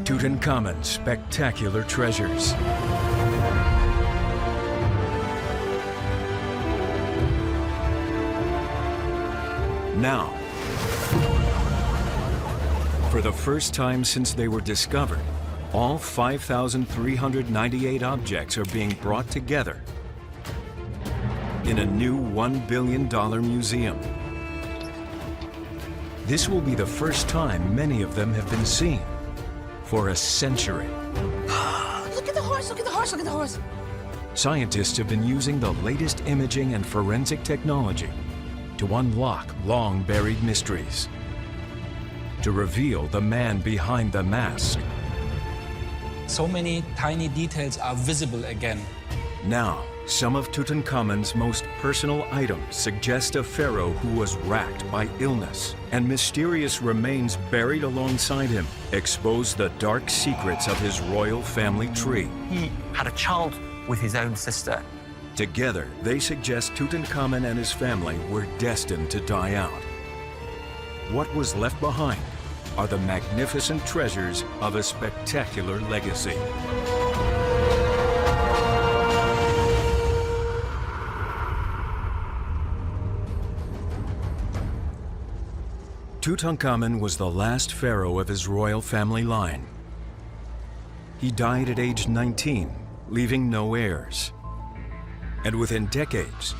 Tutankhamun's spectacular treasures. Now, for the first time since they were discovered, all 5,398 objects are being brought together in a new $1 billion museum. This will be the first time many of them have been seen for a century. Look at the horse, look at the horse, look at the horse. Scientists have been using the latest imaging and forensic technology to unlock long-buried mysteries, to reveal the man behind the mask. So many tiny details are visible again. Now, some of Tutankhamun's most personal items suggest a pharaoh who was racked by illness, and mysterious remains buried alongside him expose the dark secrets of his royal family tree. He had a child with his own sister. Together, they suggest Tutankhamun and his family were destined to die out. What was left behind are the magnificent treasures of a spectacular legacy. Tutankhamun was the last pharaoh of his royal family line. He died at age 19, leaving no heirs. And within decades,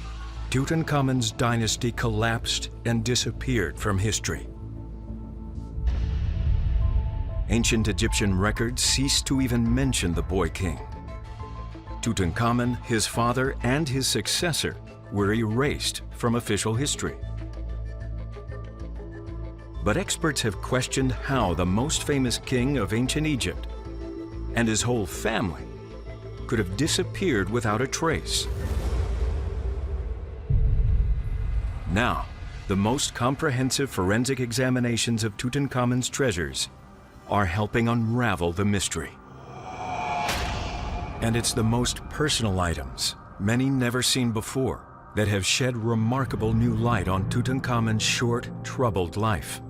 Tutankhamun's dynasty collapsed and disappeared from history. Ancient Egyptian records ceased to even mention the boy king. Tutankhamun, his father, and his successor were erased from official history. But experts have questioned how the most famous king of ancient Egypt and his whole family could have disappeared without a trace. Now, the most comprehensive forensic examinations of Tutankhamun's treasures are helping unravel the mystery. And it's the most personal items, many never seen before, that have shed remarkable new light on Tutankhamun's short, troubled life.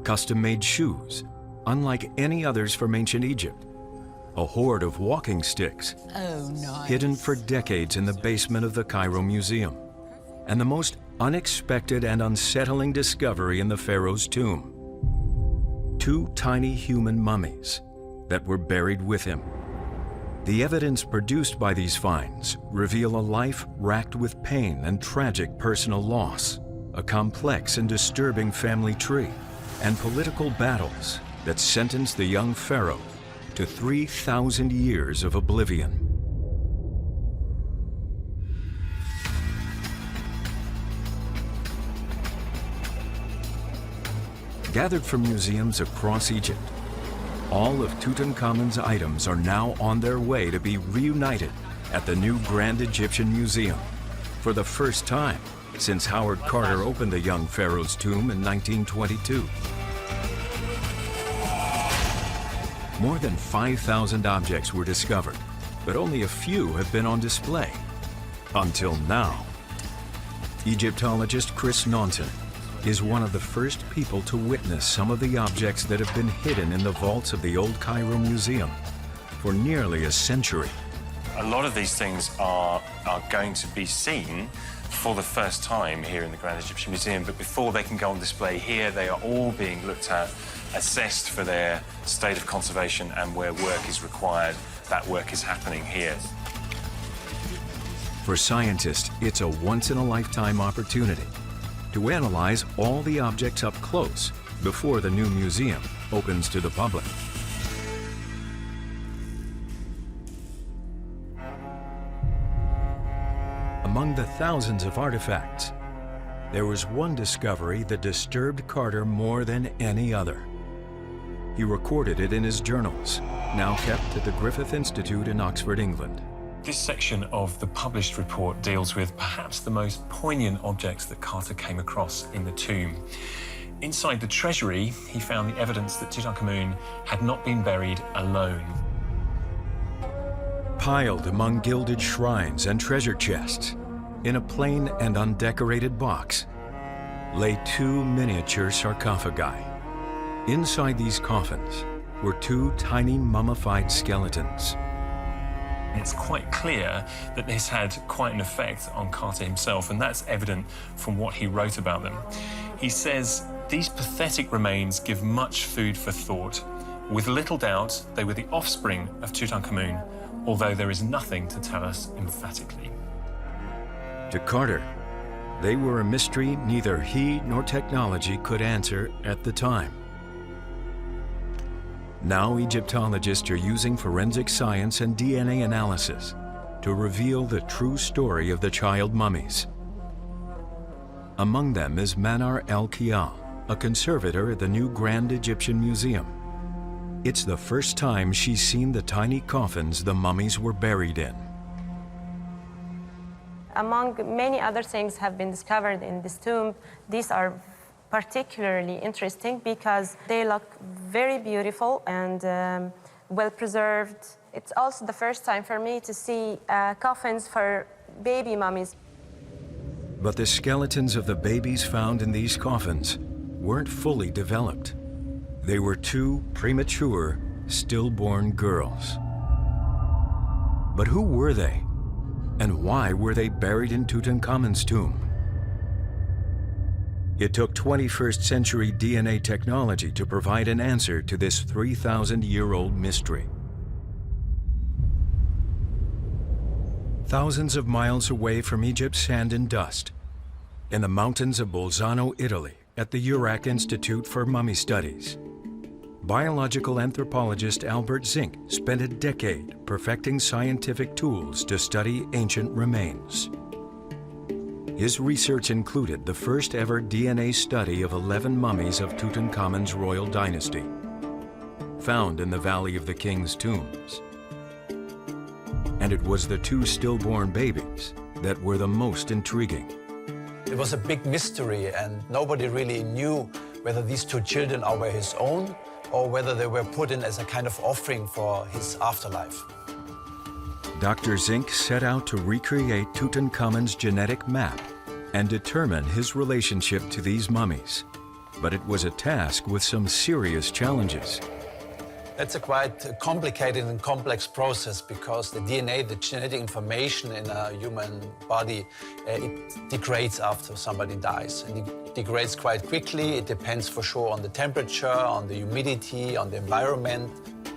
Custom-made shoes, unlike any others from ancient Egypt. A hoard of walking sticks, hidden for decades in the basement of the Cairo Museum. And the most unexpected and unsettling discovery in the pharaoh's tomb: 2 tiny human mummies that were buried with him. The evidence produced by these finds reveal a life racked with pain and tragic personal loss, a complex and disturbing family tree, and political battles that sentenced the young pharaoh to 3,000 years of oblivion. Gathered from museums across Egypt, all of Tutankhamun's items are now on their way to be reunited at the new Grand Egyptian Museum for the first time since Howard Carter opened the young pharaoh's tomb in 1922. More than 5,000 objects were discovered, but only a few have been on display. Until now. Egyptologist Chris Naunton is one of the first people to witness some of the objects that have been hidden in the vaults of the Old Cairo Museum for nearly a century. A lot of these things are going to be seen for the first time here in the Grand Egyptian Museum, but before they can go on display here, they are all being looked at, assessed for their state of conservation, and where work is required, that work is happening here. For scientists, it's a once-in-a-lifetime opportunity to analyze all the objects up close before the new museum opens to the public. Among the thousands of artifacts, there was one discovery that disturbed Carter more than any other. He recorded it in his journals, now kept at the Griffith Institute in Oxford, England. This section of the published report deals with perhaps the most poignant objects that Carter came across in the tomb. Inside the treasury, he found the evidence that Tutankhamun had not been buried alone. Piled among gilded shrines and treasure chests, in a plain and undecorated box, lay 2 miniature sarcophagi. Inside these coffins, were two tiny mummified skeletons. It's quite clear that this had quite an effect on Carter himself, and that's evident from what he wrote about them. He says, "These pathetic remains give much food for thought. With little doubt, they were the offspring of Tutankhamun, although there is nothing to tell us emphatically." To Carter, they were a mystery neither he nor technology could answer at the time. Now Egyptologists are using forensic science and DNA analysis to reveal the true story of the child mummies. Among them is Manar El-Kia, a conservator at the new Grand Egyptian Museum. It's the first time she's seen the tiny coffins the mummies were buried in. Among many other things have been discovered in this tomb, these are particularly interesting because they look very beautiful and well preserved. It's also the first time for me to see coffins for baby mummies. But the skeletons of the babies found in these coffins weren't fully developed. They were two premature, stillborn girls. But who were they? And why were they buried in Tutankhamun's tomb? It took 21st century DNA technology to provide an answer to this 3,000-year-old mystery. Thousands of miles away from Egypt's sand and dust, in the mountains of Bolzano, Italy, at the Urach Institute for Mummy Studies, biological anthropologist Albert Zink spent a decade perfecting scientific tools to study ancient remains. His research included the first ever DNA study of 11 mummies of Tutankhamun's royal dynasty, found in the Valley of the King's Tombs. And it was the two stillborn babies that were the most intriguing. It was a big mystery, and nobody really knew whether these two children were his own or whether they were put in as a kind of offering for his afterlife. Dr. Zink set out to recreate Tutankhamun's genetic map and determine his relationship to these mummies. But it was a task with some serious challenges. That's a quite complicated and complex process because the DNA, the genetic information in a human body, it degrades after somebody dies. And it degrades quite quickly. It depends for sure on the temperature, on the humidity, on the environment.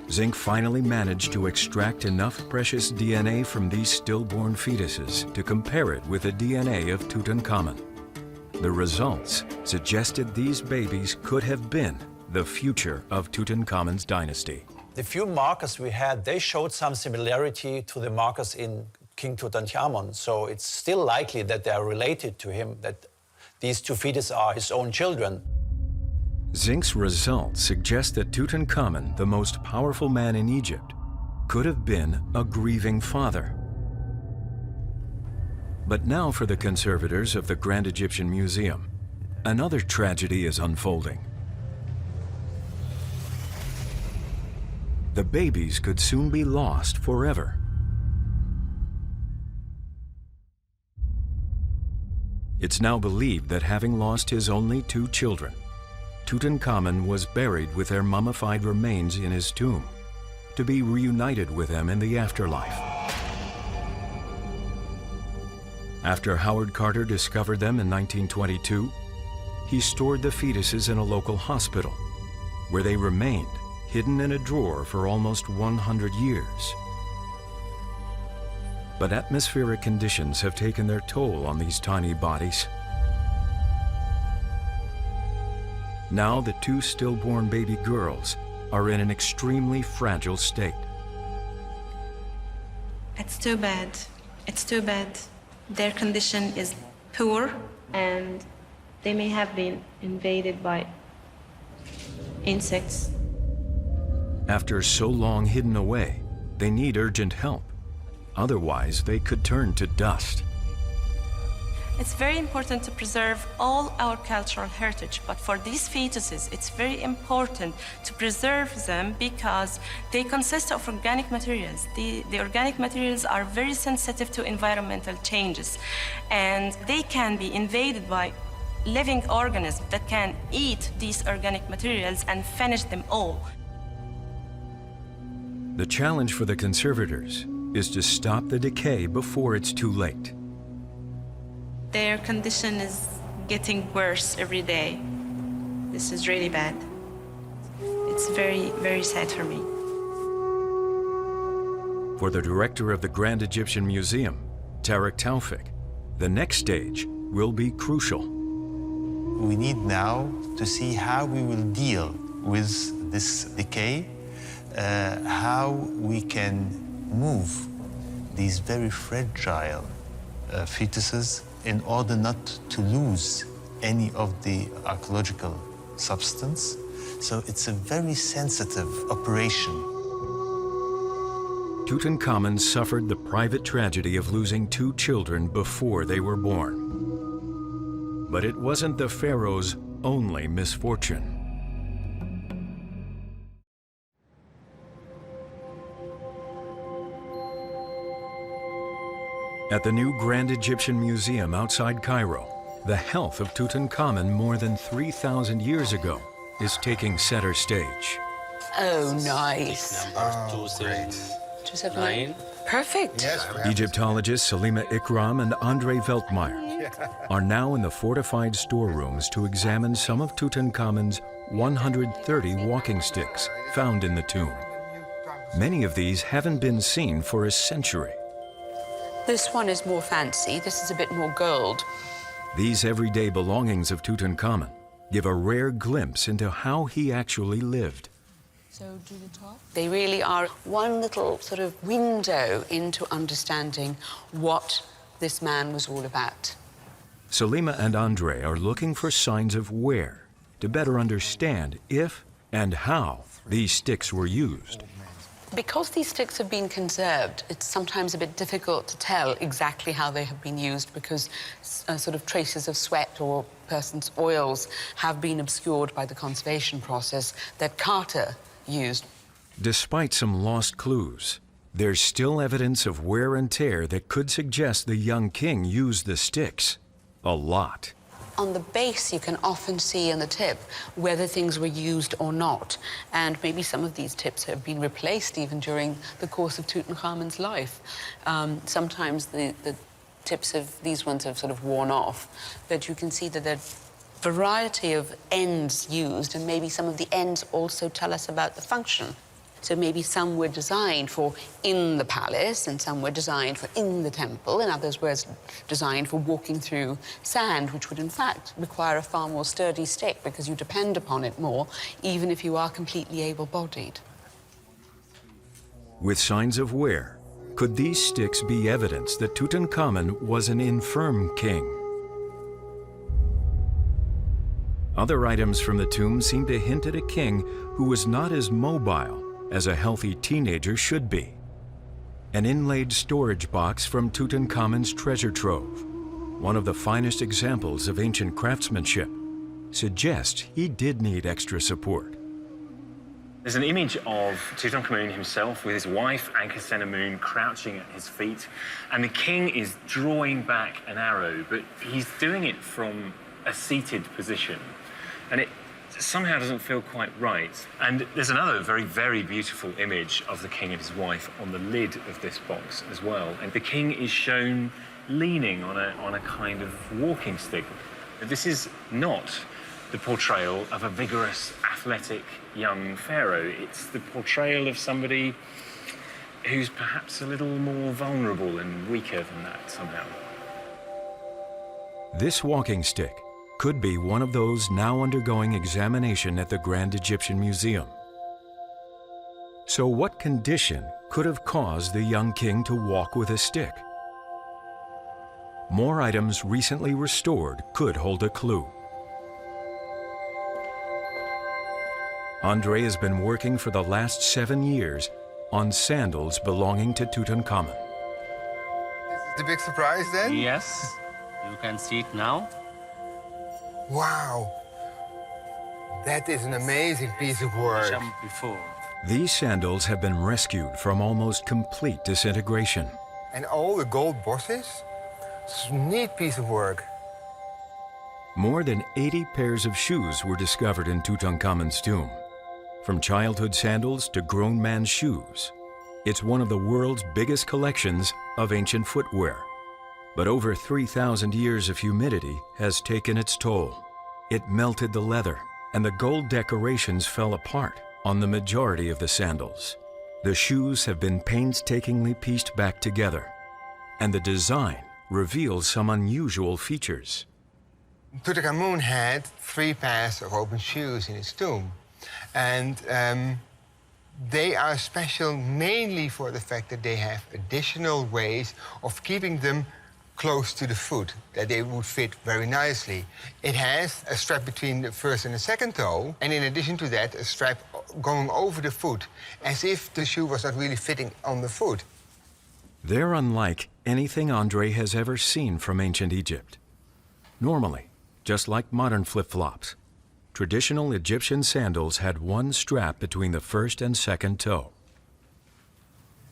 Zink finally managed to extract enough precious DNA from these stillborn fetuses to compare it with the DNA of Tutankhamun. The results suggested these babies could have been the future of Tutankhamun's dynasty. The few markers we had, they showed some similarity to the markers in King Tutankhamun. So it's still likely that they are related to him, that these two fetuses are his own children. Zink's results suggest that Tutankhamun, the most powerful man in Egypt, could have been a grieving father. But now for the conservators of the Grand Egyptian Museum, another tragedy is unfolding. The babies could soon be lost forever. It's now believed that having lost his only two children, Tutankhamun was buried with their mummified remains in his tomb, to be reunited with them in the afterlife. After Howard Carter discovered them in 1922, he stored the fetuses in a local hospital, where they remained hidden in a drawer for almost 100 years. But atmospheric conditions have taken their toll on these tiny bodies. Now the two stillborn baby girls are in an extremely fragile state. It's too bad. It's too bad. Their condition is poor, and they may have been invaded by insects. After so long hidden away, they need urgent help. Otherwise, they could turn to dust. It's very important to preserve all our cultural heritage, but for these fetuses, it's very important to preserve them because they consist of organic materials. The organic materials are very sensitive to environmental changes, and they can be invaded by living organisms that can eat these organic materials and finish them all. The challenge for the conservators is to stop the decay before it's too late. Their condition is getting worse every day. This is really bad. It's very, very sad for me. For the director of the Grand Egyptian Museum, Tarek Taufik, the next stage will be crucial. We need now to see how we will deal with this decay, how we can move these very fragile fetuses in order not to lose any of the archaeological substance. So it's a very sensitive operation. Tutankhamun suffered the private tragedy of losing 2 children before they were born. But it wasn't the pharaoh's only misfortune. At the new Grand Egyptian Museum outside Cairo, the health of Tutankhamun more than 3,000 years ago is taking center stage. Oh, nice. Number 279. Perfect. Yes, Egyptologists Salima Ikram and Andre Veltmeyer are now in the fortified storerooms to examine some of Tutankhamun's 130 walking sticks found in the tomb. Many of these haven't been seen for a century. This one is more fancy. This is a bit more gold. These everyday belongings of Tutankhamun give a rare glimpse into how he actually lived. So do the top. They really are one little sort of window into understanding what this man was all about. Salima and Andre are looking for signs of wear to better understand if and how these sticks were used. Because these sticks have been conserved, it's sometimes a bit difficult to tell exactly how they have been used because sort of traces of sweat or person's oils have been obscured by the conservation process that Carter used. Despite some lost clues, there's still evidence of wear and tear that could suggest the young king used the sticks a lot. On the base, you can often see in the tip whether things were used or not. And maybe some of these tips have been replaced even during the course of Tutankhamun's life. Sometimes the tips of these ones have sort of worn off, but you can see that there are a variety of ends used, and maybe some of the ends also tell us about the function. So maybe some were designed for in the palace, and some were designed for in the temple, and others were designed for walking through sand, which would in fact require a far more sturdy stick because you depend upon it more, even if you are completely able-bodied. With signs of wear, could these sticks be evidence that Tutankhamun was an infirm king? Other items from the tomb seem to hint at a king who was not as mobile as a healthy teenager should be. An inlaid storage box from Tutankhamun's treasure trove, one of the finest examples of ancient craftsmanship, suggests he did need extra support. There's an image of Tutankhamun himself with his wife, Ankhesenamun, crouching at his feet, and the king is drawing back an arrow, but he's doing it from a seated position, and it somehow doesn't feel quite right. And there's another very, very beautiful image of the king and his wife on the lid of this box as well. And the king is shown leaning on a kind of walking stick. This is not the portrayal of a vigorous, athletic young pharaoh. It's the portrayal of somebody who's perhaps a little more vulnerable and weaker than that somehow. This walking stick could be one of those now undergoing examination at the Grand Egyptian Museum. So what condition could have caused the young king to walk with a stick? More items recently restored could hold a clue. Andre has been working for the last 7 years on sandals belonging to Tutankhamun. This is the big surprise then? Yes, you can see it now. Wow. That is an amazing piece of work. Before. These sandals have been rescued from almost complete disintegration. And all the gold bosses? It's a neat piece of work. More than 80 pairs of shoes were discovered in Tutankhamun's tomb. From childhood sandals to grown man's shoes, It's one of the world's biggest collections of ancient footwear. But over 3,000 years of humidity has taken its toll. It melted the leather, and the gold decorations fell apart on the majority of the sandals. The shoes have been painstakingly pieced back together, and the design reveals some unusual features. Tutankhamun had 3 pairs of open shoes in his tomb. And they are special mainly for the fact that they have additional ways of keeping them close to the foot, that they would fit very nicely. It has a strap between the first and the second toe, and in addition to that, a strap going over the foot, as if the shoe was not really fitting on the foot. They're unlike anything Andre has ever seen from ancient Egypt. Normally, just like modern flip-flops, traditional Egyptian sandals had one strap between the first and second toe.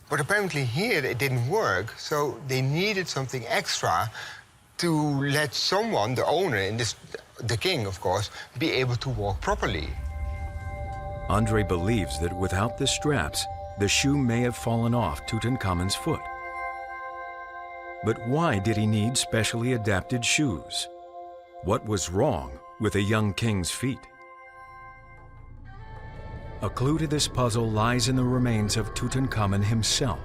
But apparently here it didn't work, so they needed something extra to let someone, the owner, the king of course, be able to walk properly. Andre believes that without the straps, the shoe may have fallen off Tutankhamun's foot. But why did he need specially adapted shoes? What was wrong with a young king's feet? A clue to this puzzle lies in the remains of Tutankhamun himself,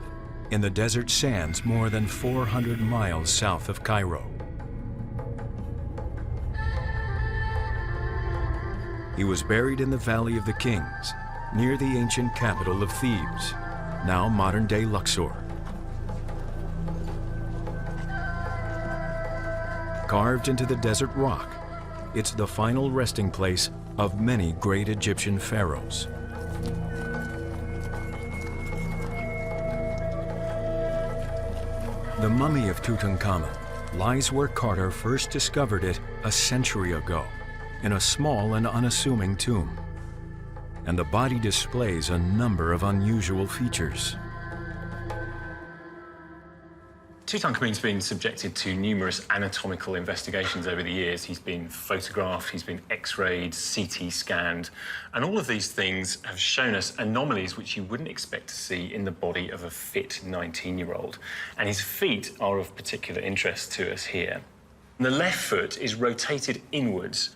in the desert sands more than 400 miles south of Cairo. He was buried in the Valley of the Kings, near the ancient capital of Thebes, now modern-day Luxor. Carved into the desert rock, it's the final resting place of many great Egyptian pharaohs. The mummy of Tutankhamun lies where Carter first discovered it a century ago, in a small and unassuming tomb. And the body displays a number of unusual features. Tutankhamun's been subjected to numerous anatomical investigations over the years. He's been photographed, he's been X-rayed, CT scanned, and all of these things have shown us anomalies which you wouldn't expect to see in the body of a fit 19-year-old. And his feet are of particular interest to us here. The left foot is rotated inwards,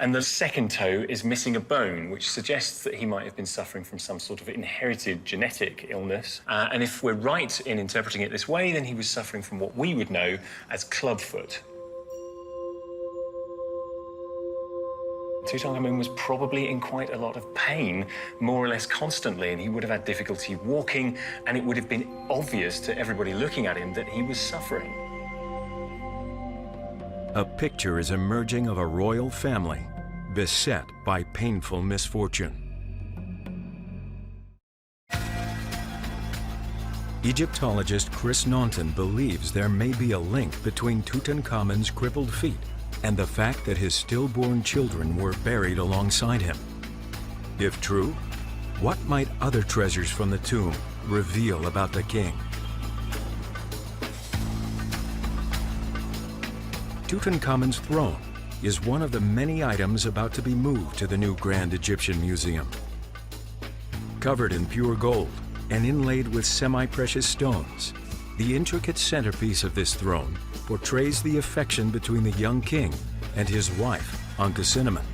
and the second toe is missing a bone, which suggests that he might have been suffering from some sort of inherited genetic illness. And if we're right in interpreting it this way, then he was suffering from what we would know as clubfoot. Tutankhamun was probably in quite a lot of pain, more or less constantly, and he would have had difficulty walking, and it would have been obvious to everybody looking at him that he was suffering. A picture is emerging of a royal family beset by painful misfortune. Egyptologist Chris Naunton believes there may be a link between Tutankhamun's crippled feet and the fact that his stillborn children were buried alongside him. If true, what might other treasures from the tomb reveal about the king? Tutankhamun's throne is one of the many items about to be moved to the new Grand Egyptian Museum. Covered in pure gold and inlaid with semi-precious stones, the intricate centerpiece of this throne portrays the affection between the young king and his wife, Ankhesenamun.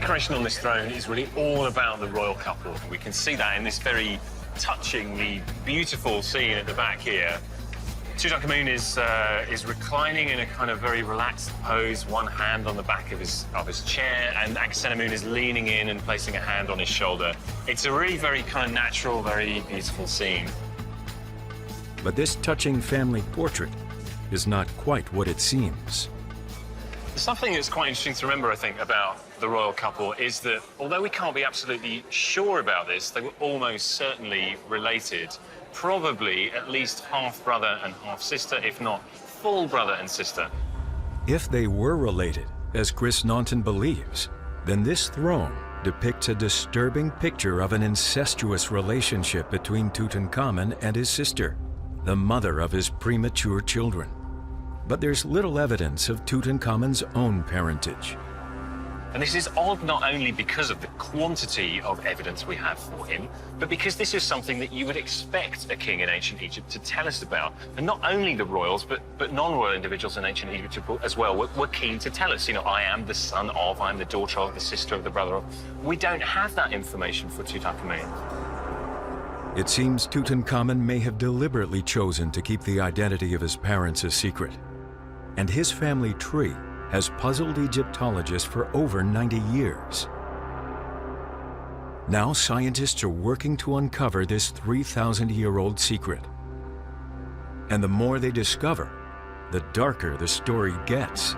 Decoration on this throne is really all about the royal couple. We can see that in this very touchingly beautiful scene at the back here. Tutankhamun is reclining in a kind of very relaxed pose, one hand on the back of his chair, and Ankhesenamun is leaning in and placing a hand on his shoulder. It's a really very kind of natural, very beautiful scene. But this touching family portrait is not quite what it seems. Something that's quite interesting to remember, I think, about the royal couple is that although we can't be absolutely sure about this, they were almost certainly related. Probably at least half brother and half sister, if not full brother and sister. If they were related, as Chris Naunton believes, then this throne depicts a disturbing picture of an incestuous relationship between Tutankhamun and his sister, the mother of his premature children. But there's little evidence of Tutankhamun's own parentage. And this is odd not only because of the quantity of evidence we have for him, but because this is something that you would expect a king in ancient Egypt to tell us about. And not only the royals, but non-royal individuals in ancient Egypt as well were keen to tell us, you know, I am the son of, I'm the daughter of, the sister of, the brother of. We don't have that information for Tutankhamun. It seems Tutankhamun may have deliberately chosen to keep the identity of his parents a secret. And his family tree has puzzled Egyptologists for over 90 years. Now scientists are working to uncover this 3,000-year-old secret. And the more they discover, the darker the story gets.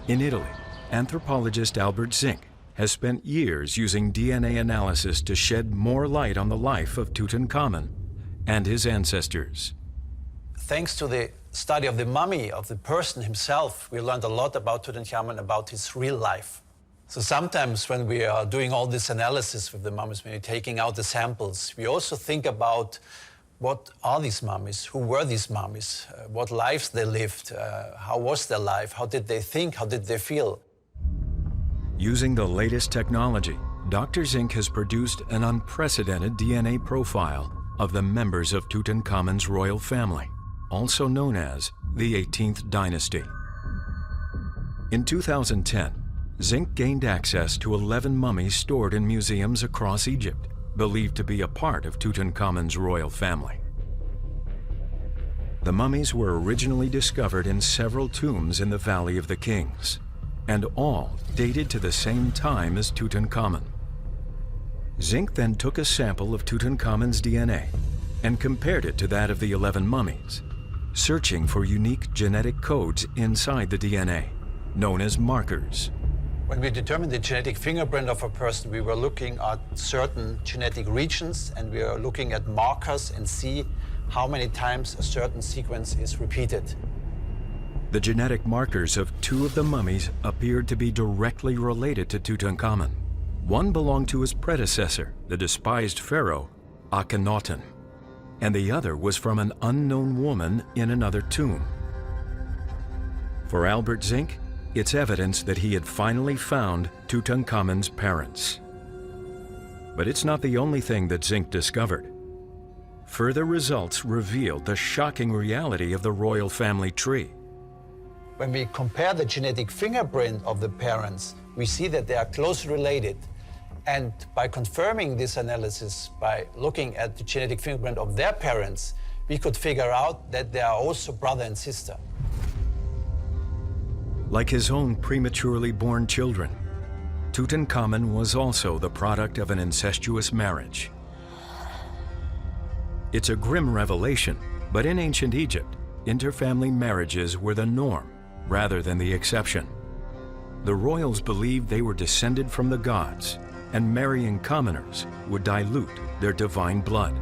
In Italy, anthropologist Albert Zink has spent years using DNA analysis to shed more light on the life of Tutankhamun and his ancestors. Thanks to the study of the mummy, of the person himself, we learned a lot about Tutankhamun, about his real life. So sometimes when we are doing all this analysis with the mummies, when we're taking out the samples, we also think about what are these mummies, who were these mummies, what lives they lived, how was their life, how did they think, how did they feel. Using the latest technology, Dr. Zink has produced an unprecedented DNA profile of the members of Tutankhamun's royal family, also known as the 18th dynasty. In 2010, Zink gained access to 11 mummies stored in museums across Egypt, believed to be a part of Tutankhamun's royal family. The mummies were originally discovered in several tombs in the Valley of the Kings, and all dated to the same time as Tutankhamun. Zink then took a sample of Tutankhamun's DNA and compared it to that of the 11 mummies, searching for unique genetic codes inside the DNA, known as markers. When we determined the genetic fingerprint of a person, we were looking at certain genetic regions, and we are looking at markers and see how many times a certain sequence is repeated. The genetic markers of two of the mummies appeared to be directly related to Tutankhamun. One belonged to his predecessor, the despised pharaoh, Akhenaten, and the other was from an unknown woman in another tomb. For Albert Zink, it's evidence that he had finally found Tutankhamun's parents. But it's not the only thing that Zink discovered. Further results revealed the shocking reality of the royal family tree. When we compare the genetic fingerprint of the parents, we see that they are closely related. And by confirming this analysis, by looking at the genetic fingerprint of their parents, we could figure out that they are also brother and sister. Like his own prematurely born children, Tutankhamun was also the product of an incestuous marriage. It's a grim revelation, but in ancient Egypt, interfamily marriages were the norm rather than the exception. The royals believed they were descended from the gods, and marrying commoners would dilute their divine blood.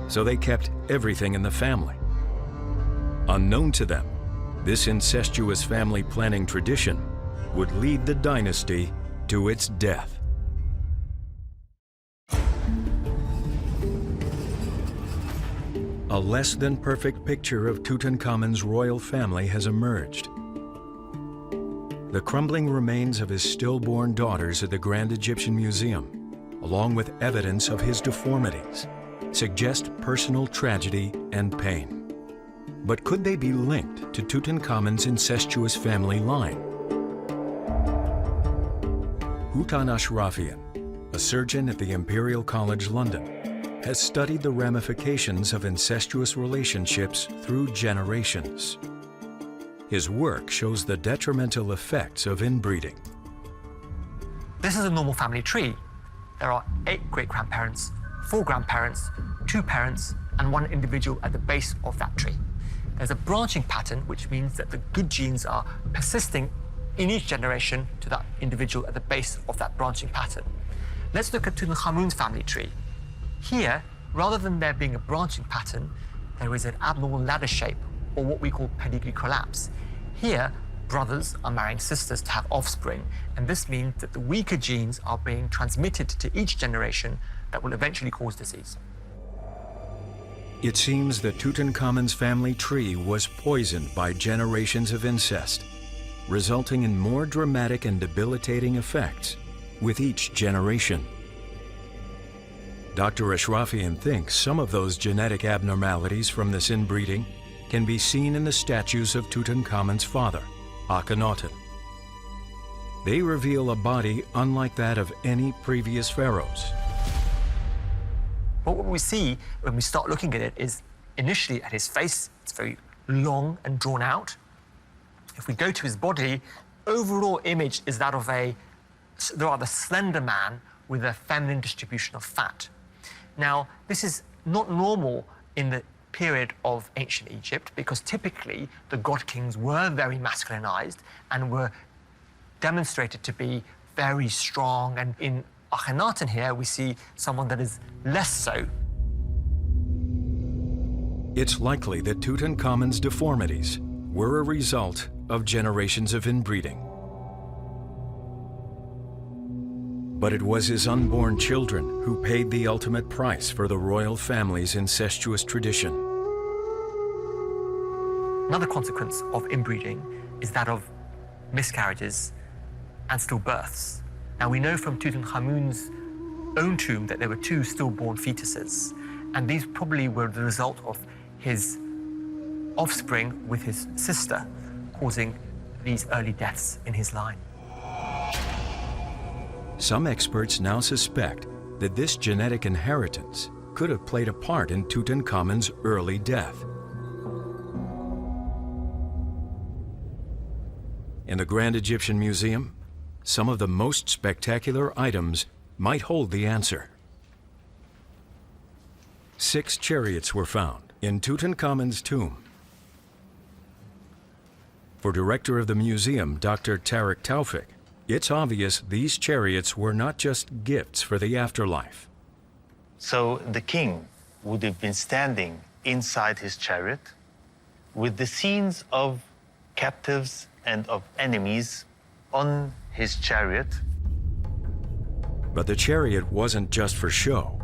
So they kept everything in the family. Unknown to them, this incestuous family planning tradition would lead the dynasty to its death. A less than perfect picture of Tutankhamun's royal family has emerged. The crumbling remains of his stillborn daughters at the Grand Egyptian Museum, along with evidence of his deformities, suggest personal tragedy and pain. But could they be linked to Tutankhamun's incestuous family line? Hutan Ashrafian, a surgeon at the Imperial College London, has studied the ramifications of incestuous relationships through generations. His work shows the detrimental effects of inbreeding. This is a normal family tree. There are 8 great-grandparents, 4 grandparents, 2 parents, and 1 individual at the base of that tree. There's a branching pattern, which means that the good genes are persisting in each generation to that individual at the base of that branching pattern. Let's look at Tutankhamun's family tree. Here, rather than there being a branching pattern, there is an abnormal ladder shape, or what we call pedigree collapse. Here, brothers are marrying sisters to have offspring, and this means that the weaker genes are being transmitted to each generation that will eventually cause disease. It seems that Tutankhamun's family tree was poisoned by generations of incest, resulting in more dramatic and debilitating effects with each generation. Dr. Ashrafian thinks some of those genetic abnormalities from this inbreeding can be seen in the statues of Tutankhamun's father, Akhenaten. They reveal a body unlike that of any previous pharaohs. What we see when we start looking at it is initially at his face, it's very long and drawn out. If we go to his body, overall image is that of a rather slender man with a feminine distribution of fat. Now, this is not normal in the period of ancient Egypt because typically the god kings were very masculinized and were demonstrated to be very strong. And in Akhenaten here, we see someone that is less so. It's likely that Tutankhamun's deformities were a result of generations of inbreeding. But it was his unborn children who paid the ultimate price for the royal family's incestuous tradition. Another consequence of inbreeding is that of miscarriages and stillbirths. Now, we know from Tutankhamun's own tomb that there were 2 stillborn fetuses, and these probably were the result of his offspring with his sister, causing these early deaths in his line. Some experts now suspect that this genetic inheritance could have played a part in Tutankhamun's early death. In the Grand Egyptian Museum, some of the most spectacular items might hold the answer. 6 chariots were found in Tutankhamun's tomb. For director of the museum, Dr. Tariq Taufik, it's obvious these chariots were not just gifts for the afterlife. So the king would have been standing inside his chariot with the scenes of captives and of enemies on his chariot. But the chariot wasn't just for show.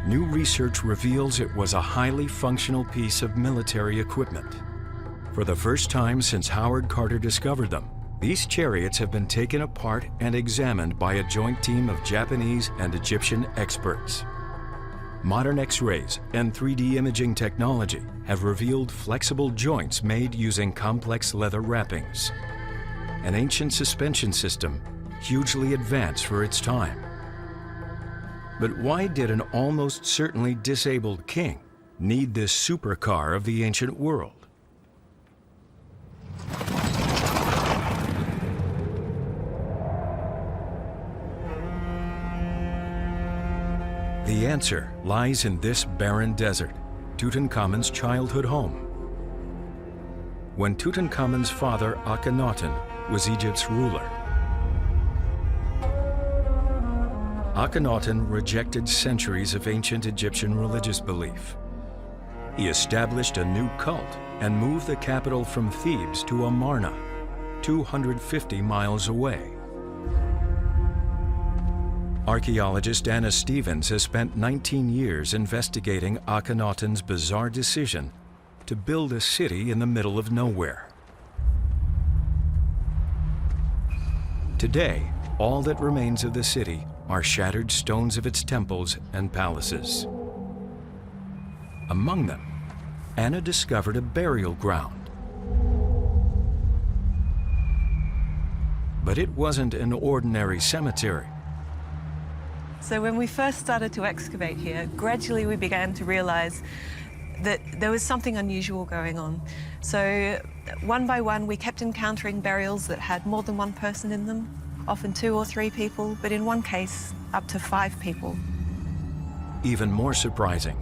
New research reveals it was a highly functional piece of military equipment. For the first time since Howard Carter discovered them, these chariots have been taken apart and examined by a joint team of Japanese and Egyptian experts. Modern X-rays and 3D imaging technology have revealed flexible joints made using complex leather wrappings. An ancient suspension system, hugely advanced for its time. But why did an almost certainly disabled king need this supercar of the ancient world? The answer lies in this barren desert, Tutankhamun's childhood home. When Tutankhamun's father, Akhenaten, was Egypt's ruler, Akhenaten rejected centuries of ancient Egyptian religious belief. He established a new cult and moved the capital from Thebes to Amarna, 250 miles away. Archaeologist Anna Stevens has spent 19 years investigating Akhenaten's bizarre decision to build a city in the middle of nowhere. Today, all that remains of the city are shattered stones of its temples and palaces. Among them, Anna discovered a burial ground. But it wasn't an ordinary cemetery. So when we first started to excavate here, gradually we began to realize that there was something unusual going on. So one by one, we kept encountering burials that had more than one person in them, often 2 or 3 people, but in one case, up to 5 people. Even more surprising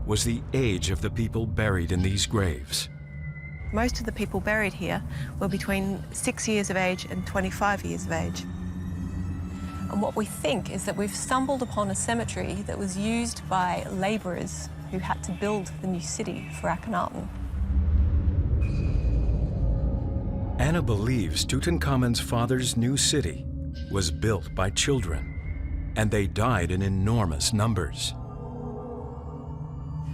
was the age of the people buried in these graves. Most of the people buried here were between 6 years of age and 25 years of age. And what we think is that we've stumbled upon a cemetery that was used by laborers who had to build the new city for Akhenaten. Anna believes Tutankhamun's father's new city was built by children, and they died in enormous numbers.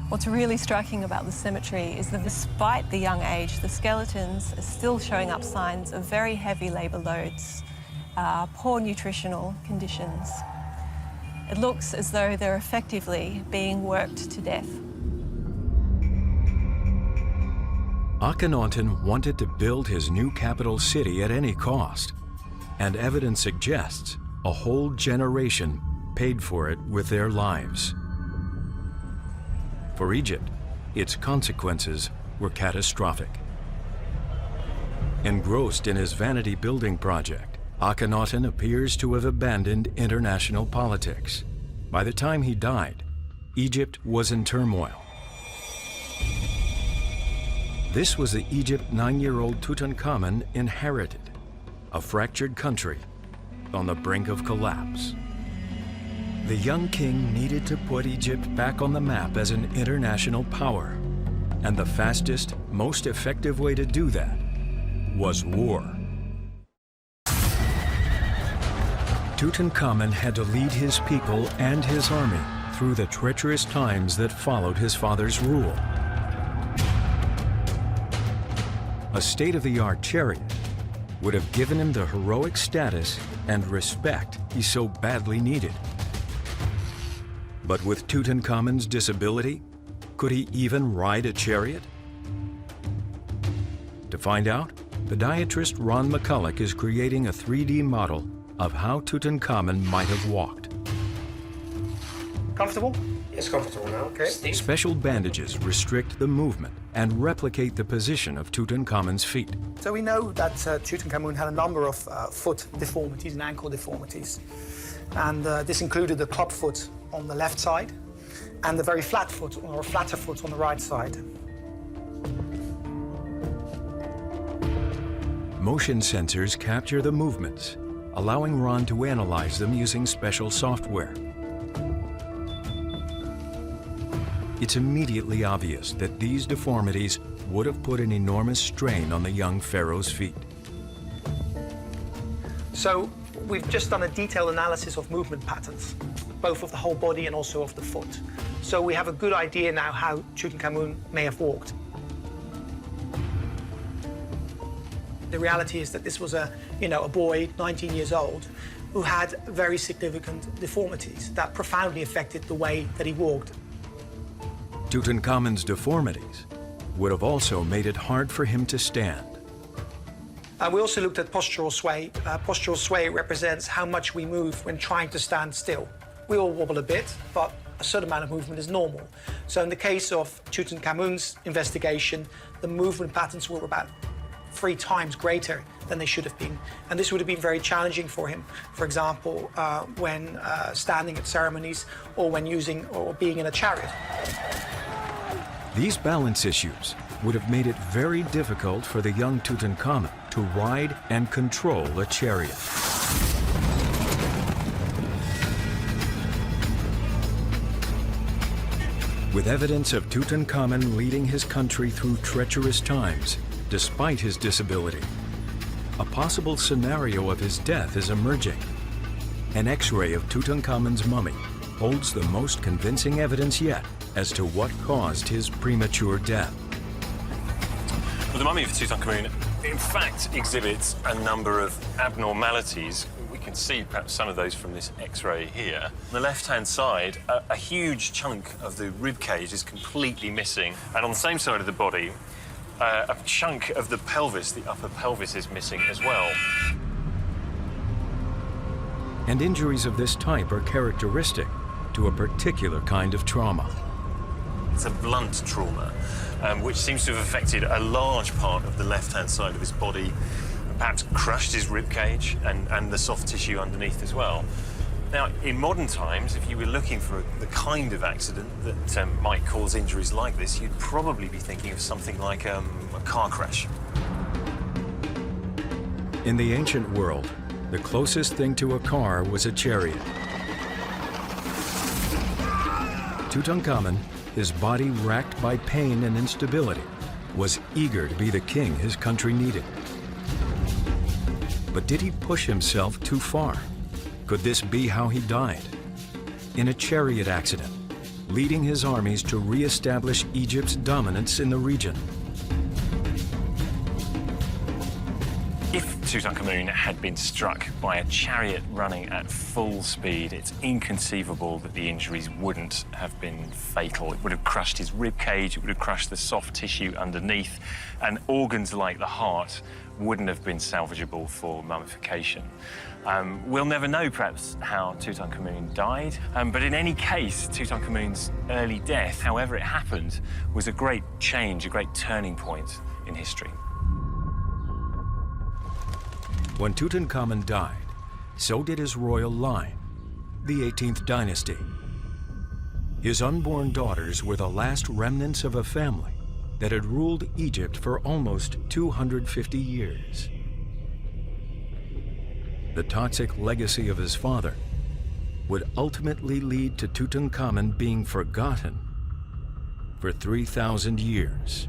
What's really striking about the cemetery is that despite the young age, the skeletons are still showing up signs of very heavy labour loads, poor nutritional conditions. It looks as though they're effectively being worked to death. Akhenaten wanted to build his new capital city at any cost, and evidence suggests a whole generation paid for it with their lives. For Egypt, its consequences were catastrophic. Engrossed in his vanity building project, Akhenaten appears to have abandoned international politics. By the time he died, Egypt was in turmoil. This was the Egypt 9-year-old Tutankhamun inherited, a fractured country on the brink of collapse. The young king needed to put Egypt back on the map as an international power, and the fastest, most effective way to do that was war. Tutankhamun had to lead his people and his army through the treacherous times that followed his father's rule. A state-of-the-art chariot would have given him the heroic status and respect he so badly needed. But with Tutankhamun's disability, could he even ride a chariot? To find out, podiatrist Ron McCulloch is creating a 3D model of how Tutankhamun might have walked. Comfortable? It's comfortable now, okay. Special bandages restrict the movement and replicate the position of Tutankhamun's feet. So we know that Tutankhamun had a number of foot deformities and ankle deformities. And this included the club foot on the left side and the very flat foot or flatter foot on the right side. Motion sensors capture the movements, allowing Ron to analyze them using special software. It's immediately obvious that these deformities would have put an enormous strain on the young pharaoh's feet. So we've just done a detailed analysis of movement patterns, both of the whole body and also of the foot. So we have a good idea now how Tutankhamun may have walked. The reality is that this was a boy, 19 years old, who had very significant deformities that profoundly affected the way that he walked. Tutankhamun's deformities would have also made it hard for him to stand. We also looked at postural sway. Postural sway represents how much we move when trying to stand still. We all wobble a bit, but a certain amount of movement is normal. So in the case of Tutankhamun's investigation, the movement patterns were about 3 times greater than they should have been. And this would have been very challenging for him, for example, when standing at ceremonies or when using or being in a chariot. These balance issues would have made it very difficult for the young Tutankhamun to ride and control a chariot. With evidence of Tutankhamun leading his country through treacherous times, despite his disability, a possible scenario of his death is emerging. An X-ray of Tutankhamun's mummy holds the most convincing evidence yet as to what caused his premature death. Well, the mummy of Tutankhamun, in fact, exhibits a number of abnormalities. We can see perhaps some of those from this X-ray here. On the left-hand side, a huge chunk of the rib cage is completely missing, and on the same side of the body, a chunk of the pelvis, the upper pelvis, is missing as well. And injuries of this type are characteristic to a particular kind of trauma. It's a blunt trauma, which seems to have affected a large part of the left-hand side of his body, perhaps crushed his rib cage and the soft tissue underneath as well. Now, in modern times, if you were looking for the kind of accident that might cause injuries like this, you'd probably be thinking of something like a car crash. In the ancient world, the closest thing to a car was a chariot. Tutankhamun, his body racked by pain and instability, was eager to be the king his country needed. But did he push himself too far? Could this be how he died? In a chariot accident, leading his armies to re-establish Egypt's dominance in the region. If Tutankhamun had been struck by a chariot running at full speed, it's inconceivable that the injuries wouldn't have been fatal. It would have crushed his rib cage, it would have crushed the soft tissue underneath, and organs like the heart wouldn't have been salvageable for mummification. We'll never know, perhaps, how Tutankhamun died, but in any case, Tutankhamun's early death, however it happened, was a great change, a great turning point in history. When Tutankhamun died, so did his royal line, the 18th dynasty. His unborn daughters were the last remnants of a family that had ruled Egypt for almost 250 years. The toxic legacy of his father would ultimately lead to Tutankhamun being forgotten for 3,000 years.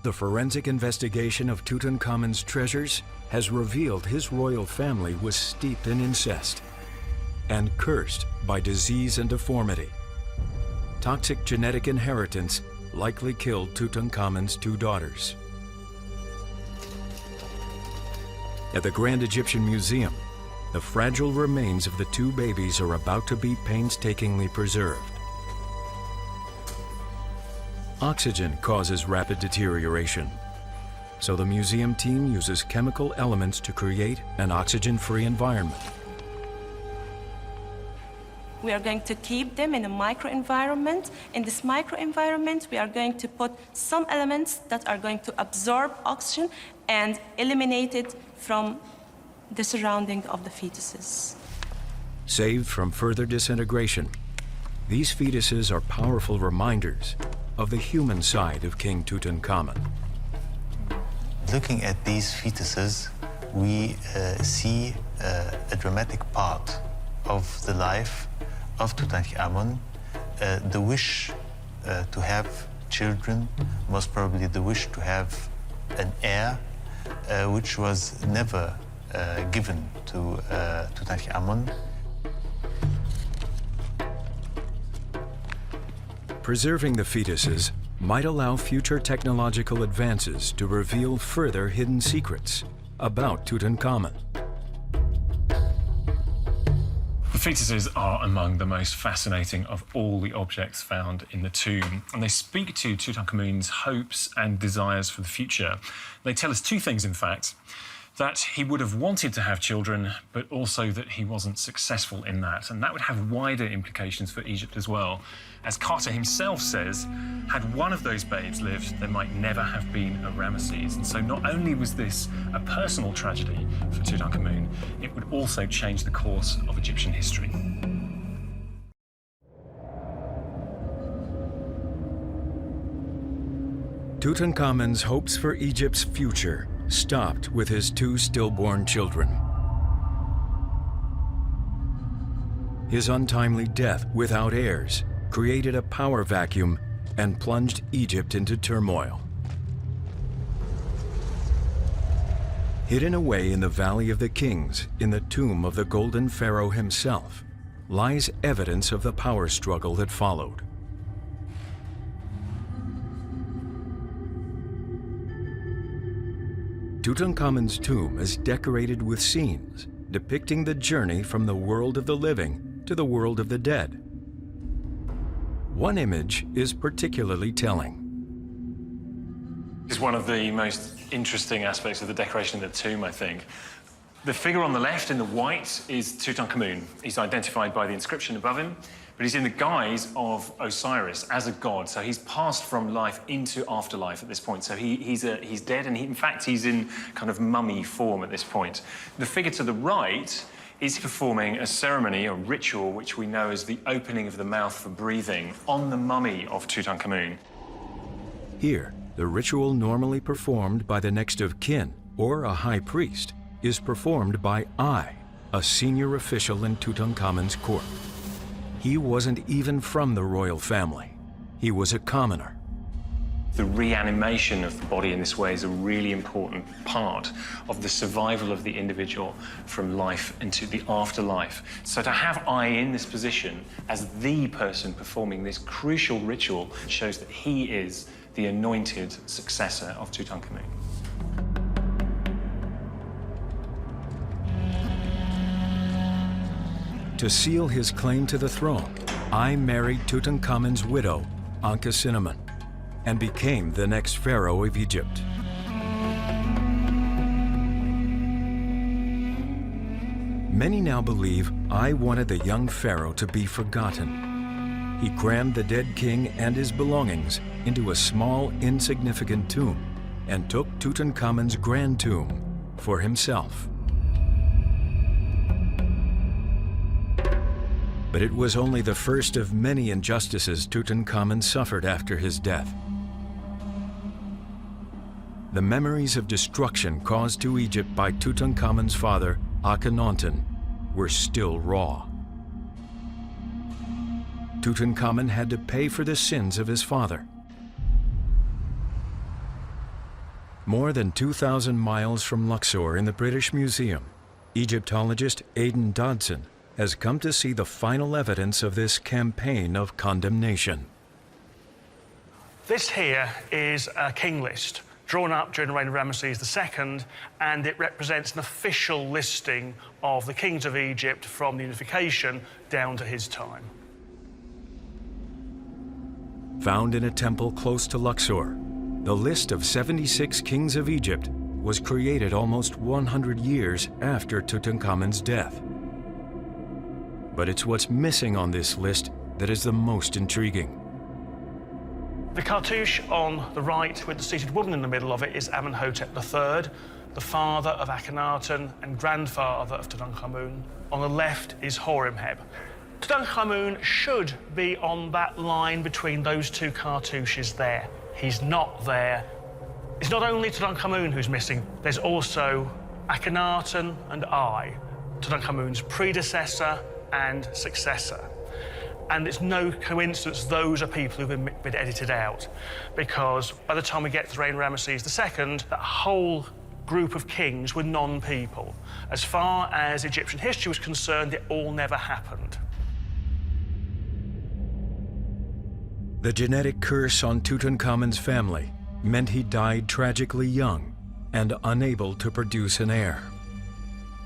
The forensic investigation of Tutankhamun's treasures has revealed his royal family was steeped in incest and cursed by disease and deformity. Toxic genetic inheritance likely killed Tutankhamun's 2 daughters. At the Grand Egyptian Museum, the fragile remains of the 2 babies are about to be painstakingly preserved. Oxygen causes rapid deterioration, so the museum team uses chemical elements to create an oxygen-free environment. We are going to keep them in a microenvironment. In this microenvironment, we are going to put some elements that are going to absorb oxygen and eliminate it from the surrounding of the fetuses. Saved from further disintegration, these fetuses are powerful reminders of the human side of King Tutankhamun. Looking at these fetuses, we see a dramatic part of the life of Tutankhamun, the wish to have children, most probably the wish to have an heir, which was never given to Tutankhamun. Preserving the fetuses might allow future technological advances to reveal further hidden secrets about Tutankhamun. The fetuses are among the most fascinating of all the objects found in the tomb, and they speak to Tutankhamun's hopes and desires for the future. They tell us 2 things, in fact: that he would have wanted to have children, but also that he wasn't successful in that. And that would have wider implications for Egypt as well. As Carter himself says, had one of those babes lived, there might never have been a Ramesses. And so not only was this a personal tragedy for Tutankhamun, it would also change the course of Egyptian history. Tutankhamun's hopes for Egypt's future stopped with his 2 stillborn children. His untimely death without heirs created a power vacuum and plunged Egypt into turmoil. Hidden away in the Valley of the Kings, in the tomb of the Golden Pharaoh himself, lies evidence of the power struggle that followed. Tutankhamun's tomb is decorated with scenes depicting the journey from the world of the living to the world of the dead. One image is particularly telling. It's one of the most interesting aspects of the decoration of the tomb, I think. The figure on the left in the white is Tutankhamun. He's identified by the inscription above him, but he's in the guise of Osiris as a god. So he's passed from life into afterlife at this point. So he's dead, and in fact, he's in kind of mummy form at this point. The figure to the right is performing a ceremony, a ritual, which we know as the opening of the mouth for breathing on the mummy of Tutankhamun. Here, the ritual normally performed by the next of kin, or a high priest, is performed by I, a senior official in Tutankhamun's court. He wasn't even from the royal family. He was a commoner. The reanimation of the body in this way is a really important part of the survival of the individual from life into the afterlife. So to have Ai in this position as the person performing this crucial ritual shows that he is the anointed successor of Tutankhamun. To seal his claim to the throne, Ai married Tutankhamun's widow, Ankhesenamun, and became the next pharaoh of Egypt. Many now believe Ai wanted the young pharaoh to be forgotten. He crammed the dead king and his belongings into a small, insignificant tomb and took Tutankhamun's grand tomb for himself. But it was only the first of many injustices Tutankhamun suffered after his death. The memories of destruction caused to Egypt by Tutankhamun's father, Akhenaten, were still raw. Tutankhamun had to pay for the sins of his father. More than 2,000 miles from Luxor in the British Museum, Egyptologist Aidan Dodson has come to see the final evidence of this campaign of condemnation. This here is a king list drawn up during the reign of Ramesses II, and it represents an official listing of the kings of Egypt from the unification down to his time. Found in a temple close to Luxor, the list of 76 kings of Egypt was created almost 100 years after Tutankhamun's death. But it's what's missing on this list that is the most intriguing. The cartouche on the right with the seated woman in the middle of it is Amenhotep III, the father of Akhenaten and grandfather of Tutankhamun. On the left is Horemheb. Tutankhamun should be on that line between those two cartouches there. He's not there. It's not only Tutankhamun who's missing, there's also Akhenaten and Ai, Tutankhamun's predecessor and successor. And it's no coincidence those are people who've been edited out, because by the time we get to the reign of Ramesses II, that whole group of kings were non-people. As far as Egyptian history was concerned, it all never happened. The genetic curse on Tutankhamun's family meant he died tragically young and unable to produce an heir.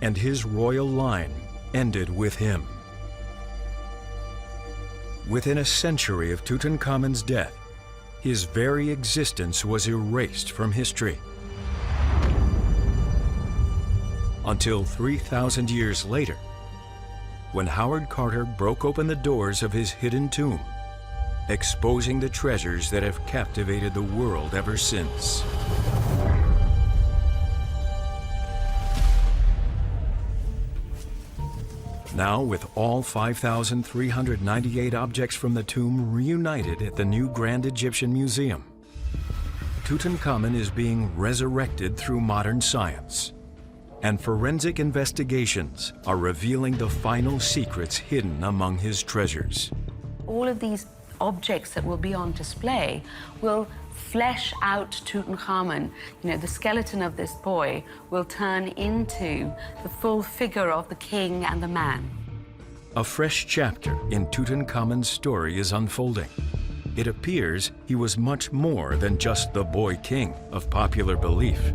And his royal line ended with him. Within a century of Tutankhamun's death, his very existence was erased from history. Until 3,000 years later, when Howard Carter broke open the doors of his hidden tomb, exposing the treasures that have captivated the world ever since. Now, with all 5,398 objects from the tomb reunited at the new Grand Egyptian Museum, Tutankhamun is being resurrected through modern science, and forensic investigations are revealing the final secrets hidden among his treasures. All of these objects that will be on display will flesh out Tutankhamun. You know, the skeleton of this boy will turn into the full figure of the king and the man. A fresh chapter in Tutankhamun's story is unfolding. It appears he was much more than just the boy king of popular belief.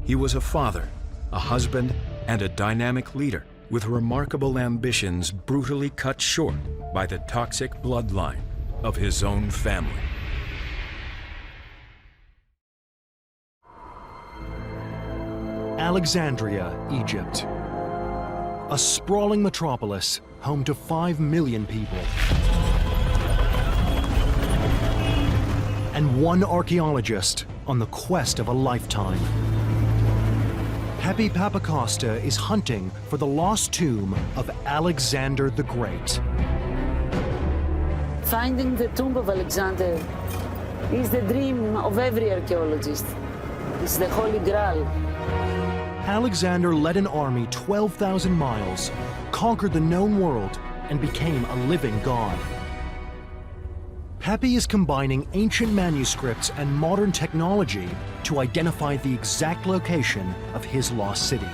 He was a father, a husband, and a dynamic leader with remarkable ambitions brutally cut short by the toxic bloodline of his own family. Alexandria, Egypt. A sprawling metropolis home to 5 million people. And one archaeologist on the quest of a lifetime. Pepe Papacosta is hunting for the lost tomb of Alexander the Great. Finding the tomb of Alexander is the dream of every archaeologist. It's the Holy Grail. Alexander led an army 12,000 miles, conquered the known world, and became a living god. Pepe is combining ancient manuscripts and modern technology to identify the exact location of his lost city.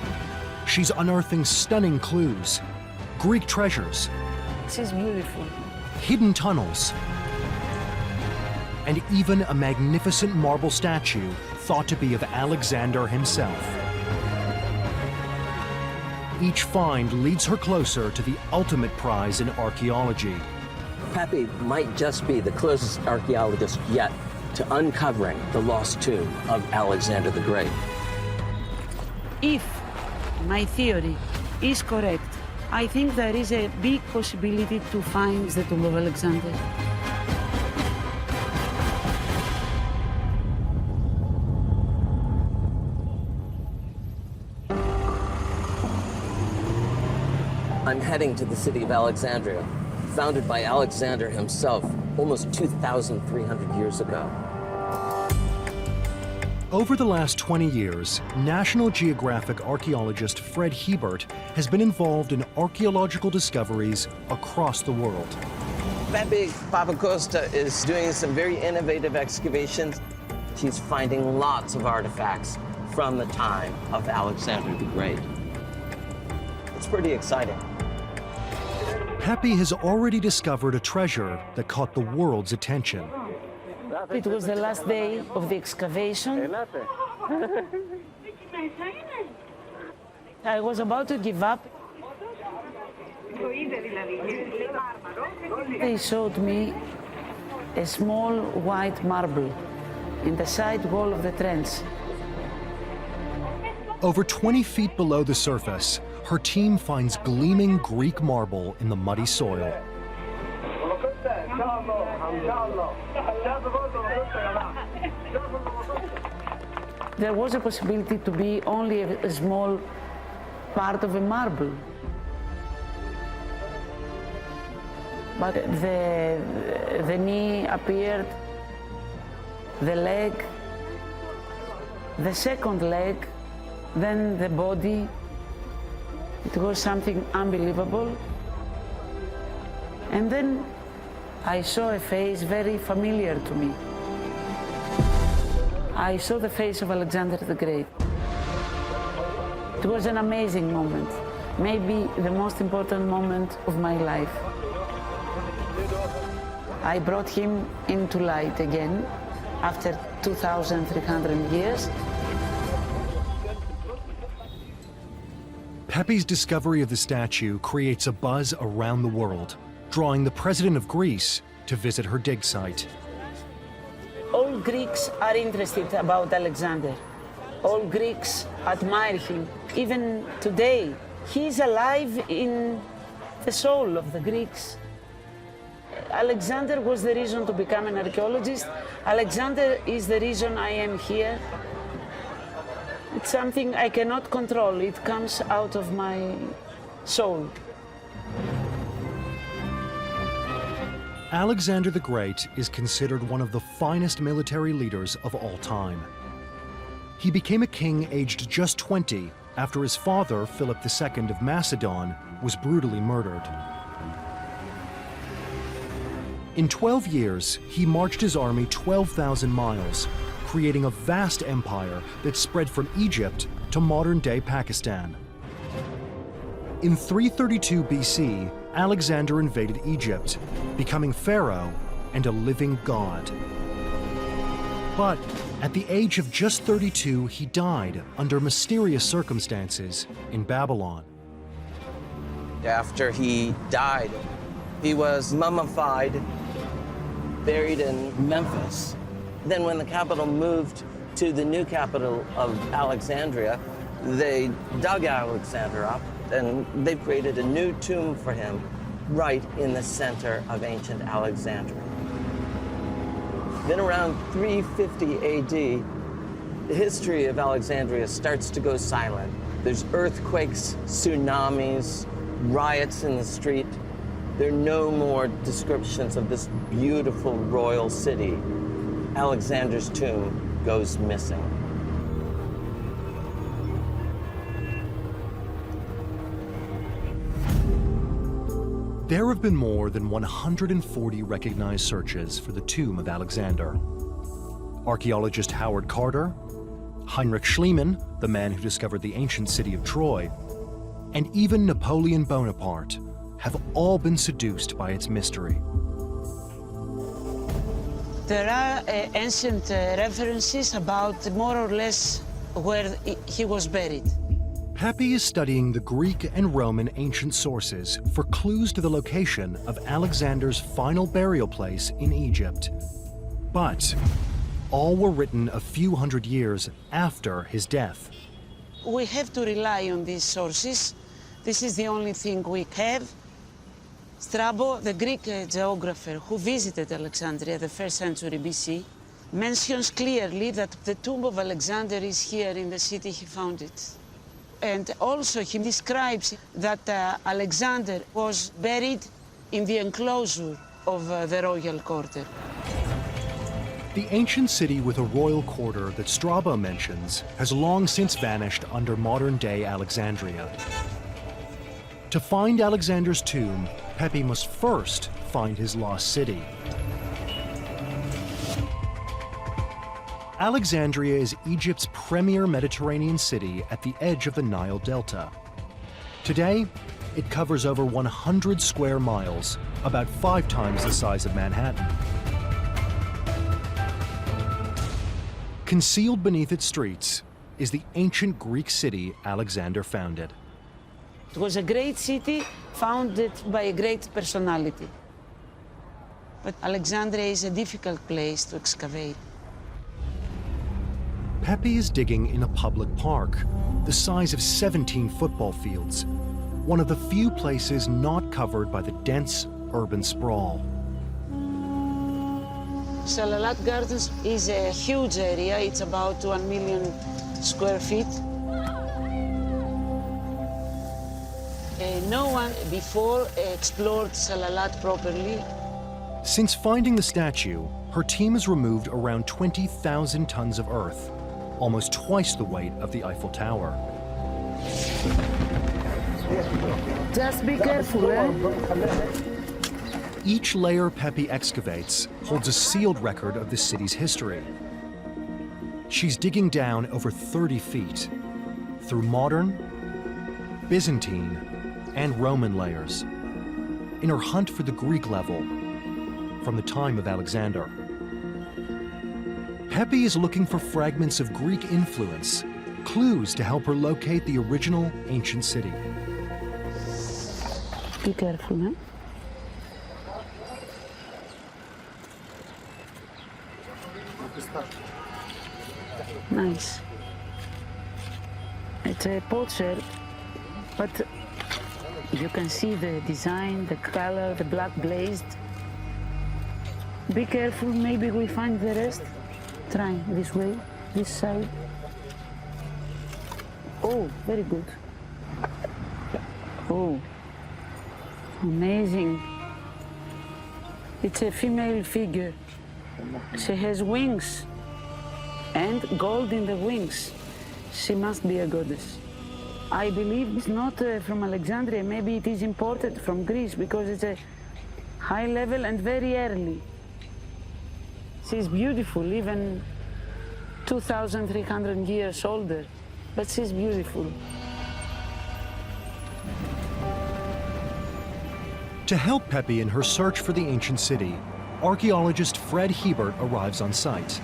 She's unearthing stunning clues, Greek treasures, This is beautiful. hidden tunnels, and even a magnificent marble statue thought to be of Alexander himself. Each find leads her closer to the ultimate prize in archaeology. Pepe might just be the closest archaeologist yet to uncovering the lost tomb of Alexander the Great. If my theory is correct, I think there is a big possibility to find the tomb of Alexander. I'm heading to the city of Alexandria, founded by Alexander himself almost 2,300 years ago. Over the last 20 years, National Geographic archaeologist Fred Hebert has been involved in archaeological discoveries across the world. Pepe Papacosta is doing some very innovative excavations. He's finding lots of artifacts from the time of Alexander the Great. It's pretty exciting. Pepe has already discovered a treasure that caught the world's attention. It was the last day of the excavation. I was about to give up. They showed me a small white marble in the side wall of the trench. Over 20 feet below the surface, her team finds gleaming Greek marble in the muddy soil. There was a possibility to be only a small part of a marble. But the knee appeared, the leg, the second leg, then the body. It was something unbelievable. And then I saw a face very familiar to me. I saw the face of Alexander the Great. It was an amazing moment, maybe the most important moment of my life. I brought him into light again after 2,300 years. Pepe's discovery of the statue creates a buzz around the world, drawing the president of Greece to visit her dig site. All Greeks are interested about Alexander. All Greeks admire him. Even today, he is alive in the soul of the Greeks. Alexander was the reason to become an archaeologist. Alexander is the reason I am here. It's something I cannot control. It comes out of my soul. Alexander the Great is considered one of the finest military leaders of all time. He became a king aged just 20 after his father, Philip II of Macedon, was brutally murdered. In 12 years, he marched his army 12,000 miles, creating a vast empire that spread from Egypt to modern-day Pakistan. In 332 BC, Alexander invaded Egypt, becoming pharaoh and a living god. But at the age of just 32, he died under mysterious circumstances in Babylon. After he died, he was mummified, buried in Memphis. Then when the capital moved to the new capital of Alexandria, they dug Alexander up and they created a new tomb for him right in the center of ancient Alexandria. Then around 350 AD, the history of Alexandria starts to go silent. There's earthquakes, tsunamis, riots in the street. There are no more descriptions of this beautiful royal city. Alexander's tomb goes missing. There have been more than 140 recognized searches for the tomb of Alexander. Archaeologist Howard Carter, Heinrich Schliemann, the man who discovered the ancient city of Troy, and even Napoleon Bonaparte have all been seduced by its mystery. There are ancient references about more or less where he was buried. Pepe is studying the Greek and Roman ancient sources for clues to the location of Alexander's final burial place in Egypt. But all were written a few hundred years after his death. We have to rely on these sources. This is the only thing we have. Strabo, the Greek geographer who visited Alexandria the 1st century BC, mentions clearly that the tomb of Alexander is here in the city he founded. And also he describes that Alexander was buried in the enclosure of the royal quarter. The ancient city with a royal quarter that Strabo mentions has long since vanished under modern-day Alexandria. To find Alexander's tomb, Pepe must first find his lost city. Alexandria is Egypt's premier Mediterranean city at the edge of the Nile Delta. Today, it covers over 100 square miles, about 5 times the size of Manhattan. Concealed beneath its streets is the ancient Greek city Alexander founded. It was a great city founded by a great personality. But Alexandria is a difficult place to excavate. Pepe is digging in a public park, the size of 17 football fields, one of the few places not covered by the dense urban sprawl. Salalat Gardens is a huge area. It's about 1 million square feet. No one before explored Salalat properly. Since finding the statue, her team has removed around 20,000 tons of earth, almost twice the weight of the Eiffel Tower. Just be careful, eh? Each layer Pepe excavates holds a sealed record of the city's history. She's digging down over 30 feet through modern, Byzantine, and Roman layers in her hunt for the Greek level from the time of Alexander. Pepe is looking for fragments of Greek influence, clues to help her locate the original ancient city. Be careful, huh? Nice. It's a potsherd, but you can see the design, the color, the black glazed. Be careful, maybe we find the rest. Try this way, this side. Oh, very good. Oh, amazing. It's a female figure. She has wings and gold in the wings. She must be a goddess. I believe it's not from Alexandria. Maybe it is imported from Greece because it's a high level and very early. She's beautiful, even 2,300 years older, but she's beautiful. To help Pepe in her search for the ancient city, archaeologist Fred Hebert arrives on site.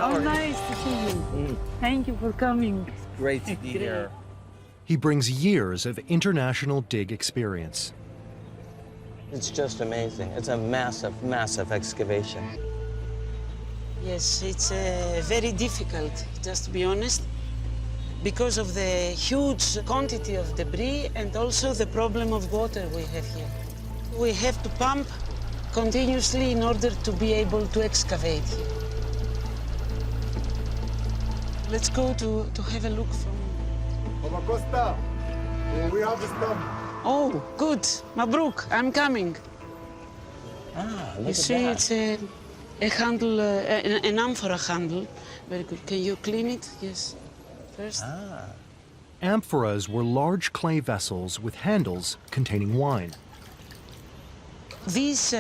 Oh, nice to see you. Thank you for coming. Great to be here. He brings years of international dig experience. It's just amazing. It's a massive, massive excavation. Yes, it's very difficult, just to be honest, because of the huge quantity of debris and also the problem of water we have here. We have to pump continuously in order to be able to excavate here. Let's go to have a look from... Costa, we have the stump. Oh, good. Mabruk, I'm coming. Ah, look You at see, that. it's a handle, an amphora handle. Very good. Can you clean it? Yes. First. Ah. Amphoras were large clay vessels with handles containing wine. These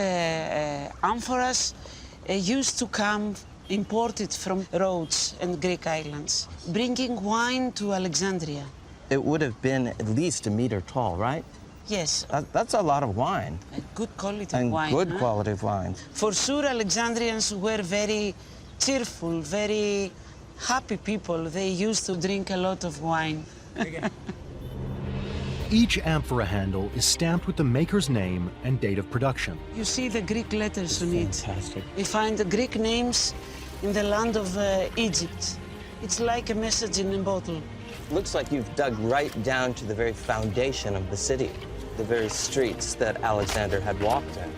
amphoras used to come imported from Rhodes and Greek islands, bringing wine to Alexandria. It would have been at least a meter tall, right? Yes. That's a lot of wine. A good quality And wine. good huh? quality of wine. For sure, Alexandrians were very cheerful, very happy people. They used to drink a lot of wine. Each amphora handle is stamped with the maker's name and date of production. You see the Greek letters on it. Fantastic. We find the Greek names in the land of Egypt. It's like a message in a bottle. Looks like you've dug right down to the very foundation of the city, the very streets that Alexander had walked in.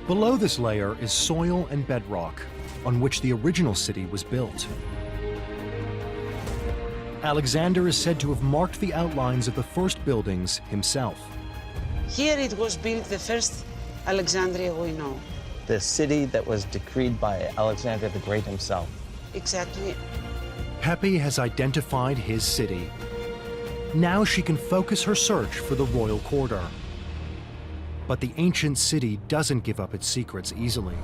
Below this layer is soil and bedrock, on which the original city was built. Alexander is said to have marked the outlines of the first buildings himself. Here it was built the first Alexandria we know. The city that was decreed by Alexander the Great himself. Exactly. Pepi has identified his city. Now she can focus her search for the royal quarter. But the ancient city doesn't give up its secrets easily.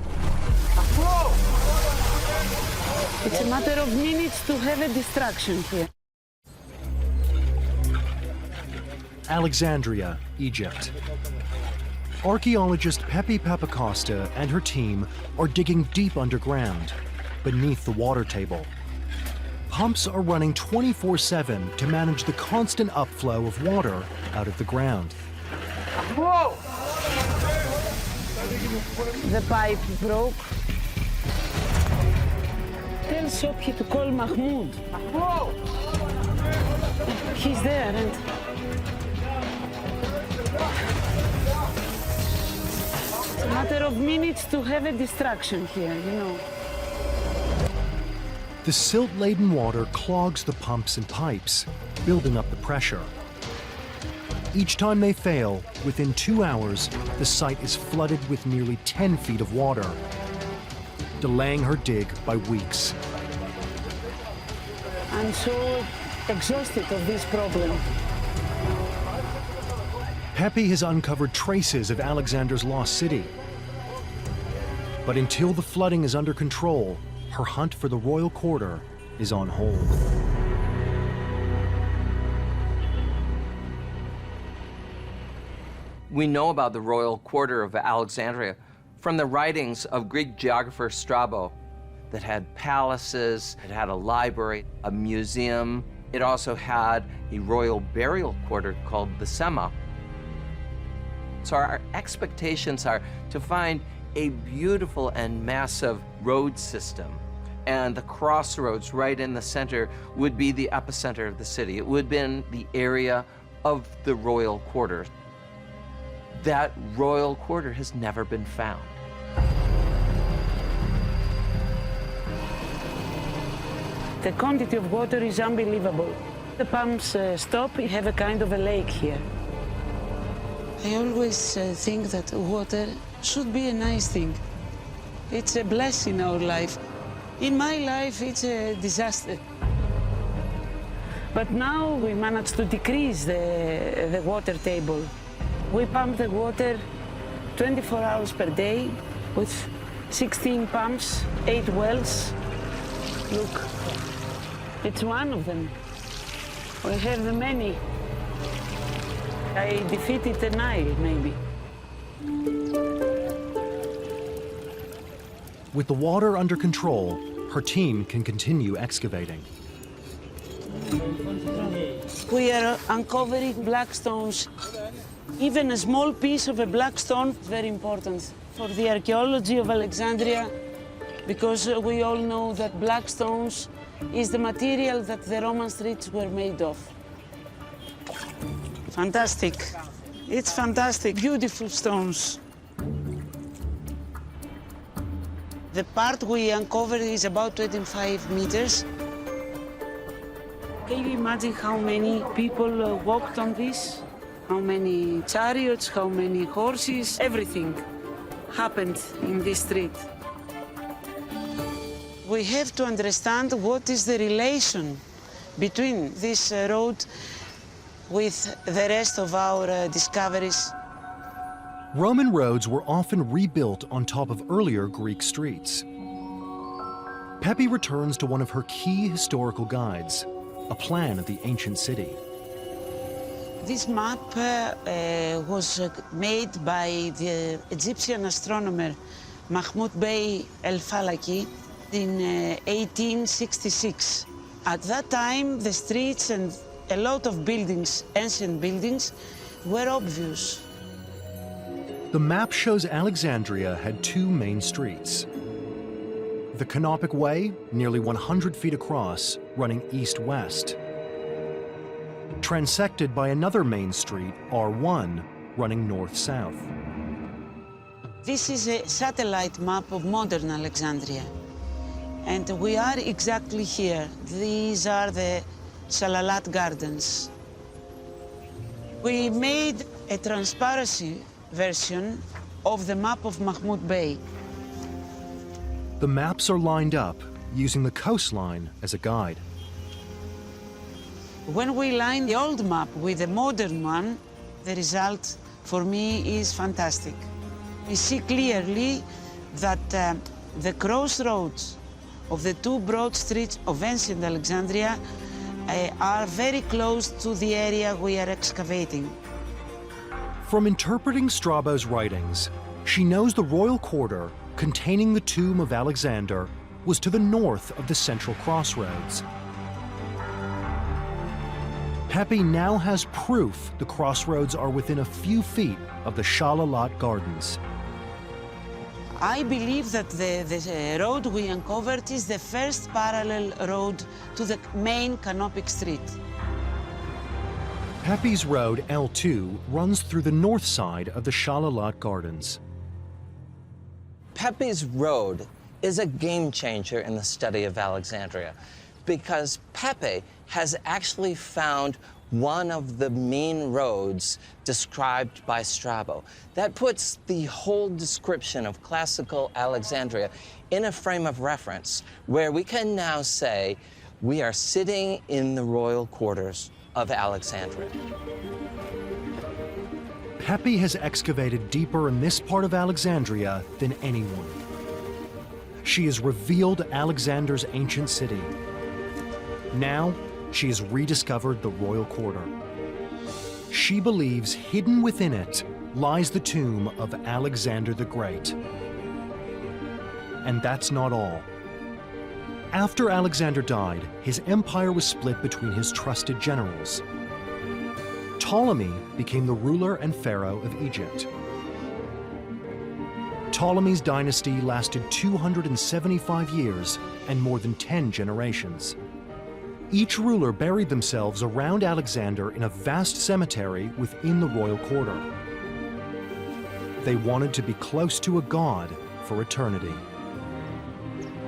It's a matter of minutes to have a distraction here. Alexandria, Egypt. Archaeologist Pepi Papacosta and her team are digging deep underground, beneath the water table. Pumps are running 24/7 to manage the constant upflow of water out of the ground. Whoa! The pipe broke. Tell Sobhi to call Mahmoud. Whoa! He's there, and it's a matter of minutes to have a distraction here, you know. The silt-laden water clogs the pumps and pipes, building up the pressure. Each time they fail, within 2 hours, the site is flooded with nearly 10 feet of water, delaying her dig by weeks. I'm so exhausted of this problem. Pepi has uncovered traces of Alexander's lost city. But until the flooding is under control, her hunt for the royal quarter is on hold. We know about the royal quarter of Alexandria from the writings of Greek geographer Strabo that had palaces, it had a library, a museum. It also had a royal burial quarter called the Sema. So our expectations are to find a beautiful and massive road system. And the crossroads right in the center would be the epicenter of the city. It would have been the area of the royal quarter. That royal quarter has never been found. The quantity of water is unbelievable. The pumps stop, we have a kind of a lake here. I always think that water should be a nice thing. It's a blessing in our life. In my life, it's a disaster. But now we managed to decrease the water table. We pump the water 24 hours per day with 16 pumps, 8 wells. Look, it's one of them. We have many. I defeated the Nile, maybe. With the water under control, her team can continue excavating. We are uncovering black stones. Even a small piece of a black stone, very important for the archaeology of Alexandria, because we all know that black stones is the material that the Roman streets were made of. Fantastic. It's fantastic, beautiful stones. The part we uncovered is about 25 meters. Can you imagine how many people walked on this? How many chariots, how many horses, everything happened in this street. We have to understand what is the relation between this road with the rest of our discoveries. Roman roads were often rebuilt on top of earlier Greek streets. Pepi returns to one of her key historical guides, a plan of the ancient city. This map was made by the Egyptian astronomer Mahmoud Bey el-Falaki in 1866. At that time, the streets and a lot of buildings, ancient buildings, were obvious. The map shows Alexandria had two main streets. The Canopic Way, nearly 100 feet across, running east-west. Transected by another main street, R1, running north-south. This is a satellite map of modern Alexandria. And we are exactly here. These are the Salalat Gardens. We made a transparency version of the map of Mahmoud Bey. The maps are lined up, using the coastline as a guide. When we line the old map with the modern one, the result for me is fantastic. We see clearly that the crossroads of the two broad streets of ancient Alexandria are very close to the area we are excavating. From interpreting Strabo's writings, she knows the royal quarter containing the tomb of Alexander was to the north of the central crossroads. Pepi now has proof the crossroads are within a few feet of the Shalalat Gardens. I believe that the road we uncovered is the first parallel road to the main Canopic Street. Pepi's road L2 runs through the north side of the Shalalat Gardens. Pepi's road is a game changer in the study of Alexandria because Pepi has actually found one of the main roads described by Strabo. That puts the whole description of classical Alexandria in a frame of reference where we can now say we are sitting in the royal quarters of Alexandria. Pepi has excavated deeper in this part of Alexandria than anyone. She has revealed Alexander's ancient city. Now, she has rediscovered the royal quarter. She believes hidden within it lies the tomb of Alexander the Great. And that's not all. After Alexander died, his empire was split between his trusted generals. Ptolemy became the ruler and pharaoh of Egypt. Ptolemy's dynasty lasted 275 years and more than 10 generations. Each ruler buried themselves around Alexander in a vast cemetery within the royal quarter. They wanted to be close to a god for eternity.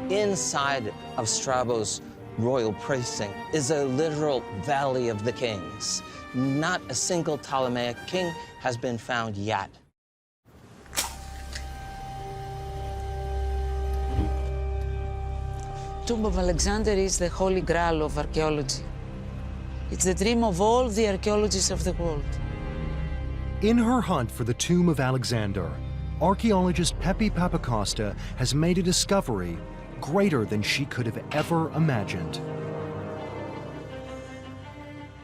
Inside of Strabo's royal precinct is a literal Valley of the Kings. Not a single Ptolemaic king has been found yet. Tomb of Alexander is the holy grail of archaeology. It's the dream of all the archaeologists of the world. In her hunt for the tomb of Alexander, archaeologist Pepi Papacosta has made a discovery greater than she could have ever imagined.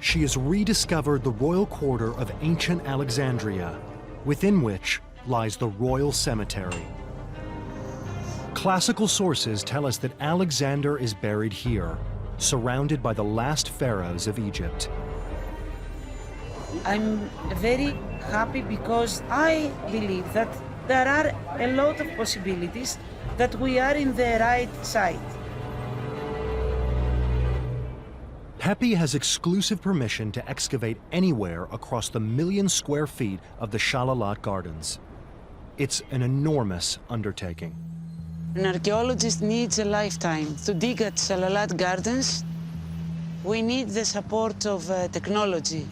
She has rediscovered the royal quarter of ancient Alexandria, within which lies the royal cemetery. Classical sources tell us that Alexander is buried here, surrounded by the last pharaohs of Egypt. I'm very happy because I believe that there are a lot of possibilities that we are in the right side. Pepi has exclusive permission to excavate anywhere across the 1 million square feet of the Shalalat Gardens. It's an enormous undertaking. An archaeologist needs a lifetime. To dig at Shalalat Gardens, we need the support of technology.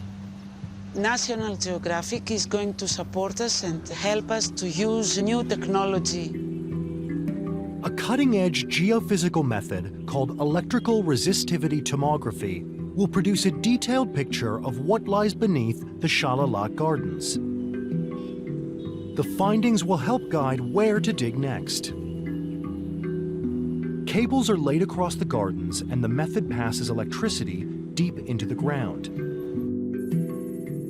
National Geographic is going to support us and help us to use new technology. A cutting-edge geophysical method called electrical resistivity tomography will produce a detailed picture of what lies beneath the Shalalak Gardens. The findings will help guide where to dig next. Cables are laid across the gardens, and the method passes electricity deep into the ground.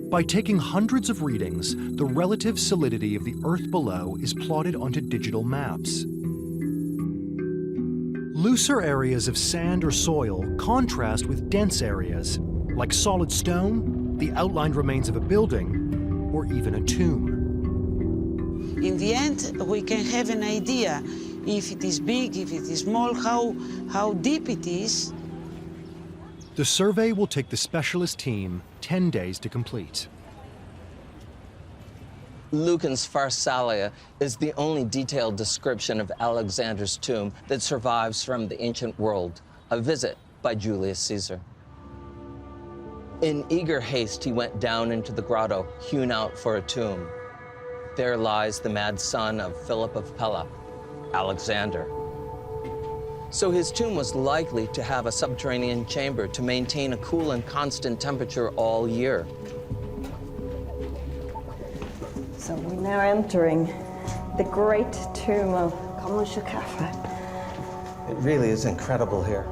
By taking hundreds of readings, the relative solidity of the earth below is plotted onto digital maps. Looser areas of sand or soil contrast with dense areas, like solid stone, the outlined remains of a building, or even a tomb. In the end, we can have an idea if it is big, if it is small, how deep it is. The survey will take the specialist team 10 days to complete. Lucan's Pharsalia is the only detailed description of Alexander's tomb that survives from the ancient world, a visit by Julius Caesar. In eager haste, he went down into the grotto, hewn out for a tomb. There lies the mad son of Philip of Pella, Alexander. So his tomb was likely to have a subterranean chamber to maintain a cool and constant temperature all year. So we're now entering the great tomb of Kamashakafa. It really is incredible here.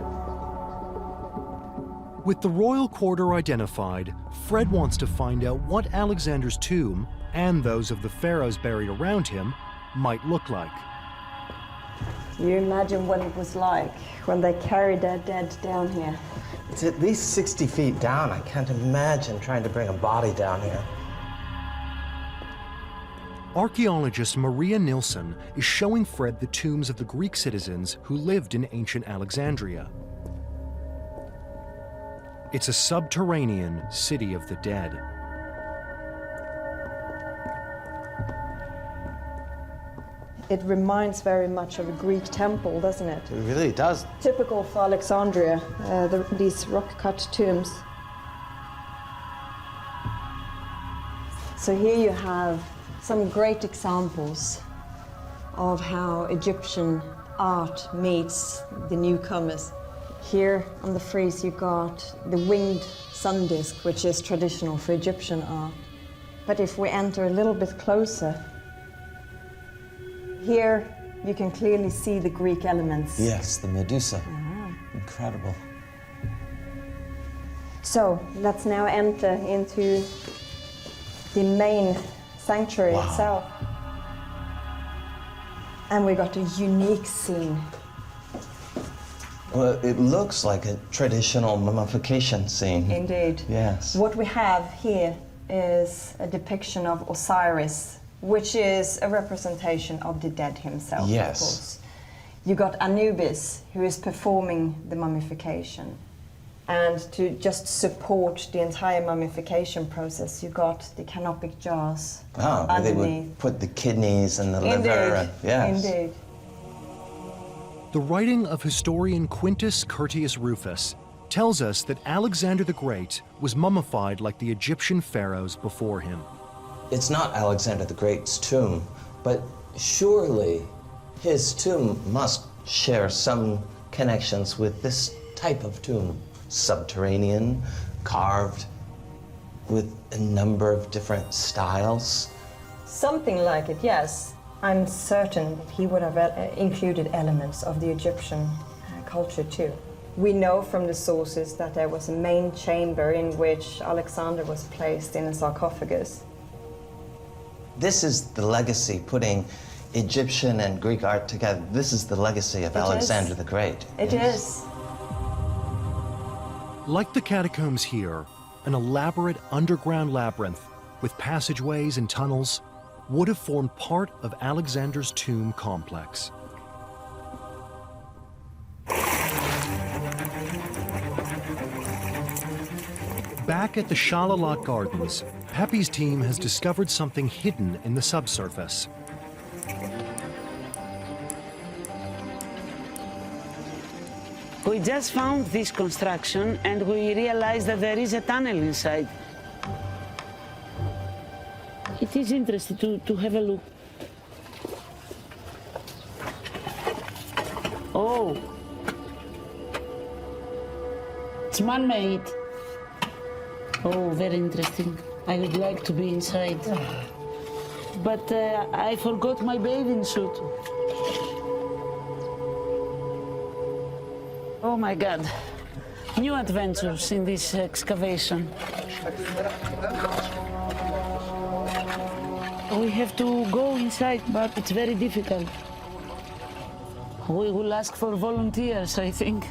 With the royal quarter identified, Fred wants to find out what Alexander's tomb, and those of the pharaohs buried around him, might look like. You imagine what it was like when they carried their dead down here. It's at least 60 feet down. I can't imagine trying to bring a body down here. Archaeologist Maria Nilsson is showing Fred the tombs of the Greek citizens who lived in ancient Alexandria. It's a subterranean city of the dead. It reminds very much of a Greek temple, doesn't it? It really does. Typical for Alexandria, these rock-cut tombs. So here you have some great examples of how Egyptian art meets the newcomers. Here on the frieze you got the winged sun disk, which is traditional for Egyptian art. But if we enter a little bit closer, here you can clearly see the Greek elements. Yes, the Medusa. Incredible. So let's now enter into the main sanctuary itself. And we got a unique scene. Well, it looks like a traditional mummification scene. Indeed. Yes. What we have here is a depiction of Osiris, which is a representation of the dead himself, Yes. of course. You got Anubis, who is performing the mummification. And to just support the entire mummification process, you got the canopic jars Oh, where they underneath. would put the kidneys and the Indeed. liver. And, yes. Indeed. The writing of historian Quintus Curtius Rufus tells us that Alexander the Great was mummified like the Egyptian pharaohs before him. It's not Alexander the Great's tomb, but surely his tomb must share some connections with this type of tomb. Subterranean, carved with a number of different styles. Something like it, yes. I'm certain that he would have included elements of the Egyptian culture too. We know from the sources that there was a main chamber in which Alexander was placed in a sarcophagus. This is the legacy, putting Egyptian and Greek art together. This is the legacy of Alexander the Great. It is. Like the catacombs here, an elaborate underground labyrinth with passageways and tunnels would have formed part of Alexander's tomb complex. Back at the Shalalak Gardens, Pepe's team has discovered something hidden in the subsurface. We just found this construction and we realized that there is a tunnel inside. It is interesting to have a look. Oh, it's man-made. Oh, very interesting. I would like to be inside. But I forgot my bathing suit. Oh my God. New adventures in this excavation. We have to go inside, but it's very difficult. We will ask for volunteers, I think.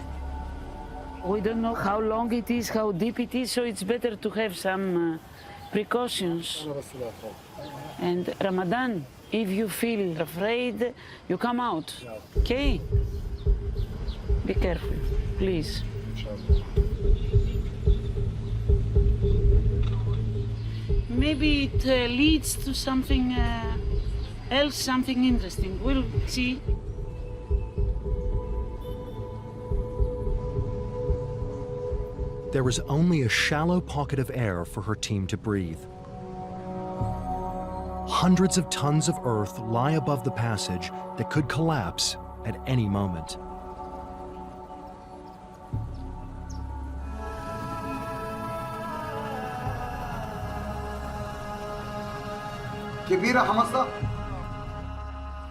We don't know how long it is, how deep it is, so it's better to have some precautions. And Ramadan, if you feel afraid, you come out, okay? Be careful, please. Maybe it leads to something else, something interesting. We'll see. There was only a shallow pocket of air for her team to breathe. Hundreds of tons of earth lie above the passage that could collapse at any moment.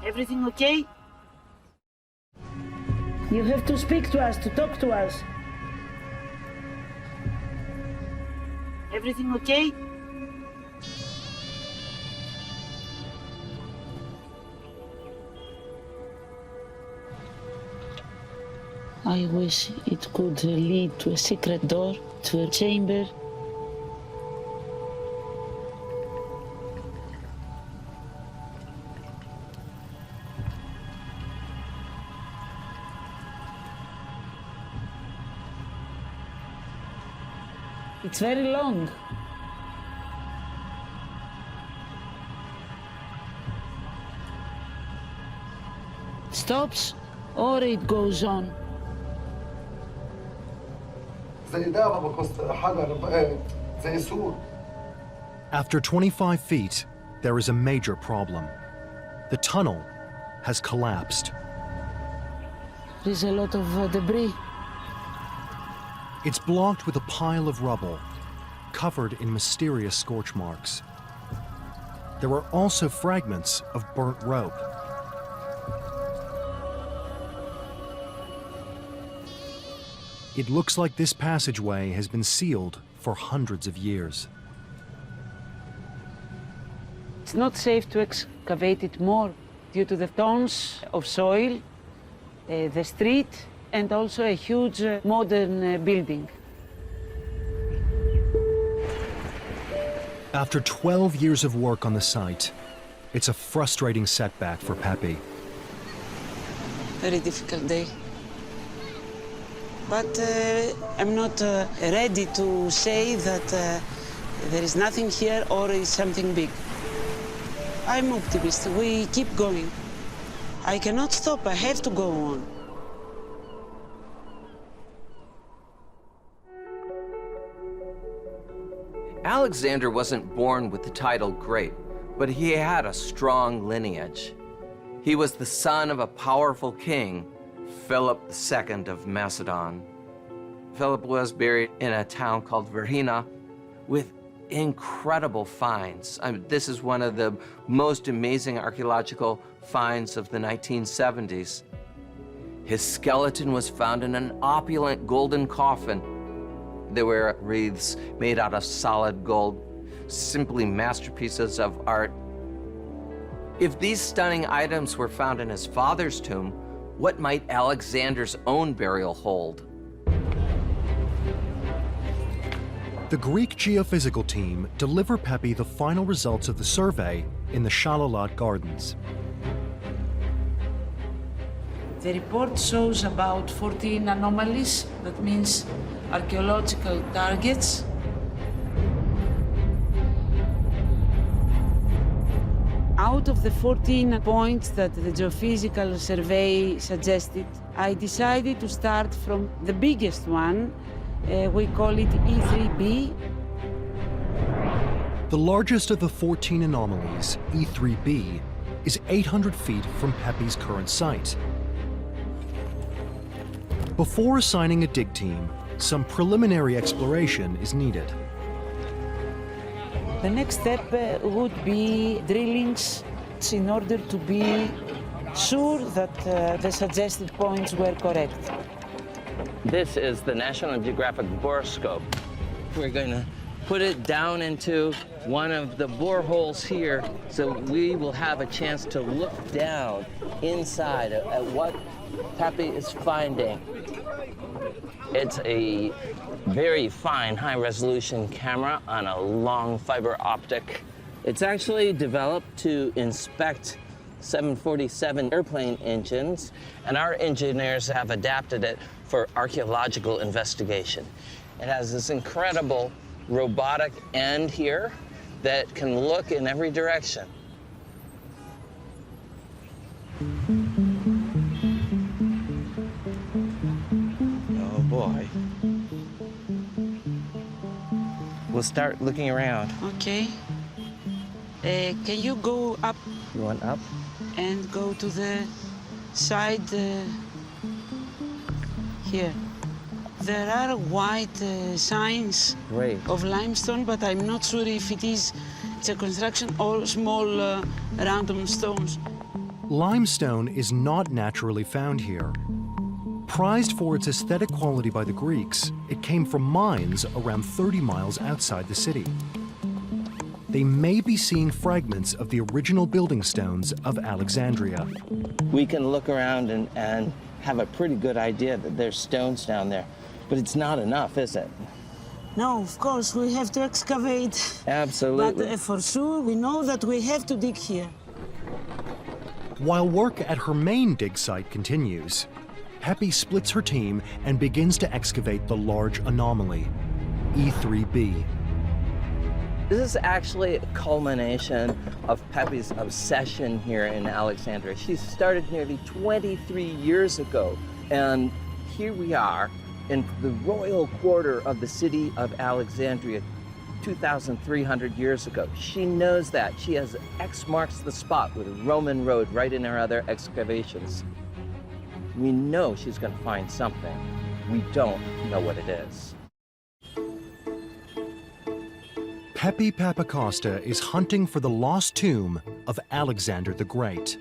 Everything okay? You have to speak to us, to talk to us. Everything okay? I wish it could lead to a secret door, to a chamber. It's very long. Stops or it goes on. After 25 feet, there is a major problem. The tunnel has collapsed. There's a lot of debris. It's blocked with a pile of rubble, covered in mysterious scorch marks. There are also fragments of burnt rope. It looks like this passageway has been sealed for hundreds of years. It's not safe to excavate it more due to the tons of soil, the street, and also a huge modern building. After 12 years of work on the site, it's a frustrating setback for Pepi. Very difficult day. But I'm not ready to say that there is nothing here or is something big. I'm optimistic. We keep going. I cannot stop. I have to go on. Alexander wasn't born with the title great, but he had a strong lineage. He was the son of a powerful king, Philip II of Macedon. Philip was buried in a town called Verhina with incredible finds. This is one of the most amazing archaeological finds of the 1970s. His skeleton was found in an opulent golden coffin. There were wreaths made out of solid gold, simply masterpieces of art. If these stunning items were found in his father's tomb, what might Alexander's own burial hold? The Greek geophysical team deliver Pepi the final results of the survey in the Shalalat Gardens. The report shows about 14 anomalies. That means archaeological targets. Out of the 14 points that the geophysical survey suggested, I decided to start from the biggest one. We call it E3B. The largest of the 14 anomalies, E3B, is 800 feet from Pepi's current site. Before assigning a dig team, some preliminary exploration is needed. The next step would be drillings in order to be sure that the suggested points were correct. This is the National Geographic borescope. We're going to put it down into one of the boreholes here so we will have a chance to look down inside at what Pepe is finding. It's a very fine high-resolution camera on a long fiber optic. It's actually developed to inspect 747 airplane engines, and our engineers have adapted it for archaeological investigation. It has this incredible robotic end here that can look in every direction. Oh boy. We'll start looking around. Okay. Can you go up? You want up? And go to the side here. There are white signs of limestone, but I'm not sure if it's a construction or small random stones. Limestone is not naturally found here. Prized for its aesthetic quality by the Greeks, it came from mines around 30 miles outside the city. They may be seeing fragments of the original building stones of Alexandria. We can look around and have a pretty good idea that there's stones down there, but it's not enough, is it? No, of course, we have to excavate. Absolutely. But for sure, we know that we have to dig here. While work at her main dig site continues, Pepe splits her team and begins to excavate the large anomaly, E3b. This is actually a culmination of Pepe's obsession here in Alexandria. She started nearly 23 years ago, and here we are in the royal quarter of the city of Alexandria 2,300 years ago. She knows that. She has X marks the spot with a Roman road right in her other excavations. We know she's going to find something. We don't know what it is. Pepe Papacosta is hunting for the lost tomb of Alexander the Great.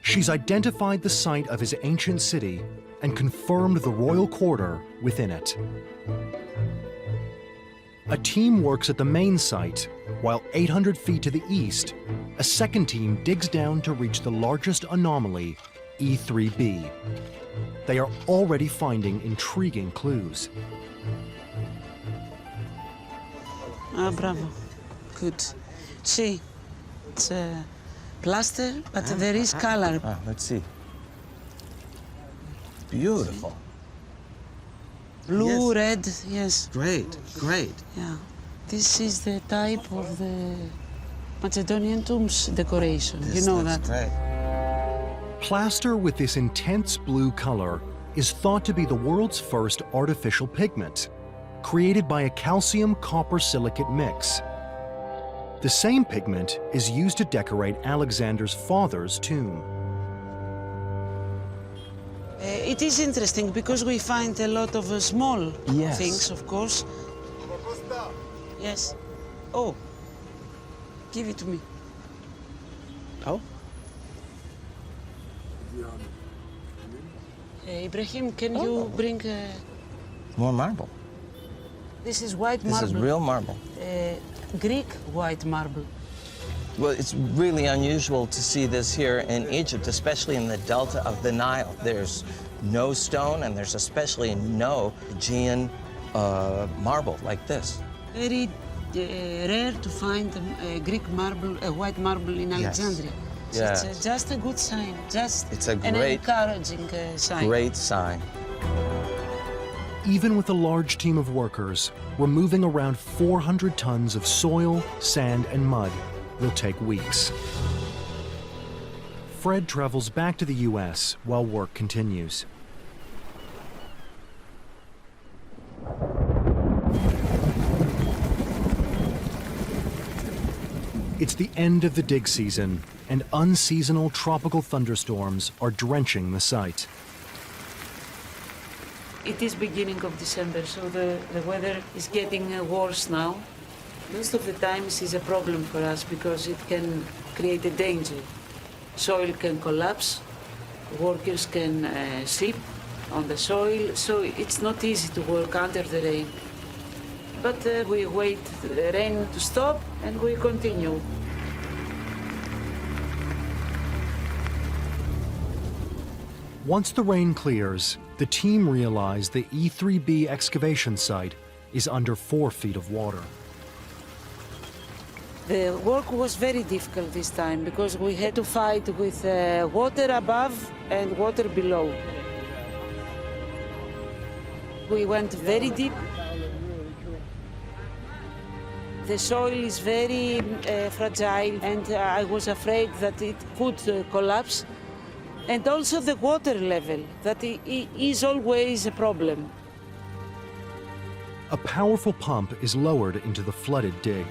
She's identified the site of his ancient city and confirmed the royal quarter within it. A team works at the main site, while 800 feet to the east, a second team digs down to reach the largest anomaly, E3b. They are already finding intriguing clues. Bravo. Good. See, it's a plaster, but there is color. Let's see. Beautiful. Blue, red, yes. Great, great. Yeah. This is the type of the Macedonian tombs decoration. You know that. Great. Plaster with this intense blue color is thought to be the world's first artificial pigment, created by a calcium-copper silicate mix. The same pigment is used to decorate Alexander's father's tomb. It is interesting because we find a lot of small things, of course. Yes. Oh, give it to me. Oh? Ibrahim, can you bring... More marble. This is white marble. This is real marble. Greek white marble. Well, it's really unusual to see this here in Egypt, especially in the delta of the Nile. There's no stone, and there's especially no Aegean marble like this. Very rare to find a Greek marble, a white marble in Alexandria. So it's just a good sign, it's a an great, encouraging sign. Great sign. Even with a large team of workers, removing around 400 tons of soil, sand, and mud will take weeks. Fred travels back to the U.S. while work continues. It's the end of the dig season, and unseasonal tropical thunderstorms are drenching the site. It is beginning of December, so the weather is getting worse now. Most of the times is a problem for us because it can create a danger. Soil can collapse, workers can slip on the soil, so it's not easy to work under the rain. But we wait the rain to stop and we continue. Once the rain clears, the team realized the E3B excavation site is under 4 feet of water. The work was very difficult this time because we had to fight with water above and water below. We went very deep. The soil is very fragile and I was afraid that it could collapse. And also the water level, that is always a problem. A powerful pump is lowered into the flooded dig.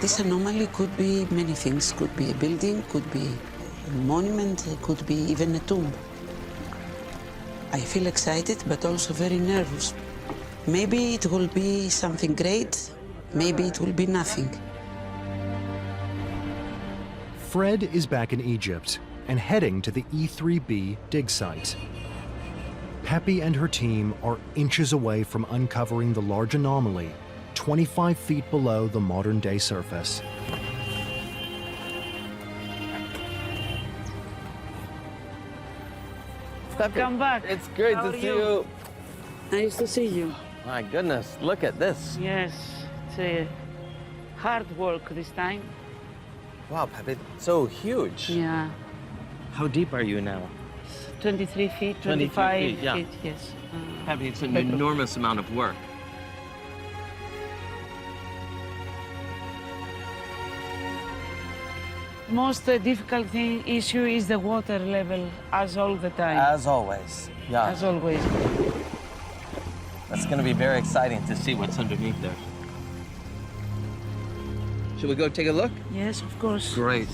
This anomaly could be many things. Could be a building, could be a monument, could be even a tomb. I feel excited, but also very nervous. Maybe it will be something great, maybe it will be nothing. Fred is back in Egypt and heading to the E3B dig site. Pepi and her team are inches away from uncovering the large anomaly, 25 feet below the modern-day surface. Come back. It's great to see you. Nice to see you. My goodness, look at this. Yes, it's a hard work this time. Wow, Pepi, so huge. Yeah, How deep are you now? 23 feet, 23 25 feet, yeah. feet, yes. Pepi, it's an enormous amount of work. Most difficult issue is the water level, as all the time. As always, yeah. As always. That's going to be very exciting to see what's underneath there. Should we go take a look? Yes, of course. Great.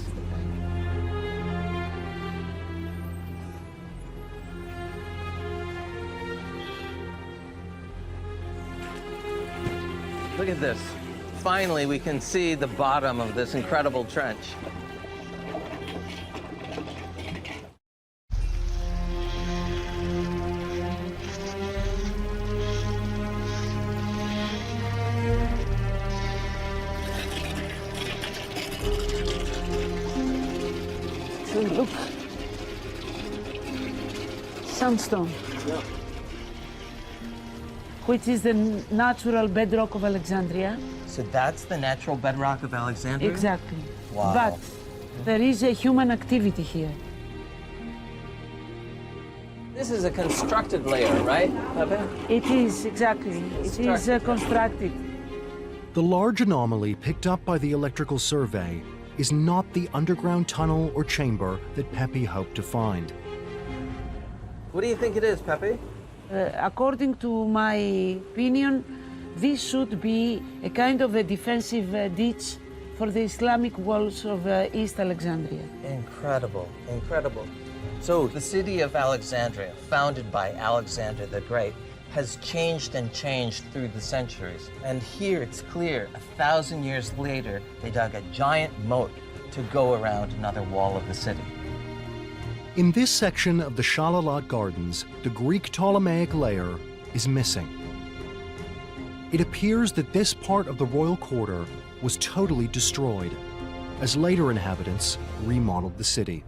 Look at this. Finally, we can see the bottom of this incredible trench. So look, sandstone, which is the natural bedrock of Alexandria. So that's the natural bedrock of Alexandria? Exactly. Wow. But there is a human activity here. This is a constructed layer, right, Pepi? It is, exactly. It is constructed. The large anomaly picked up by the electrical survey is not the underground tunnel or chamber that Pepi hoped to find. What do you think it is, Pepi? According to my opinion, this should be a kind of a defensive ditch for the Islamic walls of East Alexandria. Incredible, incredible. So the city of Alexandria, founded by Alexander the Great, has changed and changed through the centuries. And here it's clear, 1,000 years later, they dug a giant moat to go around another wall of the city. In this section of the Shalalat Gardens, the Greek Ptolemaic layer is missing. It appears that this part of the royal quarter was totally destroyed, as later inhabitants remodeled the city.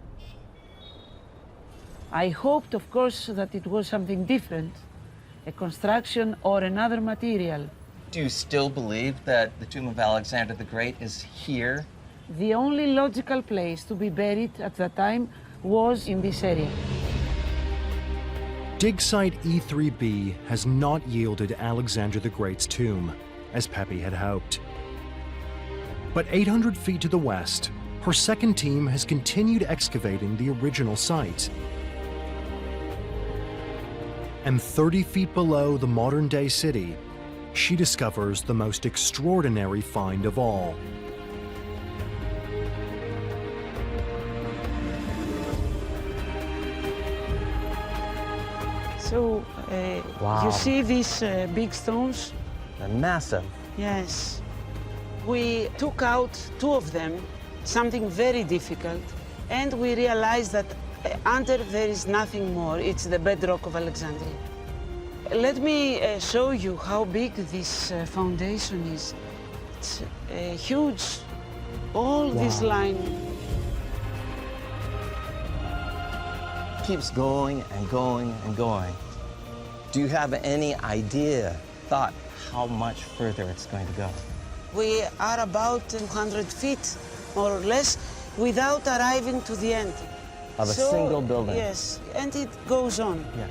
I hoped, of course, that it was something different, a construction or another material. Do you still believe that the tomb of Alexander the Great is here? The only logical place to be buried at that time was in this area. Dig site E3B has not yielded Alexander the Great's tomb, as Pepi had hoped. But 800 feet to the west, her second team has continued excavating the original site. And 30 feet below the modern-day city, she discovers the most extraordinary find of all. So, Wow. you see these big stones? They're massive. Yes. We took out 2 of them, something very difficult, and we realized that under there is nothing more. It's the bedrock of Alexandria. Let me show you how big this foundation is. It's huge. All this line. Keeps going and going and going. Do you have any idea, thought, how much further it's going to go? We are about 200 feet, more or less, without arriving to the end. Of a single building? Yes, and it goes on. Yeah.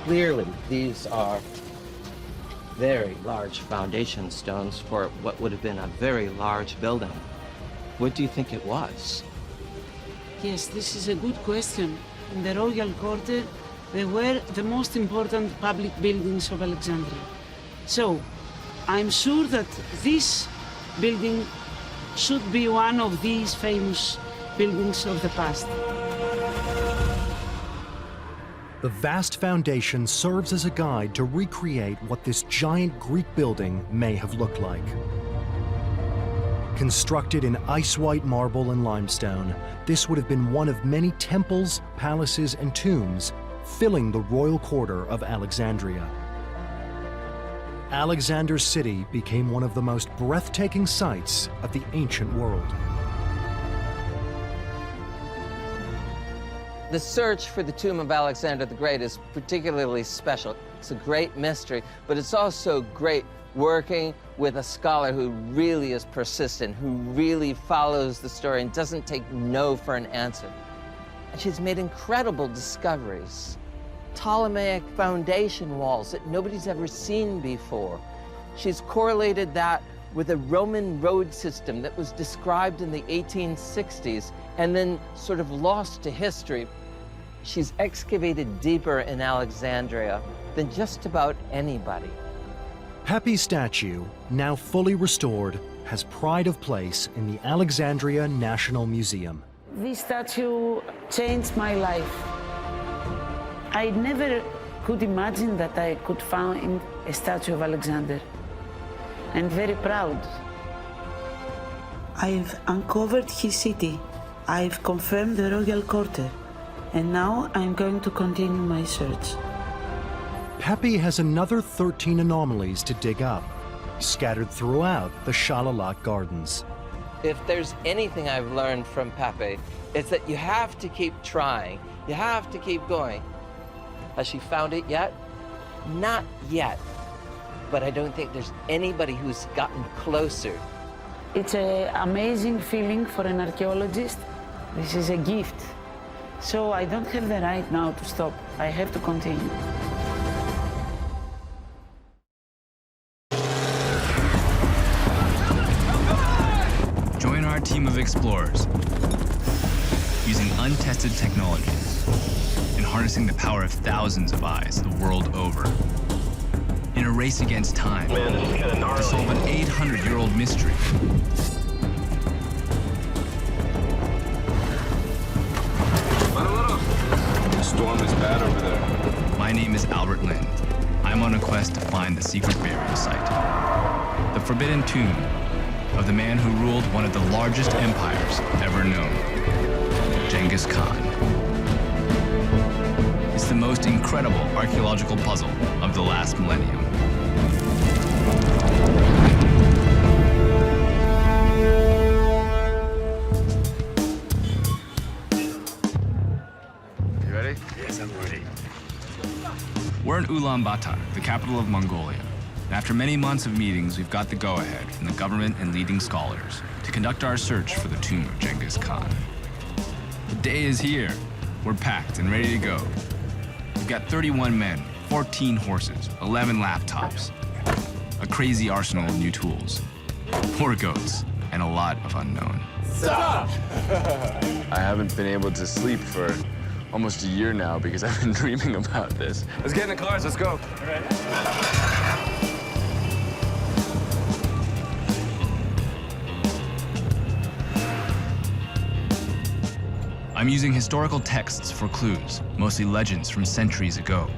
Clearly, these are very large foundation stones for what would have been a very large building. What do you think it was? Yes, this is a good question. In the Royal Quarter, they were the most important public buildings of Alexandria. So, I'm sure that this building should be one of these famous buildings of the past. The vast foundation serves as a guide to recreate what this giant Greek building may have looked like. Constructed in ice-white marble and limestone, this would have been one of many temples, palaces, and tombs filling the royal quarter of Alexandria. Alexander's city became one of the most breathtaking sights of the ancient world. The search for the tomb of Alexander the Great is particularly special. It's a great mystery, but it's also great working with a scholar who really is persistent, who really follows the story and doesn't take no for an answer. And she's made incredible discoveries. Ptolemaic foundation walls that nobody's ever seen before. She's correlated that with a Roman road system that was described in the 1860s and then sort of lost to history. She's excavated deeper in Alexandria than just about anybody. Pepi's statue, now fully restored, has pride of place in the Alexandria National Museum. This statue changed my life. I never could imagine that I could find a statue of Alexander. I'm very proud. I've uncovered his city. I've confirmed the royal quarter. And now I'm going to continue my search. Pepi has another 13 anomalies to dig up, scattered throughout the Shalalat Gardens. If there's anything I've learned from Pepi, it's that you have to keep trying. You have to keep going. Has she found it yet? Not yet. But I don't think there's anybody who's gotten closer. It's an amazing feeling for an archaeologist. This is a gift. So I don't have the right now to stop. I have to continue. Join our team of explorers using untested technologies and harnessing the power of thousands of eyes the world over. In a race against time to solve an 800-year-old mystery. The storm is bad over there. My name is Albert Lind. I'm on a quest to find the secret burial site. The forbidden tomb of the man who ruled one of the largest empires ever known, Genghis Khan. It's the most incredible archaeological puzzle of the last millennium. You ready? Yes, I'm ready. We're in Ulaanbaatar, the capital of Mongolia. And after many months of meetings, we've got the go-ahead from the government and leading scholars to conduct our search for the tomb of Genghis Khan. The day is here. We're packed and ready to go. We've got 31 men, 14 horses, 11 laptops, a crazy arsenal of new tools, 4 goats, and a lot of unknown. Stop! I haven't been able to sleep for almost a year now because I've been dreaming about this. Let's get in the cars, let's go. All right. I'm using historical texts for clues, mostly legends from centuries ago.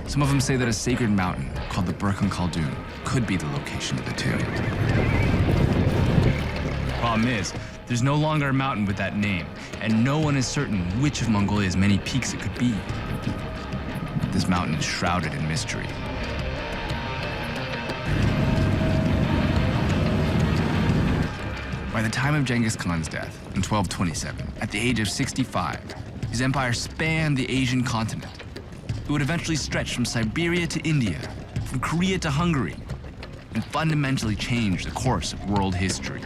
Some of them say that a sacred mountain called the Burkhan Khaldun could be the location of the tomb. Problem is, there's no longer a mountain with that name, and no one is certain which of Mongolia's many peaks it could be. This mountain is shrouded in mystery. By the time of Genghis Khan's death in 1227, at the age of 65, his empire spanned the Asian continent. It would eventually stretch from Siberia to India, from Korea to Hungary, and fundamentally change the course of world history.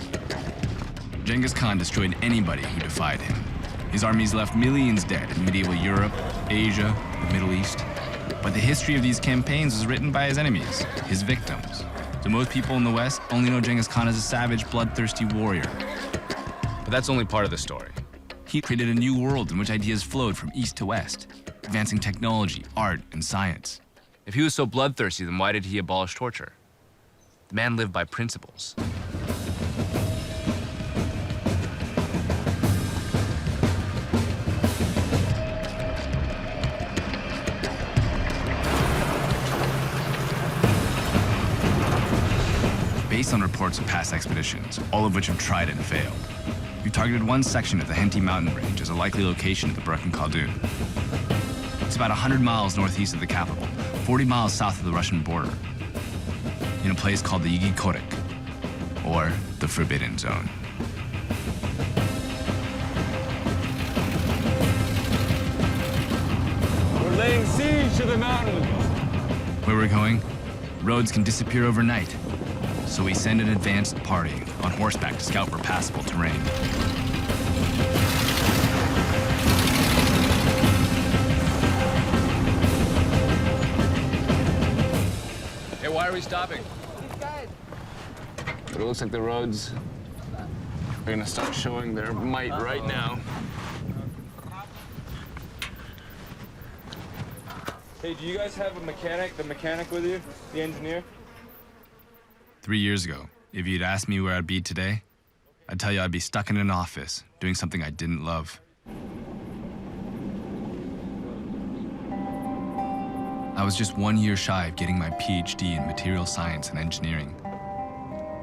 Genghis Khan destroyed anybody who defied him. His armies left millions dead in medieval Europe, Asia, the Middle East. But the history of these campaigns was written by his enemies, his victims. So most people in the West only know Genghis Khan as a savage, bloodthirsty warrior. But that's only part of the story. He created a new world in which ideas flowed from east to west, advancing technology, art, and science. If he was so bloodthirsty, then why did he abolish torture? The man lived by principles. Based on reports of past expeditions, all of which have tried and failed, we targeted one section of the Henti mountain range as a likely location of the Burkhan Khaldun. It's about 100 miles northeast of the capital, 40 miles south of the Russian border, in a place called the Yigi Korik, or the Forbidden Zone. We're laying siege to the mountain. Where we're going, roads can disappear overnight, so we send an advanced party on horseback to scout for passable terrain. Hey, why are we stopping? But it looks like the roads are gonna start showing their might right now. Hey, do you guys have the mechanic with you? The engineer? 3 years ago, if you'd asked me where I'd be today, I'd tell you I'd be stuck in an office doing something I didn't love. I was just 1 year shy of getting my PhD in material science and engineering.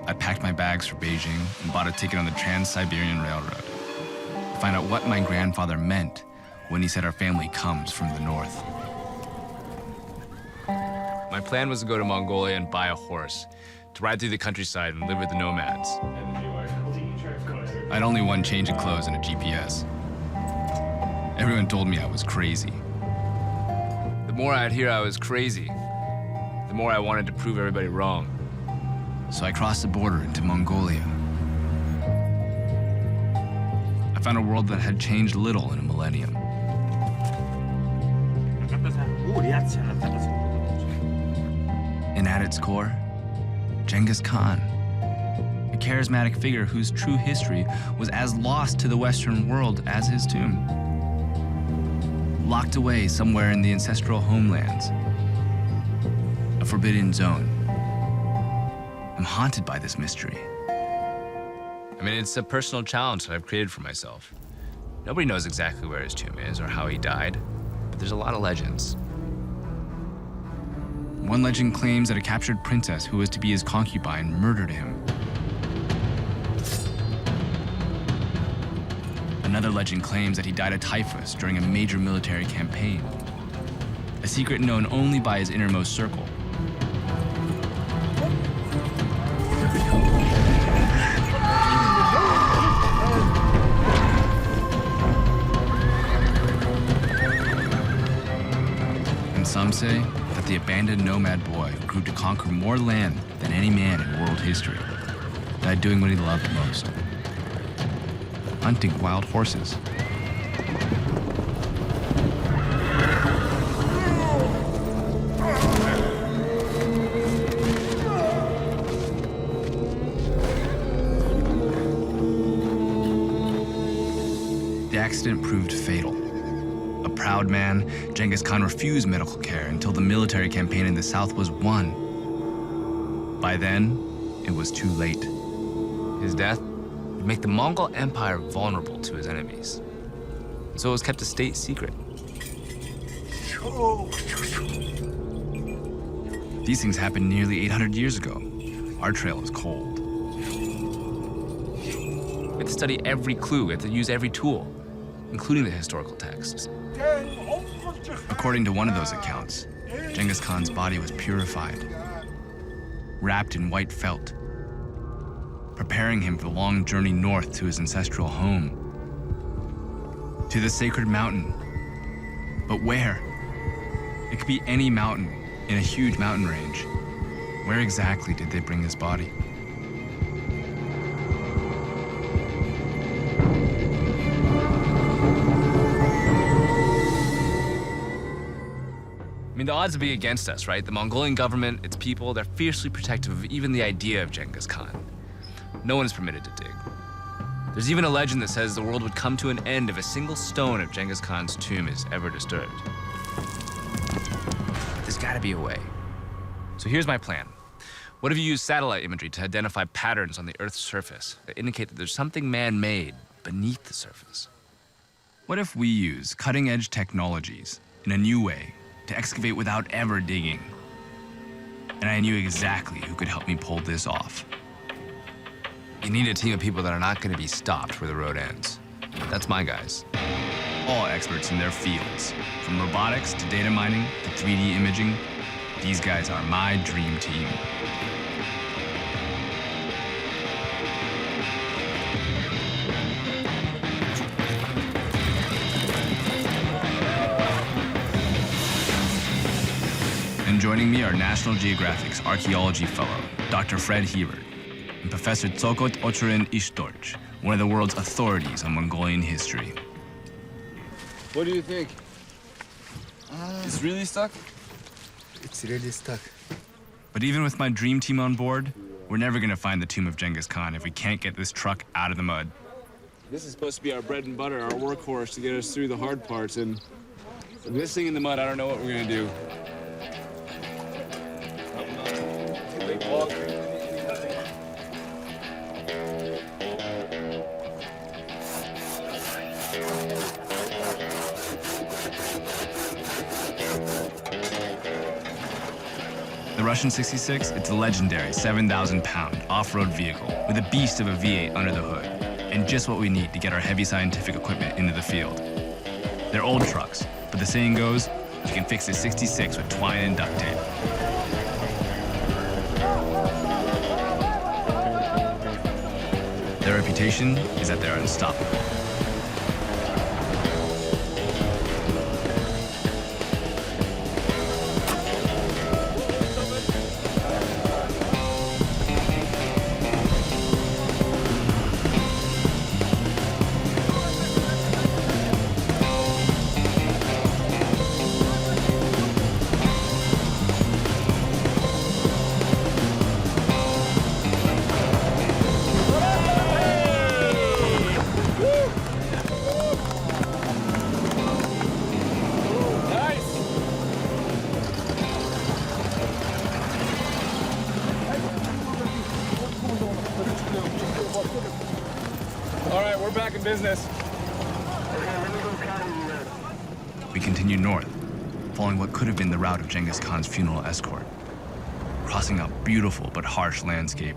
I packed my bags for Beijing and bought a ticket on the Trans-Siberian Railroad to find out what my grandfather meant when he said our family comes from the north. My plan was to go to Mongolia and buy a horse, to ride through the countryside and live with the nomads. I'd only one change of clothes and a GPS. Everyone told me I was crazy. The more I'd hear I was crazy, the more I wanted to prove everybody wrong. So I crossed the border into Mongolia. I found a world that had changed little in a millennium. And at its core, Genghis Khan, a charismatic figure whose true history was as lost to the Western world as his tomb. Locked away somewhere in the ancestral homelands, a forbidden zone. I'm haunted by this mystery. I mean, it's a personal challenge that I've created for myself. Nobody knows exactly where his tomb is or how he died, but there's a lot of legends. One legend claims that a captured princess who was to be his concubine murdered him. Another legend claims that he died of typhus during a major military campaign, a secret known only by his innermost circle. And some say that the abandoned nomad boy who grew to conquer more land than any man in world history died doing what he loved most: hunting wild horses. The accident proved fatal. A proud man, Genghis Khan refused medical care until the military campaign in the south was won. By then, it was too late. His death would make the Mongol Empire vulnerable to his enemies. so it was kept a state secret. These things happened nearly 800 years ago. Our trail is cold. We have to study every clue, we have to use every tool, including the historical texts. According to one of those accounts, Genghis Khan's body was purified, wrapped in white felt, preparing him for the long journey north to his ancestral home, to the sacred mountain. But where? It could be any mountain in a huge mountain range. Where exactly did they bring his body? I mean, the odds would be against us, right? The Mongolian government, its people, they're fiercely protective of even the idea of Genghis Khan. No one is permitted to dig. There's even a legend that says the world would come to an end if a single stone of Genghis Khan's tomb is ever disturbed. There's gotta be a way. So here's my plan. What if you use satellite imagery to identify patterns on the Earth's surface that indicate that there's something man-made beneath the surface? What if we use cutting-edge technologies in a new way to excavate without ever digging? And I knew exactly who could help me pull this off. You need a team of people that are not going to be stopped where the road ends. That's my guys. All experts in their fields. From robotics to data mining to 3D imaging, these guys are my dream team. And joining me are National Geographic's archaeology fellow, Dr. Fred Hebert, and Professor Tsokot Ochuren Ishtorch, one of the world's authorities on Mongolian history. What do you think? It's really stuck? It's really stuck. But even with my dream team on board, we're never gonna find the tomb of Genghis Khan if we can't get this truck out of the mud. This is supposed to be our bread and butter, our workhorse to get us through the hard parts, and with this thing in the mud, I don't know what we're gonna do. The Russian 66, it's a legendary 7,000-pound off-road vehicle with a beast of a V8 under the hood, and just what we need to get our heavy scientific equipment into the field. They're old trucks, but the saying goes, you can fix a 66 with twine and duct tape. Their reputation is that they're unstoppable. All right, we're back in business. We continued north, following what could have been the route of Genghis Khan's funeral escort, crossing a beautiful but harsh landscape.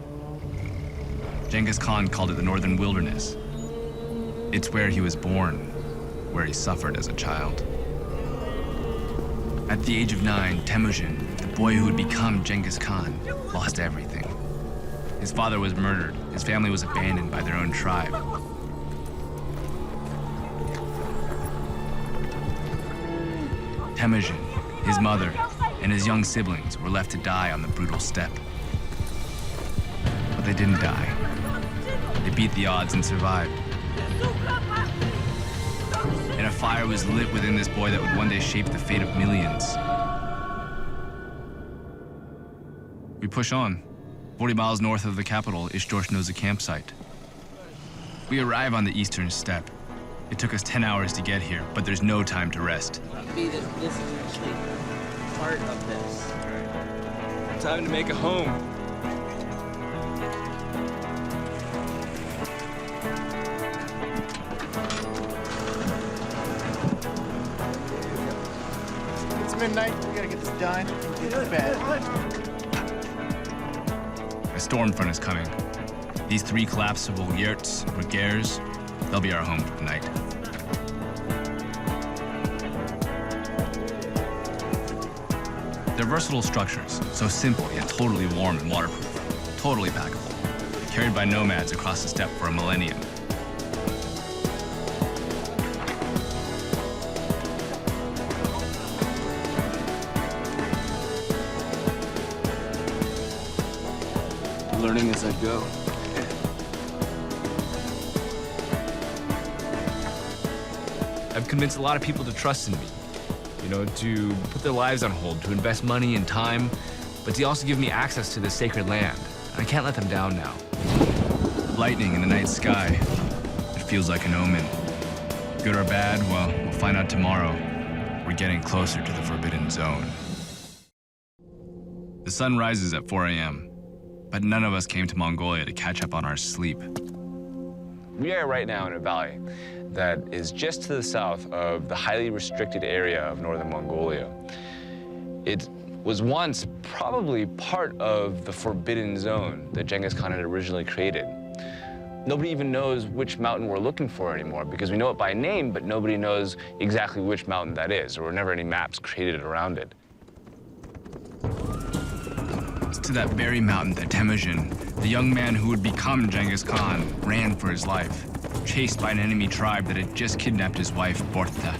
Genghis Khan called it the Northern Wilderness. It's where he was born, where he suffered as a child. At the age of 9, Temujin, the boy who would become Genghis Khan, lost everything. His father was murdered. His family was abandoned by their own tribe. Temujin, his mother, and his young siblings were left to die on the brutal steppe. But they didn't die. They beat the odds and survived. And a fire was lit within this boy that would one day shape the fate of millions. We push on. 40 miles north of the capital, Ishtorch knows a campsite. We arrive on the eastern steppe. It took us 10 hours to get here, but there's no time to rest. This is actually part of this. Time to make a home. It's midnight. We gotta get this done and get to bed. A storm front is coming. These 3 collapsible yurts, or gers, they'll be our home for the night. They're versatile structures, so simple yet totally warm and waterproof, totally packable, carried by nomads across the steppe for a millennium. Learning as I go. I've convinced a lot of people to trust in me. You know, to put their lives on hold, to invest money and time, but to also give me access to this sacred land. I can't let them down now. Lightning in the night sky, it feels like an omen. Good or bad, well, we'll find out tomorrow. We're getting closer to the Forbidden Zone. The sun rises at 4 a.m., but none of us came to Mongolia to catch up on our sleep. We are right now in a valley that is just to the south of the highly restricted area of northern Mongolia. It was once probably part of the Forbidden Zone that Genghis Khan had originally created. Nobody even knows which mountain we're looking for anymore because we know it by name, but nobody knows exactly which mountain that is. There were never any maps created around it. It's to that very mountain that Temujin, the young man who would become Genghis Khan, ran for his life, chased by an enemy tribe that had just kidnapped his wife, Bortha.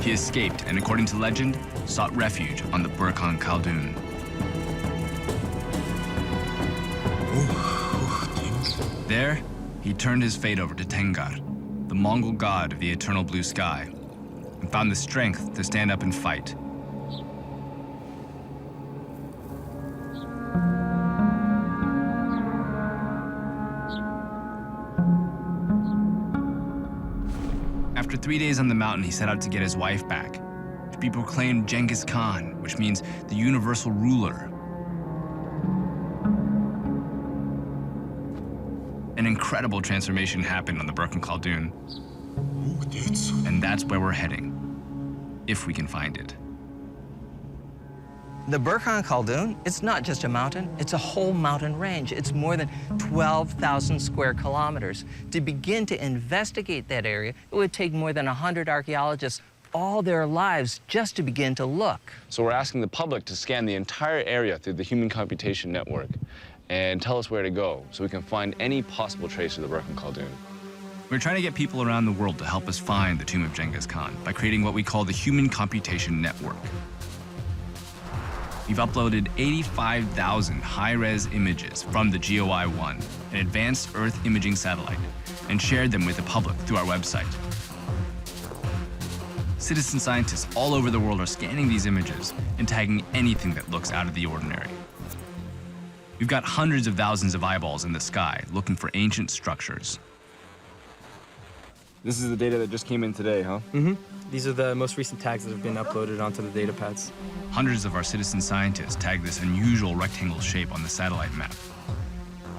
He escaped and, according to legend, sought refuge on the Burkhan Khaldun. There, he turned his fate over to Tengar, the Mongol god of the eternal blue sky, and found the strength to stand up and fight. After 3 days on the mountain, he set out to get his wife back, to be proclaimed Genghis Khan, which means the universal ruler. An incredible transformation happened on the Burkhan Khaldun. And that's where we're heading, if we can find it. The Burkhan Khaldun, it's not just a mountain, it's a whole mountain range. It's more than 12,000 square kilometers. To begin to investigate that area, it would take more than 100 archaeologists all their lives just to begin to look. So we're asking the public to scan the entire area through the Human Computation Network and tell us where to go so we can find any possible trace of the Burkhan Khaldun. We're trying to get people around the world to help us find the tomb of Genghis Khan by creating what we call the Human Computation Network. We've uploaded 85,000 high-res images from the GOI-1, an advanced Earth imaging satellite, and shared them with the public through our website. Citizen scientists all over the world are scanning these images and tagging anything that looks out of the ordinary. We've got hundreds of thousands of eyeballs in the sky looking for ancient structures. This is the data that just came in today, huh? Mm-hmm. These are the most recent tags that have been uploaded onto the data pads. Hundreds of our citizen scientists tag this unusual rectangle shape on the satellite map.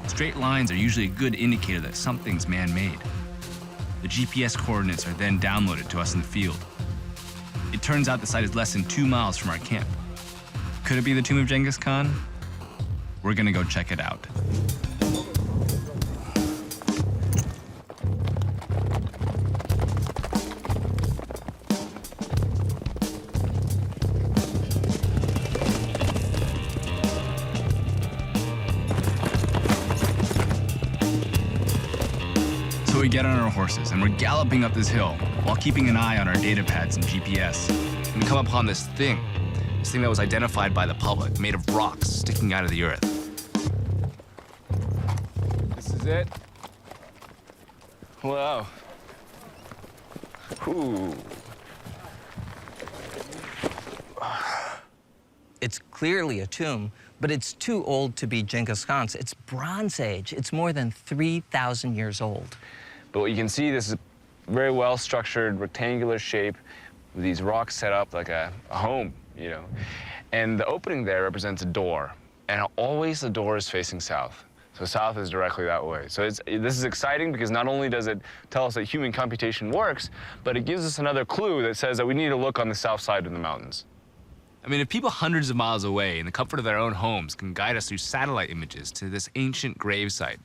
Straight lines are usually a good indicator that something's man-made. The GPS coordinates are then downloaded to us in the field. It turns out the site is less than 2 miles from our camp. Could it be the tomb of Genghis Khan? We're gonna go check it out. So we get on our horses and we're galloping up this hill while keeping an eye on our data pads and GPS. And we come upon this thing that was identified by the public, made of rocks sticking out of the earth. This is it? Wow. Ooh. It's clearly a tomb, but it's too old to be Genghis Khan's. It's Bronze Age. It's more than 3,000 years old. But what you can see, this is a very well-structured rectangular shape with these rocks set up like a home, you know. And the opening there represents a door. And always the door is facing south. So south is directly that way. So this is exciting because not only does it tell us that human computation works, but it gives us another clue that says that we need to look on the south side of the mountains. I mean, if people hundreds of miles away in the comfort of their own homes can guide us through satellite images to this ancient gravesite,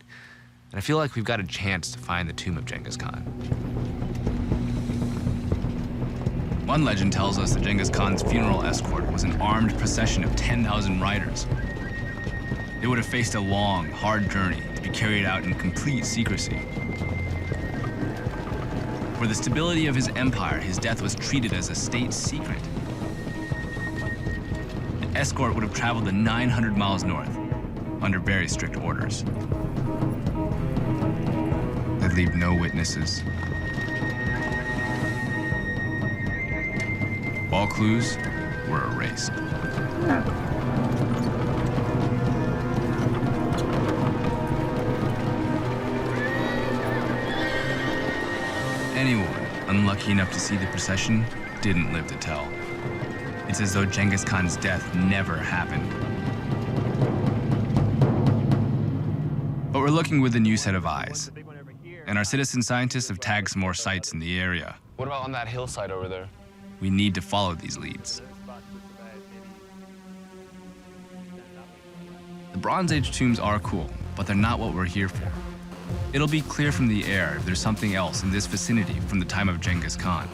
then I feel like we've got a chance to find the tomb of Genghis Khan. One legend tells us that Genghis Khan's funeral escort was an armed procession of 10,000 riders. They would have faced a long, hard journey to be carried out in complete secrecy. For the stability of his empire, his death was treated as a state secret. The escort would have traveled the 900 miles north under very strict orders. They'd leave no witnesses. All clues were erased. Anyone unlucky enough to see the procession didn't live to tell. It's as though Genghis Khan's death never happened. But we're looking with a new set of eyes. And our citizen scientists have tagged some more sites in the area. What about on that hillside over there? We need to follow these leads. The Bronze Age tombs are cool, but they're not what we're here for. It'll be clear from the air if there's something else in this vicinity from the time of Genghis Khan.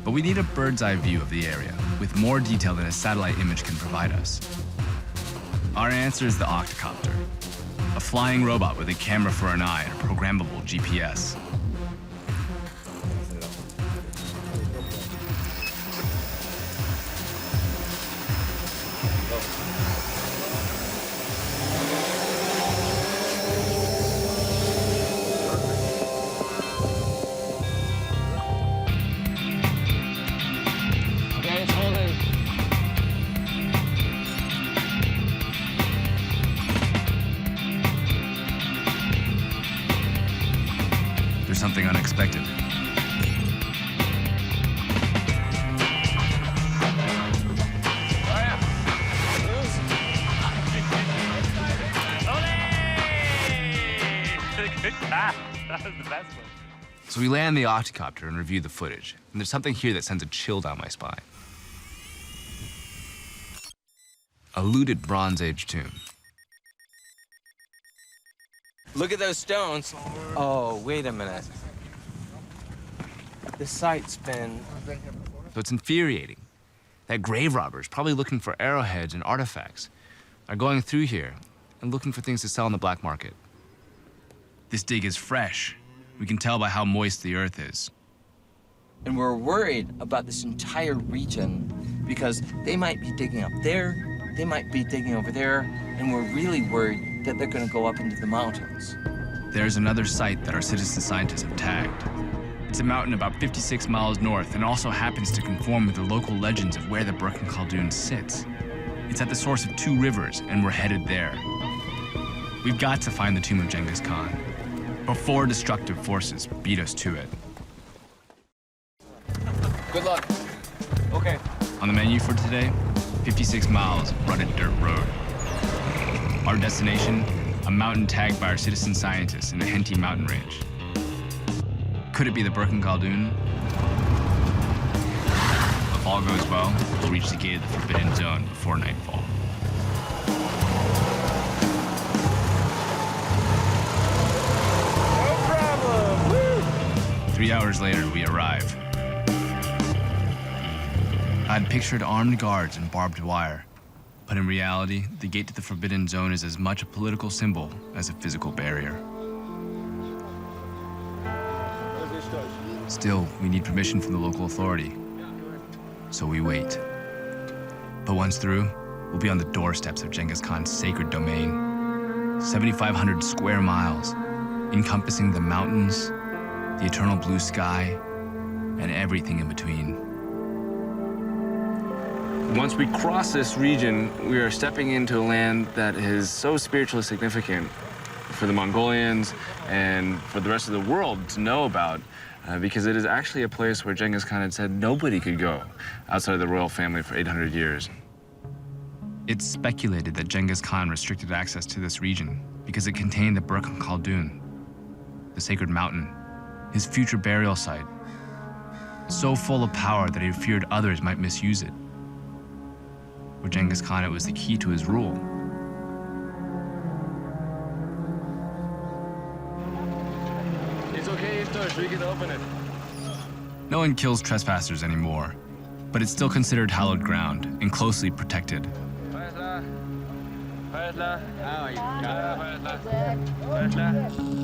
But we need a bird's eye view of the area, with more detail than a satellite image can provide us. Our answer is the Octocopter, a flying robot with a camera for an eye and a programmable GPS. There's something unexpected. Good pass. That was the best one. So we land the Octocopter and review the footage, and there's something here that sends a chill down my spine. A looted Bronze Age tomb. Look at those stones. Oh, wait a minute. The site's been... So it's infuriating that grave robbers, probably looking for arrowheads and artifacts, are going through here and looking for things to sell on the black market. This dig is fresh. We can tell by how moist the earth is. And we're worried about this entire region because they might be digging up there, they might be digging over there, and we're really worried that they're going to go up into the mountains. There's another site that our citizen scientists have tagged. It's a mountain about 56 miles north and also happens to conform with the local legends of where the Burkhan Khaldun sits. It's at the source of 2 rivers, and we're headed there. We've got to find the tomb of Genghis Khan before destructive forces beat us to it. Good luck. Okay. On the menu for today, 56 miles of rutted dirt road. Our destination, a mountain tagged by our citizen scientists in the Henty mountain range. Could it be the Burkhan Khaldun? If all goes well, we'll reach the gate of the Forbidden Zone before nightfall. No problem. Woo! 3 hours later, we arrive. I'd pictured armed guards and barbed wire, but in reality, the gate to the Forbidden Zone is as much a political symbol as a physical barrier. Still, we need permission from the local authority, so we wait. But once through, we'll be on the doorsteps of Genghis Khan's sacred domain. 7,500 square miles, encompassing the mountains, the eternal blue sky, and everything in between. Once we cross this region, we are stepping into a land that is so spiritually significant for the Mongolians and for the rest of the world to know about, because it is actually a place where Genghis Khan had said nobody could go outside of the royal family for 800 years. It's speculated that Genghis Khan restricted access to this region because it contained the Burkhan Khaldun, the sacred mountain, his future burial site, so full of power that he feared others might misuse it. For Genghis Khan, it was the key to his rule. It's okay, Iftosh, we can open it. No one kills trespassers anymore, but it's still considered hallowed ground and closely protected.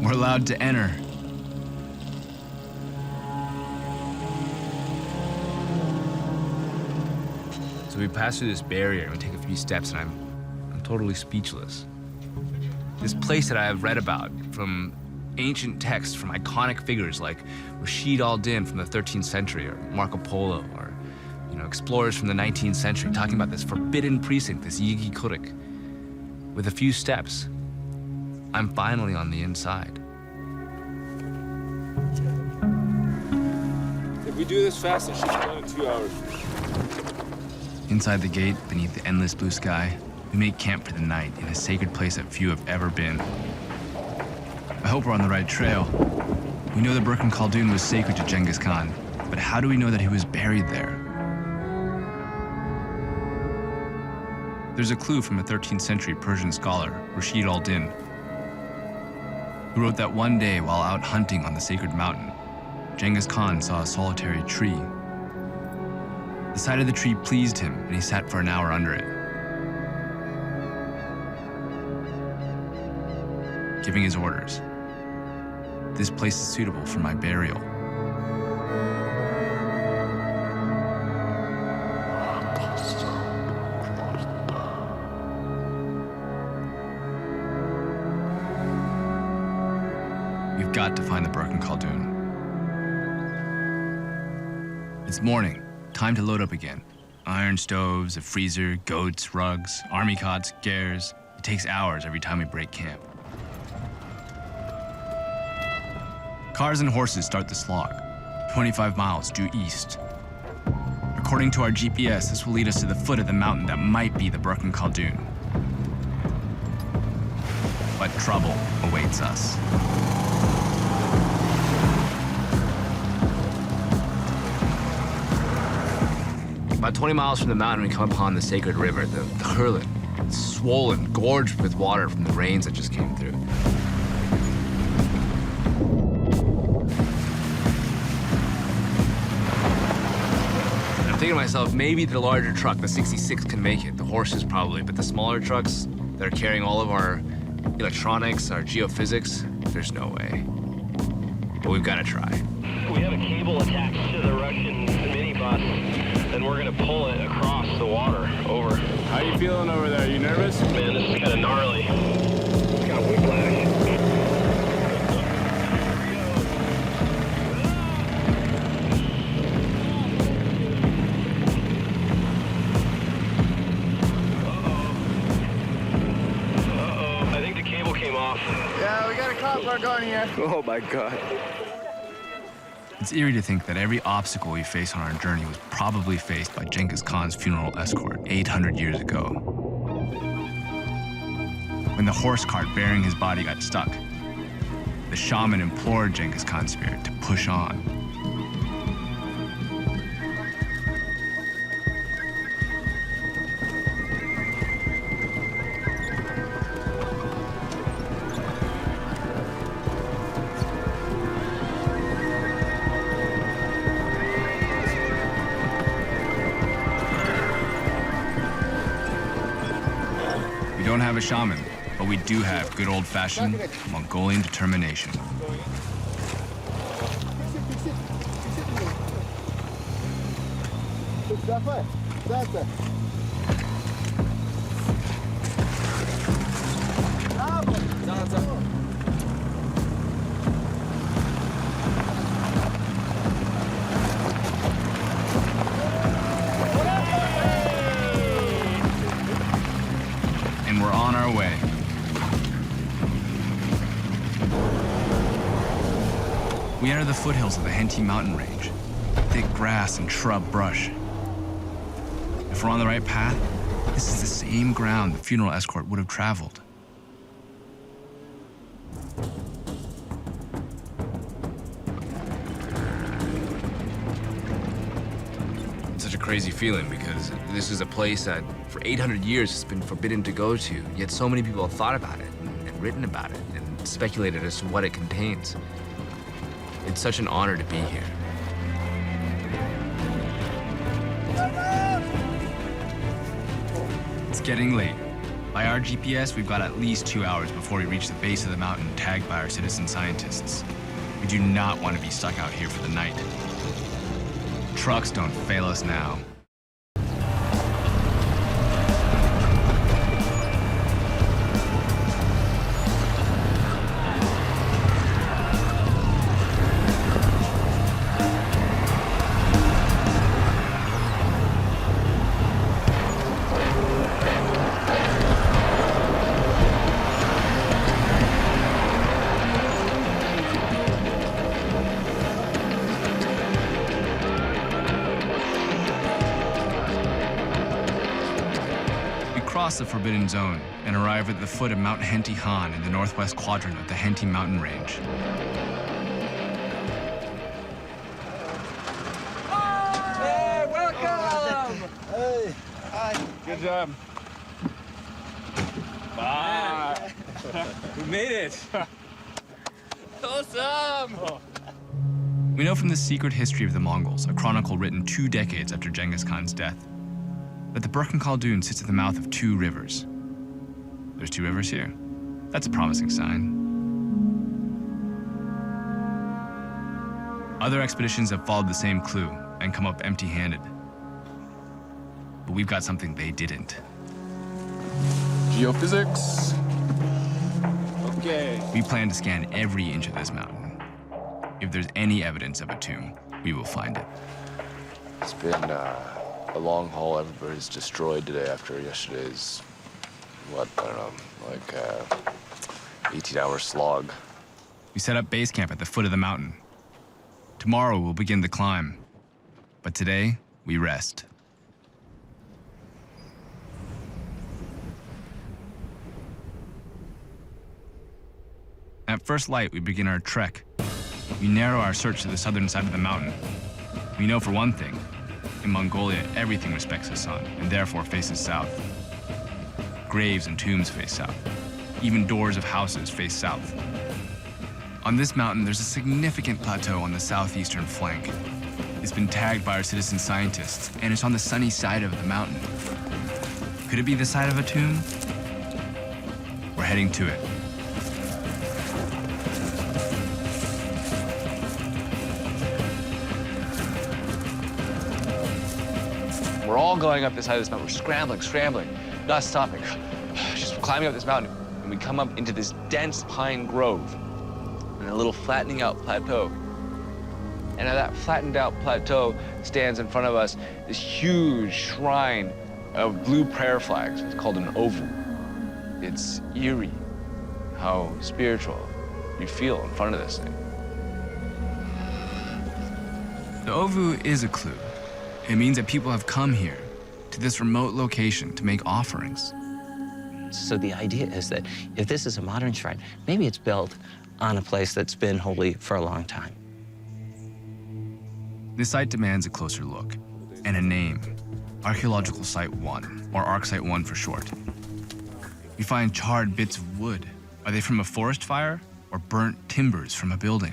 We're allowed to enter. So we pass through this barrier and we take a few steps, and I'm totally speechless. This place that I have read about from ancient texts, from iconic figures like Rashid al-Din from the 13th century, or Marco Polo, or explorers from the 19th century, talking about this forbidden precinct, this Yigi Kurik. With a few steps, I'm finally on the inside. If we do this fast, it should be done in 2 hours. Inside the gate, beneath the endless blue sky, we make camp for the night in a sacred place that few have ever been. I hope we're on the right trail. We know the Burkhan Khaldun was sacred to Genghis Khan, but how do we know that he was buried there? There's a clue from a 13th century Persian scholar, Rashid al-Din, who wrote that one day while out hunting on the sacred mountain, Genghis Khan saw a solitary tree. The sight of the tree pleased him, and he sat for an hour under it, giving his orders. This place is suitable for my burial. We've got to find the Burkhan Khaldun. It's morning. Time to load up again. Iron stoves, a freezer, goats, rugs, army cots, gears. It takes hours every time we break camp. Cars and horses start the slog, 25 miles due east. According to our GPS, this will lead us to the foot of the mountain that might be the Burkhan Khaldun. But trouble awaits us. About 20 miles from the mountain, we come upon the sacred river, the Khurlin. It's swollen, gorged with water from the rains that just came through. And I'm thinking to myself, maybe the larger truck, the 66, can make it. The horses probably, but the smaller trucks that are carrying all of our electronics, our geophysics, there's no way. But we've got to try. We have a cable attached to the Russian minibus. And we're gonna pull it across the water over. How you feeling over there? You nervous? Man, this is kind of gnarly. It's got whiplash. Uh-oh, I think the cable came off. Yeah, we got a cop car going here. Oh my God. It's eerie to think that every obstacle we face on our journey was probably faced by Genghis Khan's funeral escort 800 years ago. When the horse cart bearing his body got stuck, the shaman implored Genghis Khan's spirit to push on. We don't have a shaman, but we do have good old-fashioned Mongolian determination. And we're on our way. We enter the foothills of the Henty mountain range, thick grass and shrub brush. If we're on the right path, this is the same ground the funeral escort would have traveled. crazy feeling because this is a place that for 800 years has been forbidden to go to, yet so many people have thought about it and written about it and speculated as to what it contains. It's such an honor to be here. It's getting late. By our GPS, we've got at least 2 hours before we reach the base of the mountain tagged by our citizen scientists. We do not want to be stuck out here for the night. Trucks don't fail us now. Cross the Forbidden Zone and arrive at the foot of Mount Henty Han in the northwest quadrant of the Henty Mountain Range. Hey, welcome! Hey, hi. Good job. Bye. We made it. Awesome! We know from the secret history of the Mongols, a chronicle written 2 decades after Genghis Khan's death, that the Burkhan Khaldun sits at the mouth of 2 rivers. There's 2 rivers here. That's a promising sign. Other expeditions have followed the same clue and come up empty-handed. But we've got something they didn't. Geophysics. Okay. We plan to scan every inch of this mountain. If there's any evidence of a tomb, we will find it. It's been a long haul. Everybody's destroyed today after yesterday's, what, I don't know, like 18-hour slog. We set up base camp at the foot of the mountain. Tomorrow we'll begin the climb. But today, we rest. At first light, we begin our trek. We narrow our search to the southern side of the mountain. We know for one thing, in Mongolia, everything respects the sun and therefore faces south. Graves and tombs face south. Even doors of houses face south. On this mountain, there's a significant plateau on the southeastern flank. It's been tagged by our citizen scientists, and it's on the sunny side of the mountain. Could it be the site of a tomb? We're heading to it. We're all going up this side of this mountain. We're scrambling, not stopping. Just climbing up this mountain. And we come up into this dense pine grove and a little flattening out plateau. And at that flattened out plateau stands in front of us this huge shrine of blue prayer flags. It's called an ovu. It's eerie how spiritual you feel in front of this thing. The ovu is a clue. It means that people have come here, to this remote location, to make offerings. So the idea is that if this is a modern shrine, maybe it's built on a place that's been holy for a long time. This site demands a closer look and a name, Archaeological Site 1, or ArcSite 1 for short. We find charred bits of wood. Are they from a forest fire or burnt timbers from a building?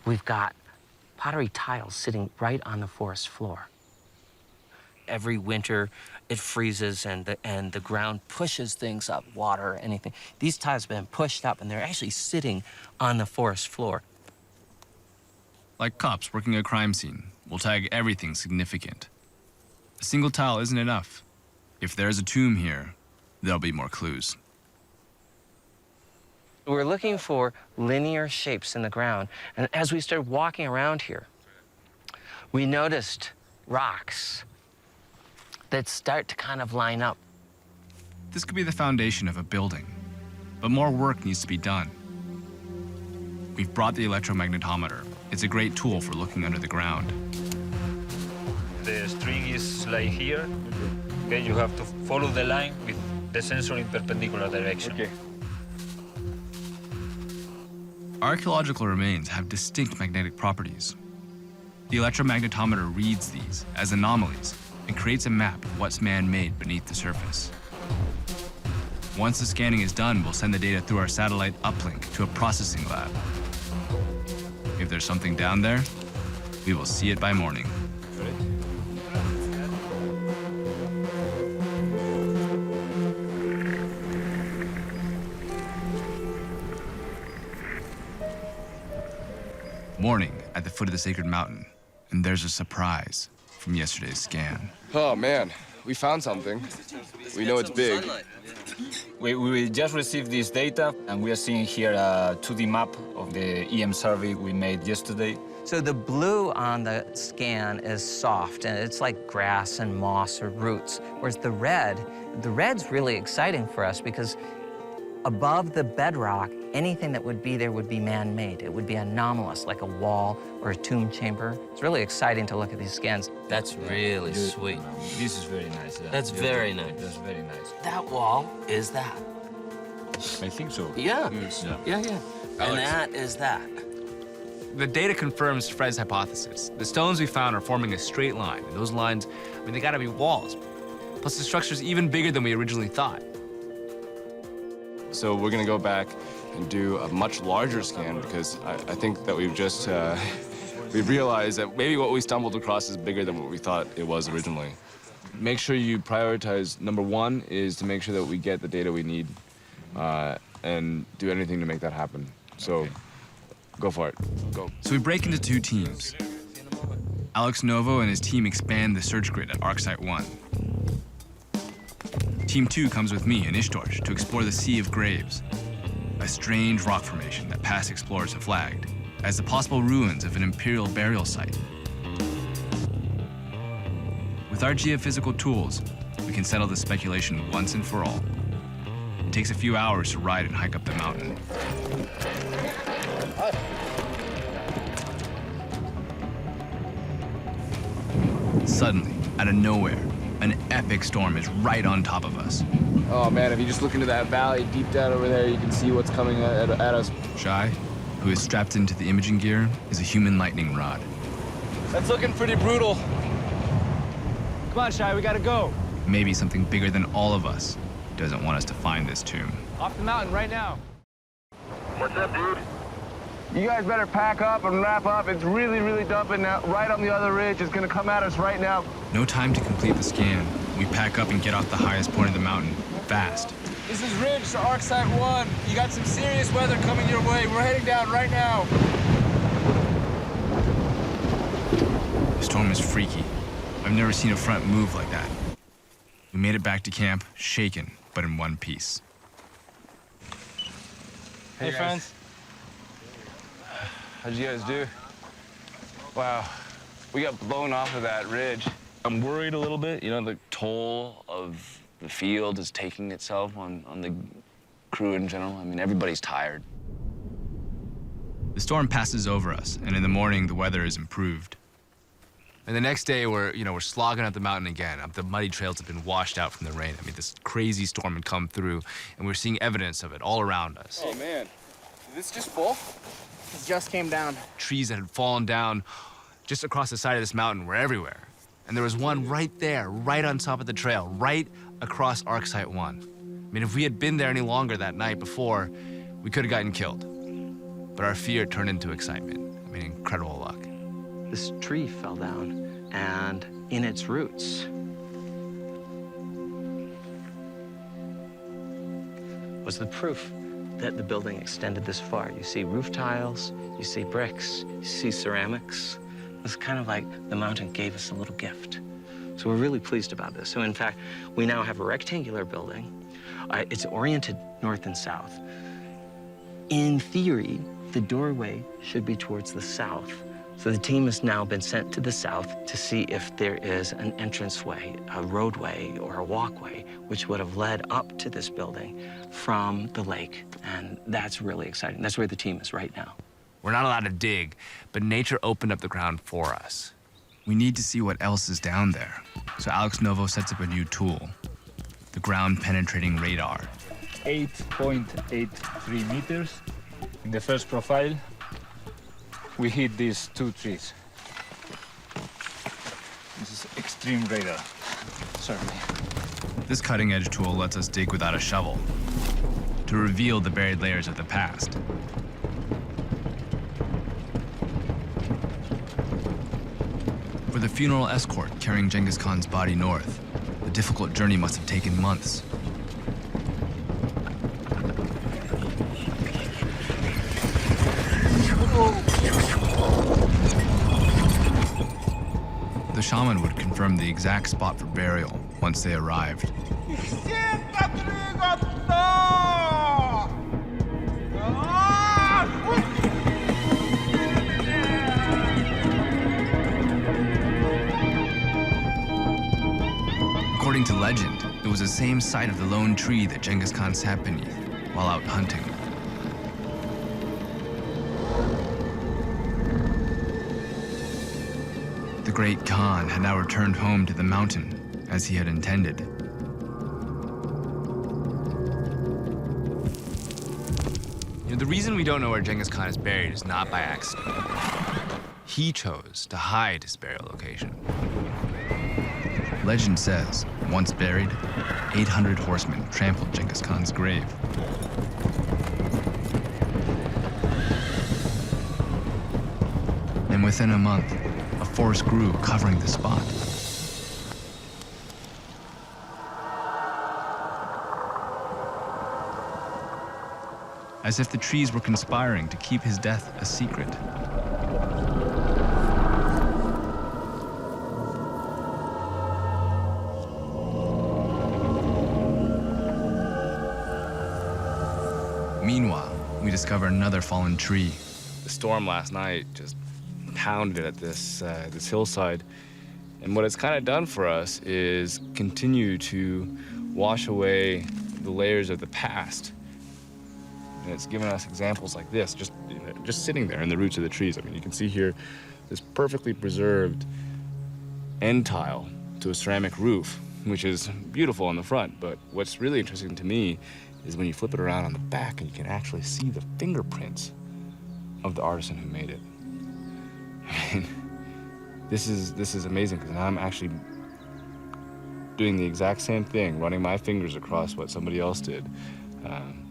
We've got pottery tiles sitting right on the forest floor. Every winter, it freezes and the ground pushes things up, water, anything. These tiles have been pushed up and they're actually sitting on the forest floor. Like cops working a crime scene, we'll tag everything significant. A single tile isn't enough. If there's a tomb here, there'll be more clues. We're looking for linear shapes in the ground, and as we started walking around here, we noticed rocks that start to kind of line up. This could be the foundation of a building, but more work needs to be done. We've brought the electromagnetometer. It's a great tool for looking under the ground. The string is like here. Okay, you have to follow the line with the sensor in perpendicular direction. Okay. Archaeological remains have distinct magnetic properties. The electromagnetometer reads these as anomalies and creates a map of what's man-made beneath the surface. Once the scanning is done, we'll send the data through our satellite uplink to a processing lab. If there's something down there, we will see it by morning. Morning at the foot of the sacred mountain, and there's a surprise from yesterday's scan. Oh man, we found something. We know it's big. We just received this data, and we are seeing here a 2D map of the EM survey we made yesterday. So the blue on the scan is soft, and it's like grass and moss or roots, whereas the red's really exciting for us because above the bedrock, anything that would be there would be man-made. It would be anomalous, like a wall or a tomb chamber. It's really exciting to look at these scans. That's really sweet. This is very nice. That's very nice. That's very nice. That wall is that. I think so. Yeah. Yeah. And Alex. that is that. The data confirms Fred's hypothesis. The stones we found are forming a straight line, and those lines, I mean, they gotta be walls. Plus, the structure's even bigger than we originally thought. So we're gonna go back and do a much larger scan because I think that we've just, we've realized that maybe what we stumbled across is bigger than what we thought it was originally. Make sure you prioritize, number one is to make sure that we get the data we need and do anything to make that happen. So go for it, go. So we break into two teams. Alex Novo and his team expand the search grid at ArcSite 1. Team 2 comes with me and Ishtorch to explore the Sea of Graves, a strange rock formation that past explorers have flagged as the possible ruins of an imperial burial site. With our geophysical tools, we can settle the speculation once and for all. It takes a few hours to ride and hike up the mountain. Suddenly, out of nowhere, an epic storm is right on top of us. Oh man, if you just look into that valley deep down over there, you can see what's coming at us. Shai, who is strapped into the imaging gear, is a human lightning rod. That's looking pretty brutal. Come on, Shai, we gotta go. Maybe something bigger than all of us doesn't want us to find this tomb. Off the mountain right now. What's up, dude? You guys better pack up and wrap up. It's really, really dumping now. Right on the other ridge. It's gonna come at us right now. No time to complete the scan. We pack up and get off the highest point of the mountain, fast. This is Ridge to ArcSite 1. You got some serious weather coming your way. We're heading down right now. The storm is freaky. I've never seen a front move like that. We made it back to camp, shaken, but in one piece. Hey, friends. How'd you guys do? Wow, we got blown off of that ridge. I'm worried a little bit. You know, the toll of the field is taking itself on the crew in general. I mean, everybody's tired. The storm passes over us, and in the morning, the weather is improved. And the next day, we're slogging up the mountain again. The muddy trails have been washed out from the rain. I mean, this crazy storm had come through, and we're seeing evidence of it all around us. Oh, man. Is this just full? It just came down. Trees that had fallen down just across the side of this mountain were everywhere. And there was one right there, right on top of the trail, right across ArcSite 1. I mean, if we had been there any longer that night before, we could have gotten killed. But our fear turned into excitement. I mean, incredible luck. This tree fell down, and in its roots was the proof that the building extended this far. You see roof tiles, you see bricks, you see ceramics. It's kind of like the mountain gave us a little gift. So we're really pleased about this. So in fact, we now have a rectangular building. It's oriented north and south. In theory, the doorway should be towards the south. So the team has now been sent to the south to see if there is an entranceway, a roadway, or a walkway, which would have led up to this building from the lake. And that's really exciting. That's where the team is right now. We're not allowed to dig, but nature opened up the ground for us. We need to see what else is down there. So Alex Novo sets up a new tool, the ground-penetrating radar. 8.83 meters. In the first profile, we hit these two trees. This is extreme radar. Certainly. This cutting-edge tool lets us dig without a shovel to reveal the buried layers of the past. For the funeral escort carrying Genghis Khan's body north, the difficult journey must have taken months. The shaman would confirm the exact spot for burial once they arrived. According to legend, it was the same site of the lone tree that Genghis Khan sat beneath while out hunting. The great Khan had now returned home to the mountain as he had intended. You know, the reason we don't know where Genghis Khan is buried is not by accident. He chose to hide his burial location. Legend says, once buried, 800 horsemen trampled Genghis Khan's grave. And within a month, a forest grew covering the spot. As if the trees were conspiring to keep his death a secret. Meanwhile, we discover another fallen tree. The storm last night just pounded at this hillside. And what it's kind of done for us is continue to wash away the layers of the past. And it's given us examples like this, just sitting there in the roots of the trees. I mean, you can see here this perfectly preserved end tile to a ceramic roof, which is beautiful on the front. But what's really interesting to me is when you flip it around on the back and you can actually see the fingerprints of the artisan who made it. I mean, this is amazing, because now I'm actually doing the exact same thing, running my fingers across what somebody else did.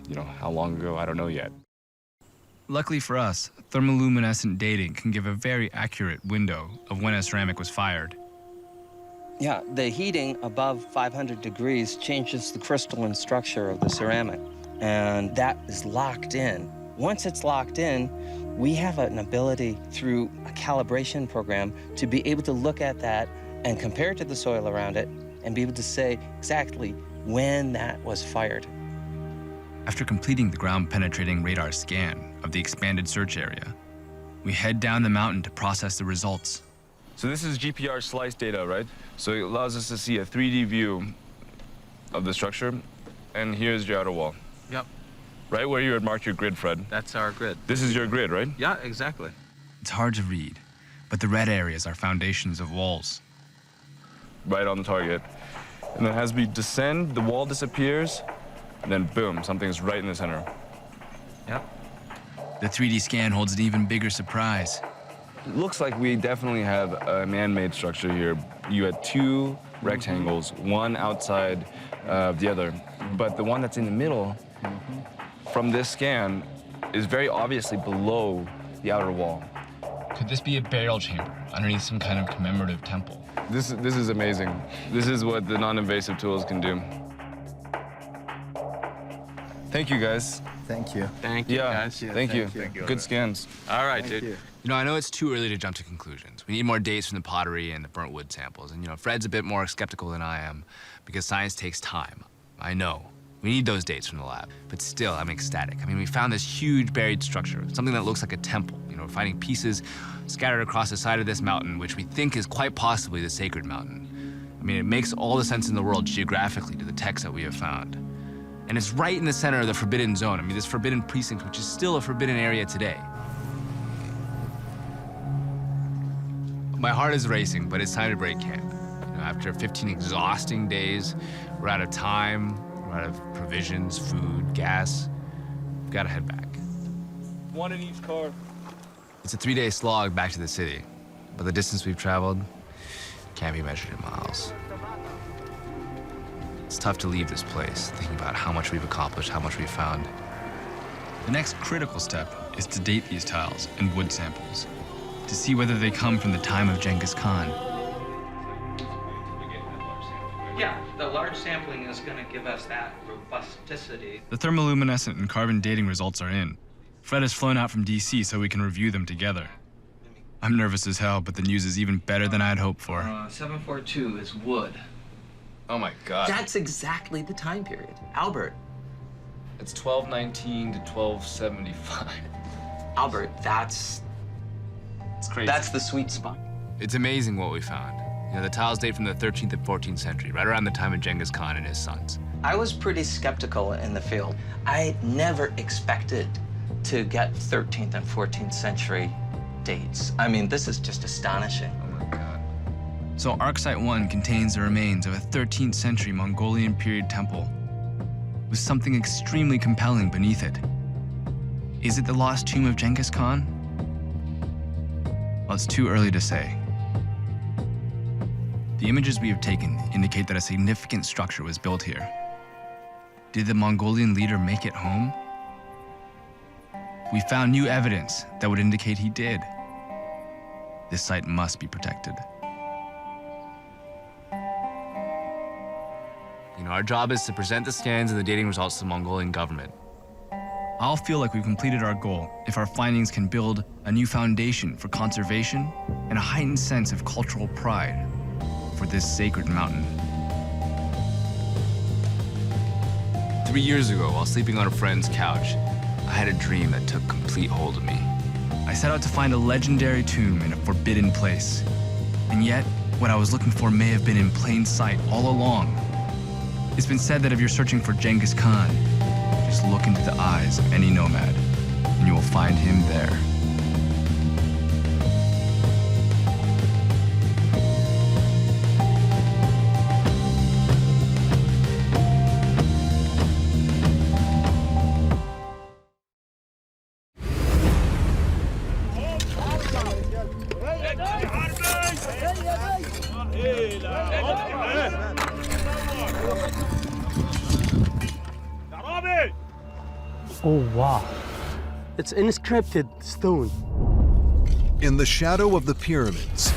You know, how long ago, I don't know yet. Luckily for us, thermoluminescent dating can give a very accurate window of when a ceramic was fired. Yeah, the heating above 500 degrees changes the crystalline structure of the ceramic, and that is locked in. Once it's locked in, we have an ability through a calibration program to be able to look at that and compare it to the soil around it and be able to say exactly when that was fired. After completing the ground-penetrating radar scan of the expanded search area, we head down the mountain to process the results. So this is GPR slice data, right? So it allows us to see a 3D view of the structure. And here's your outer wall. Yep. Right where you had marked your grid, Fred. That's our grid. This is your grid, right? Yeah, exactly. It's hard to read, but the red areas are foundations of walls. Right on the target. And then as we descend, the wall disappears, and then boom, something's right in the center. Yep. The 3D scan holds an even bigger surprise. It looks like we definitely have a man-made structure here. You had two rectangles, one outside the other, but the one that's in the middle, from this scan, is very obviously below the outer wall. Could this be a burial chamber underneath some kind of commemorative temple? This is amazing. This is what the non-invasive tools can do. Thank you, guys. Thank you. Thank you, guys. Thank you. Good scans. All right, dude. you. You know, I know it's too early to jump to conclusions. We need more dates from the pottery and the burnt wood samples. And, you know, Fred's a bit more skeptical than I am because science takes time. I know. We need those dates from the lab. But still, I'm ecstatic. I mean, we found this huge buried structure, something that looks like a temple. You know, we're finding pieces scattered across the side of this mountain, which we think is quite possibly the sacred mountain. I mean, it makes all the sense in the world geographically to the texts that we have found. And it's right in the center of the forbidden zone. I mean, this forbidden precinct, which is still a forbidden area today. My heart is racing, but it's time to break camp. You know, after 15 exhausting days, we're out of time, we're out of provisions, food, gas. We've got to head back. One in each car. It's a 3-day slog back to the city, but the distance we've traveled can't be measured in miles. it's tough to leave this place, thinking about how much we've accomplished, how much we've found. The next critical step is to date these tiles and wood samples, to see whether they come from the time of Genghis Khan. Yeah, the large sampling is going to give us that robusticity. The thermoluminescent and carbon dating results are in. Fred has flown out from DC so we can review them together. I'm nervous as hell, but the news is even better than I'd hoped for. 742 is wood. Oh my God. That's exactly the time period. Albert. It's 1219 to 1275. Albert, that's crazy. That's the sweet spot. It's amazing what we found. You know, the tiles date from the 13th and 14th century, right around the time of Genghis Khan and his sons. I was pretty skeptical in the field. I never expected to get 13th and 14th century dates. I mean, this is just astonishing. Oh my God. So ArcSite 1 contains the remains of a 13th century Mongolian period temple with something extremely compelling beneath it. Is it the lost tomb of Genghis Khan? Well, it's too early to say. The images we have taken indicate that a significant structure was built here. Did the Mongolian leader make it home? We found new evidence that would indicate he did. This site must be protected. You know, our job is to present the scans and the dating results to the Mongolian government. I'll feel like we've completed our goal if our findings can build a new foundation for conservation and a heightened sense of cultural pride for this sacred mountain. 3 years ago, while sleeping on a friend's couch, I had a dream that took complete hold of me. I set out to find a legendary tomb in a forbidden place. And yet, what I was looking for may have been in plain sight all along. It's been said that if you're searching for Genghis Khan, just look into the eyes of any nomad, and you will find him there. Oh, wow. It's inscripted stone. In the shadow of the pyramids,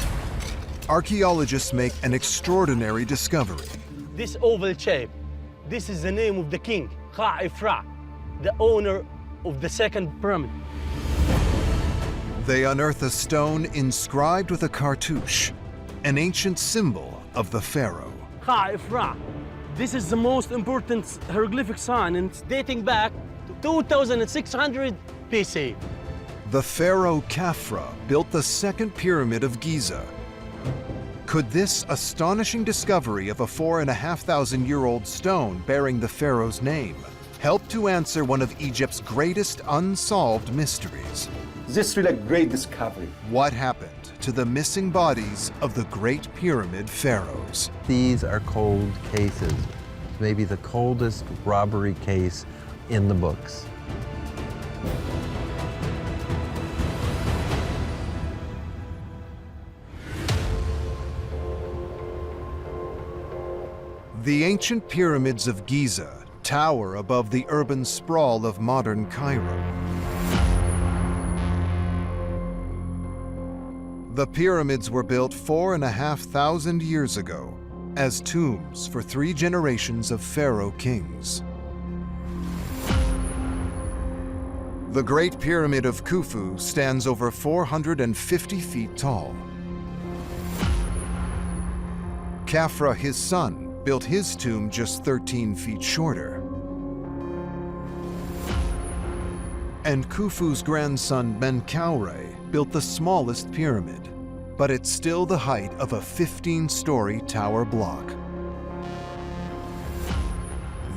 archaeologists make an extraordinary discovery. This oval shape, this is the name of the king, Kha'ifra, the owner of the second pyramid. They unearth a stone inscribed with a cartouche, an ancient symbol of the pharaoh. Kha'ifra. This is the most important hieroglyphic sign, and it's dating back to 2600 BC. The pharaoh Khafra built the second pyramid of Giza. Could this astonishing discovery of a 4,500-year-old stone bearing the pharaoh's name help to answer one of Egypt's greatest unsolved mysteries? This is really a great discovery. What happened to the missing bodies of the Great Pyramid pharaohs? These are cold cases, maybe the coldest robbery case in the books. The ancient pyramids of Giza tower above the urban sprawl of modern Cairo. The pyramids were built 4,500 years ago as tombs for 3 generations of pharaoh kings. The Great Pyramid of Khufu stands over 450 feet tall. Khafra, his son, built his tomb just 13 feet shorter. And Khufu's grandson Menkaure built the smallest pyramid, but it's still the height of a 15-story tower block.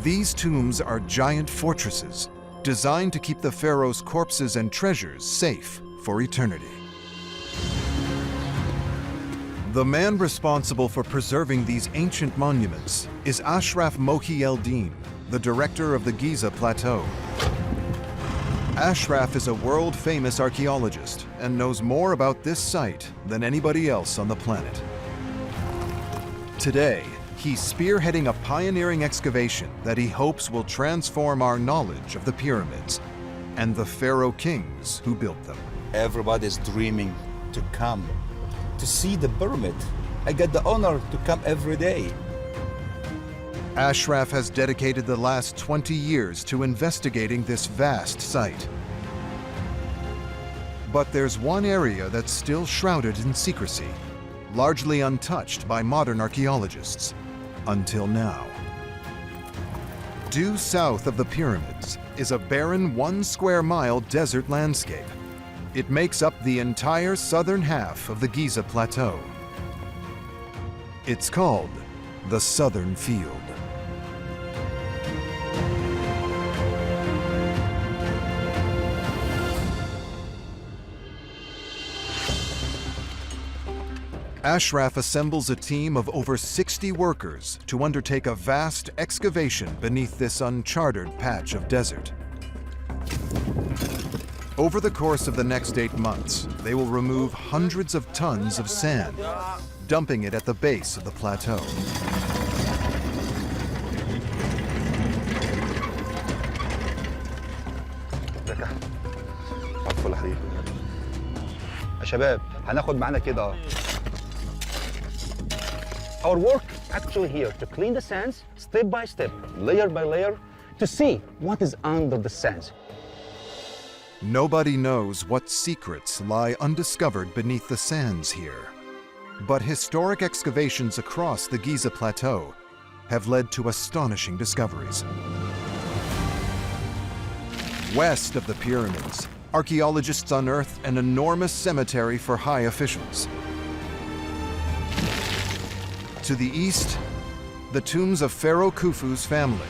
These tombs are giant fortresses designed to keep the pharaoh's corpses and treasures safe for eternity. The man responsible for preserving these ancient monuments is Ashraf Mohi-Eldin, the director of the Giza Plateau. Ashraf is a world-famous archaeologist and knows more about this site than anybody else on the planet. Today, he's spearheading a pioneering excavation that he hopes will transform our knowledge of the pyramids and the pharaoh kings who built them. Everybody's dreaming to come to see the pyramid. I get the honor to come every day. Ashraf has dedicated the last 20 years to investigating this vast site. But there's one area that's still shrouded in secrecy, largely untouched by modern archaeologists, until now. Due south of the pyramids is a barren 1 square mile desert landscape. It makes up the entire southern half of the Giza Plateau. It's called the Southern Field. Ashraf assembles a team of over 60 workers to undertake a vast excavation beneath this uncharted patch of desert. Over the course of the next 8 months, they will remove hundreds of tons of sand, dumping it at the base of the plateau. يا شباب هناخد معانا كده. Our work actually here to clean the sands step by step, layer by layer, to see what is under the sands. Nobody knows what secrets lie undiscovered beneath the sands here. But historic excavations across the Giza Plateau have led to astonishing discoveries. West of the pyramids, archaeologists unearthed an enormous cemetery for high officials. To the east, the tombs of Pharaoh Khufu's family,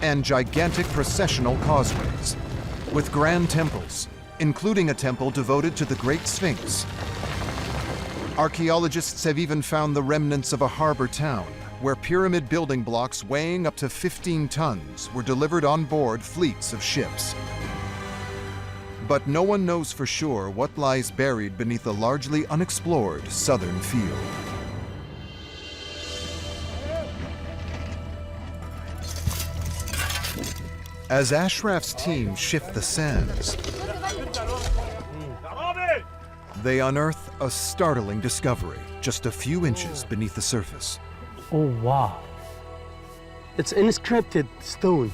and gigantic processional causeways, with grand temples, including a temple devoted to the Great Sphinx. Archaeologists have even found the remnants of a harbor town, where pyramid building blocks weighing up to 15 tons were delivered on board fleets of ships. But no one knows for sure what lies buried beneath the largely unexplored southern field. As Ashraf's team shift the sands, they unearth a startling discovery just a few inches beneath the surface. Oh, wow. It's inscripted stone.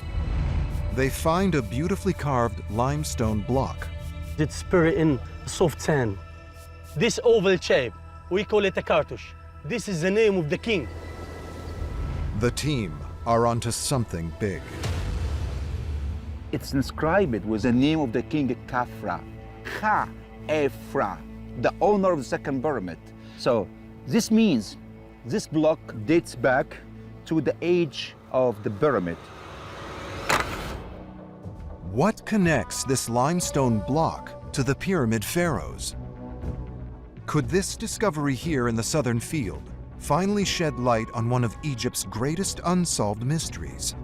They find a beautifully carved limestone block. It's buried in soft sand. This oval shape, we call it a cartouche. This is the name of the king. The team are onto something big. It's inscribed with the name of the king Khafra, Khafra, the owner of the second pyramid. So this means this block dates back to the age of the pyramid. What connects this limestone block to the pyramid pharaohs? Could this discovery here in the southern field finally shed light on one of Egypt's greatest unsolved mysteries?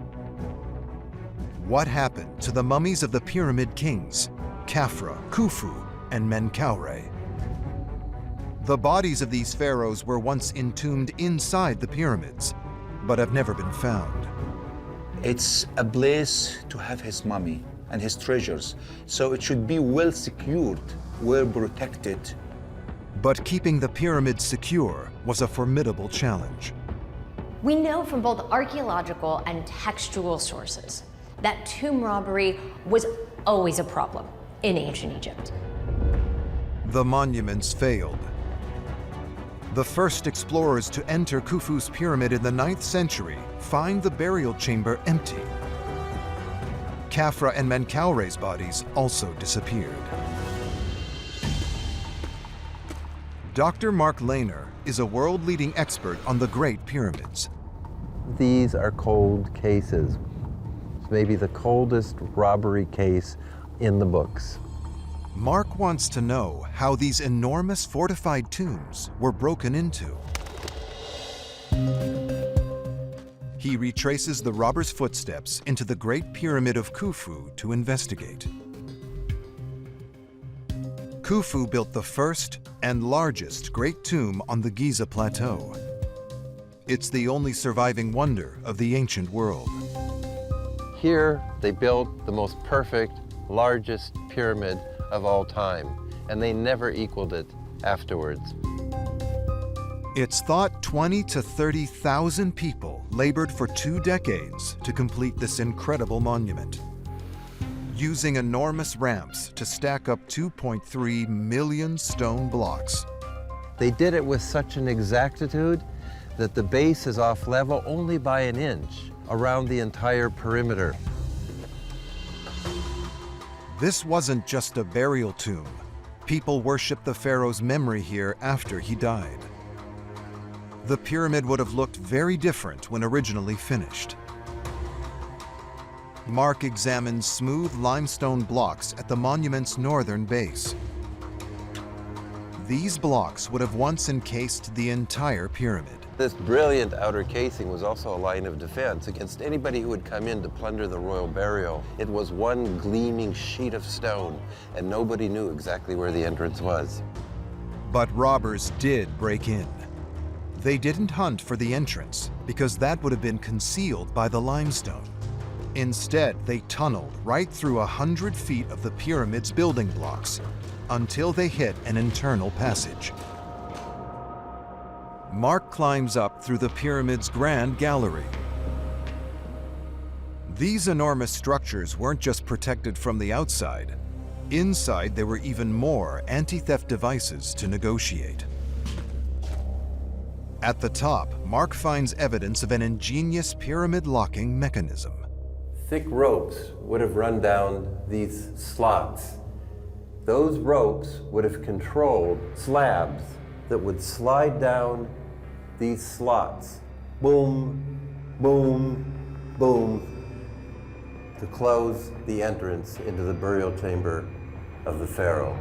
What happened to the mummies of the pyramid kings, Khafra, Khufu, and Menkaure? The bodies of these pharaohs were once entombed inside the pyramids, but have never been found. It's a place to have his mummy and his treasures, so it should be well secured, well protected. But keeping the pyramids secure was a formidable challenge. We know from both archaeological and textual sources that tomb robbery was always a problem in ancient Egypt. The monuments failed. The first explorers to enter Khufu's pyramid in the 9th century find the burial chamber empty. Khafra and Menkaure's bodies also disappeared. Dr. Mark Lehner is a world-leading expert on the Great Pyramids. These are cold cases. It's maybe the coldest robbery case in the books. Mark wants to know how these enormous fortified tombs were broken into. He retraces the robbers' footsteps into the Great Pyramid of Khufu to investigate. Khufu built the first and largest great tomb on the Giza Plateau. It's the only surviving wonder of the ancient world. Here, they built the most perfect, largest pyramid of all time, and they never equaled it afterwards. It's thought 20 to 30,000 people labored for 2 decades to complete this incredible monument, using enormous ramps to stack up 2.3 million stone blocks. They did it with such an exactitude that the base is off level only by an inch around the entire perimeter. This wasn't just a burial tomb. People worshiped the pharaoh's memory here after he died. The pyramid would have looked very different when originally finished. Mark examines smooth limestone blocks at the monument's northern base. These blocks would have once encased the entire pyramid. This brilliant outer casing was also a line of defense against anybody who would come in to plunder the royal burial. It was one gleaming sheet of stone, and nobody knew exactly where the entrance was. But robbers did break in. They didn't hunt for the entrance because that would have been concealed by the limestone. Instead, they tunneled right through 100 feet of the pyramid's building blocks until they hit an internal passage. Mark climbs up through the pyramid's grand gallery. These enormous structures weren't just protected from the outside. Inside, there were even more anti-theft devices to negotiate. At the top, Mark finds evidence of an ingenious pyramid locking mechanism. Thick ropes would have run down these slots. Those ropes would have controlled slabs that would slide down these slots. Boom, boom, boom, to close the entrance into the burial chamber of the pharaoh.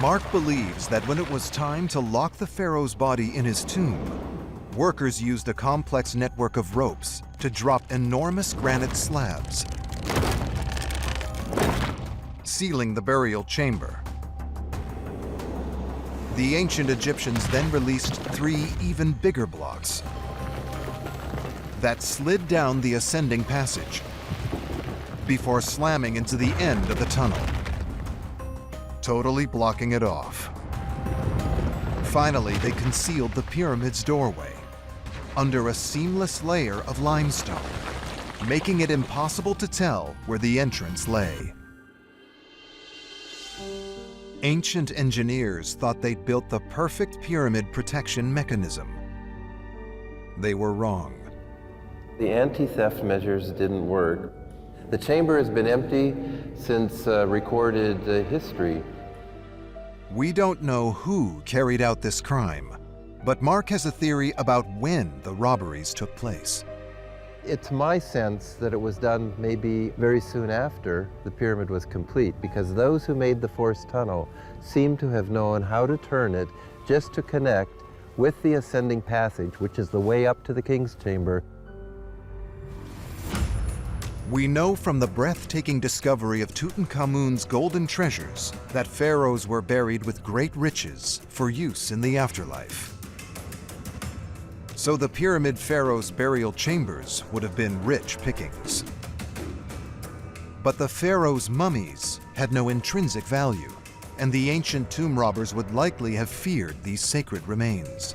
Mark believes that when it was time to lock the pharaoh's body in his tomb, workers used a complex network of ropes to drop enormous granite slabs, sealing the burial chamber. The ancient Egyptians then released 3 even bigger blocks that slid down the ascending passage before slamming into the end of the tunnel, totally blocking it off. Finally, they concealed the pyramid's doorway under a seamless layer of limestone, making it impossible to tell where the entrance lay. Ancient engineers thought they'd built the perfect pyramid protection mechanism. They were wrong. The anti-theft measures didn't work. The chamber has been empty since recorded history. We don't know who carried out this crime, but Mark has a theory about when the robberies took place. It's my sense that it was done maybe very soon after the pyramid was complete, because those who made the forced tunnel seem to have known how to turn it just to connect with the ascending passage, which is the way up to the king's chamber. We know from the breathtaking discovery of Tutankhamun's golden treasures that pharaohs were buried with great riches for use in the afterlife. So the pyramid pharaoh's burial chambers would have been rich pickings. But the pharaoh's mummies had no intrinsic value, and the ancient tomb robbers would likely have feared these sacred remains.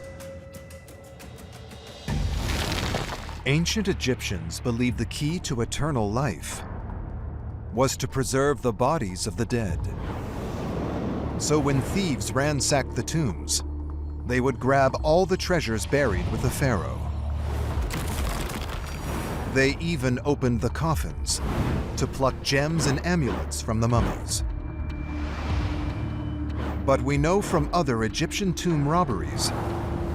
Ancient Egyptians believed the key to eternal life was to preserve the bodies of the dead. So when thieves ransacked the tombs, they would grab all the treasures buried with the pharaoh. They even opened the coffins to pluck gems and amulets from the mummies. But we know from other Egyptian tomb robberies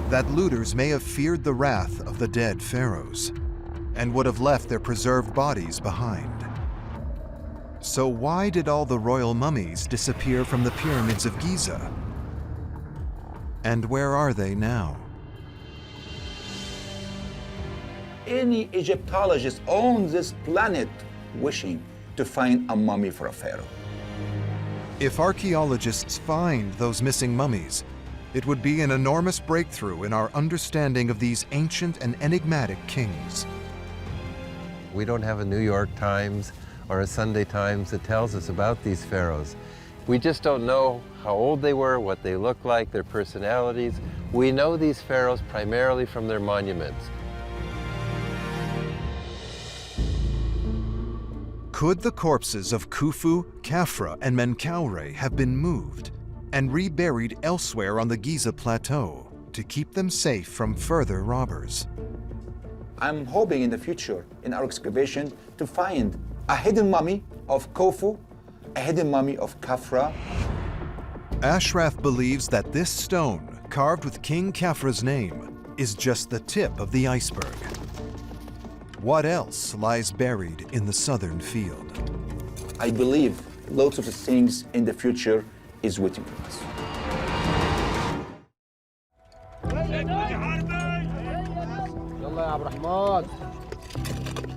that looters may have feared the wrath of the dead pharaohs and would have left their preserved bodies behind. So why did all the royal mummies disappear from the pyramids of Giza? And where are they now? Any Egyptologist on this planet wishing to find a mummy for a pharaoh. If archaeologists find those missing mummies, it would be an enormous breakthrough in our understanding of these ancient and enigmatic kings. We don't have a New York Times or a Sunday Times that tells us about these pharaohs. We just don't know how old they were, what they looked like, their personalities. We know these pharaohs primarily from their monuments. Could the corpses of Khufu, Khafra, and Menkaure have been moved and reburied elsewhere on the Giza Plateau to keep them safe from further robbers? I'm hoping in the future, in our excavation, to find a hidden mummy of Khufu, a hidden mummy of Khafra. Ashraf believes that this stone, carved with King Khafra's name, is just the tip of the iceberg. What else lies buried in the southern field? I believe lots of things in the future is waiting for us.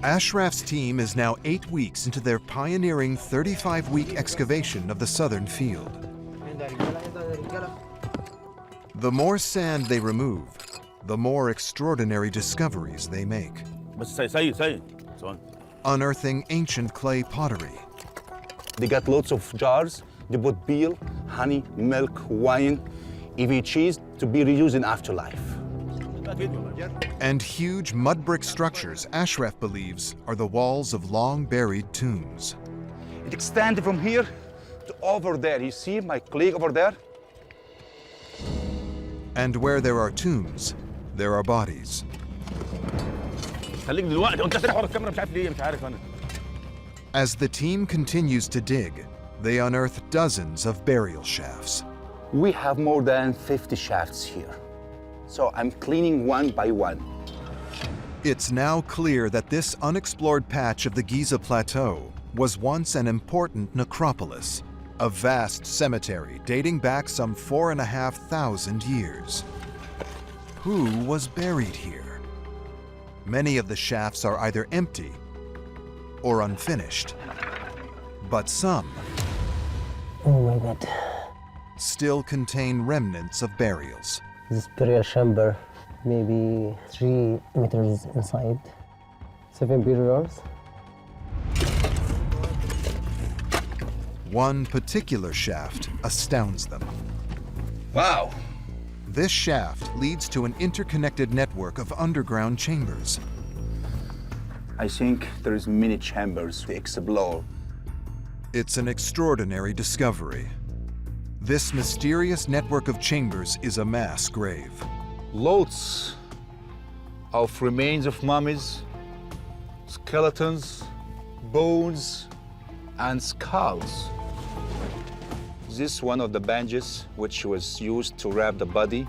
Ashraf's team is now 8 weeks into their pioneering 35-week excavation of the southern field. The more sand they remove, the more extraordinary discoveries they make. Unearthing ancient clay pottery. They got lots of jars. They put beer, honey, milk, wine, even cheese to be reused in afterlife. And huge mud brick structures Ashraf believes are the walls of long-buried tombs. It extends from here to over there. You see my colleague over there? And where there are tombs, there are bodies. As the team continues to dig, they unearth dozens of burial shafts. We have more than 50 shafts here. So I'm cleaning one by one. It's now clear that this unexplored patch of the Giza Plateau was once an important necropolis, a vast cemetery dating back some 4,500 years. Who was buried here? Many of the shafts are either empty or unfinished, but some still contain remnants of burials. This burial chamber, maybe 3 meters inside, 7 burials. One particular shaft astounds them. Wow! This shaft leads to an interconnected network of underground chambers. I think there's many chambers to explore. It's an extraordinary discovery. This mysterious network of chambers is a mass grave. Loads of remains of mummies, skeletons, bones, and skulls. This is one of the bandages which was used to wrap the body.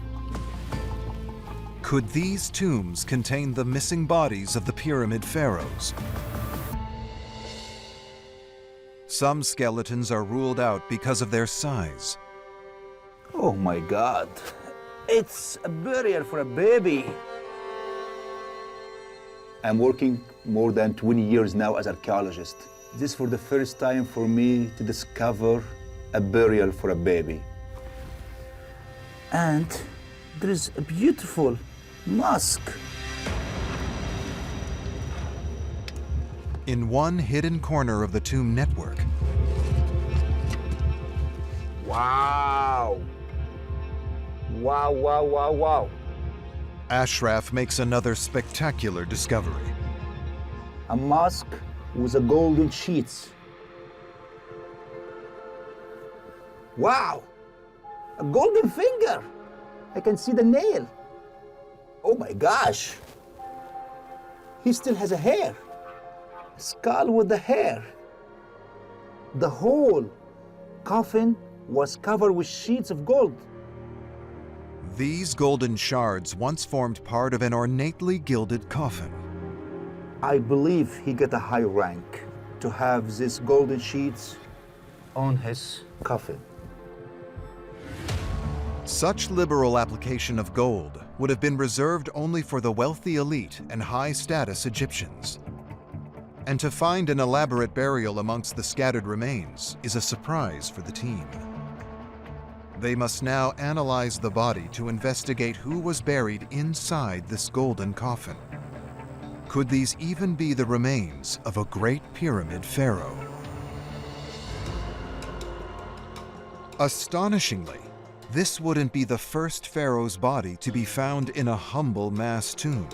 Could these tombs contain the missing bodies of the pyramid pharaohs? Some skeletons are ruled out because of their size. Oh my God, it's a burial for a baby. I'm working more than 20 years now as an archaeologist. This is for the first time for me to discover a burial for a baby. And there is a beautiful mosque. In one hidden corner of the tomb network. Wow! Wow, wow, wow, wow. Ashraf makes another spectacular discovery. A mosque with a golden sheets. Wow! A golden finger! I can see the nail. Oh my gosh! He still has a hair. A skull with the hair. The whole coffin was covered with sheets of gold. These golden shards once formed part of an ornately gilded coffin. I believe he got a high rank to have these golden sheets on his coffin. Such liberal application of gold would have been reserved only for the wealthy elite and high-status Egyptians. And to find an elaborate burial amongst the scattered remains is a surprise for the team. They must now analyze the body to investigate who was buried inside this golden coffin. Could these even be the remains of a great pyramid pharaoh? Astonishingly, this wouldn't be the first pharaoh's body to be found in a humble mass tomb.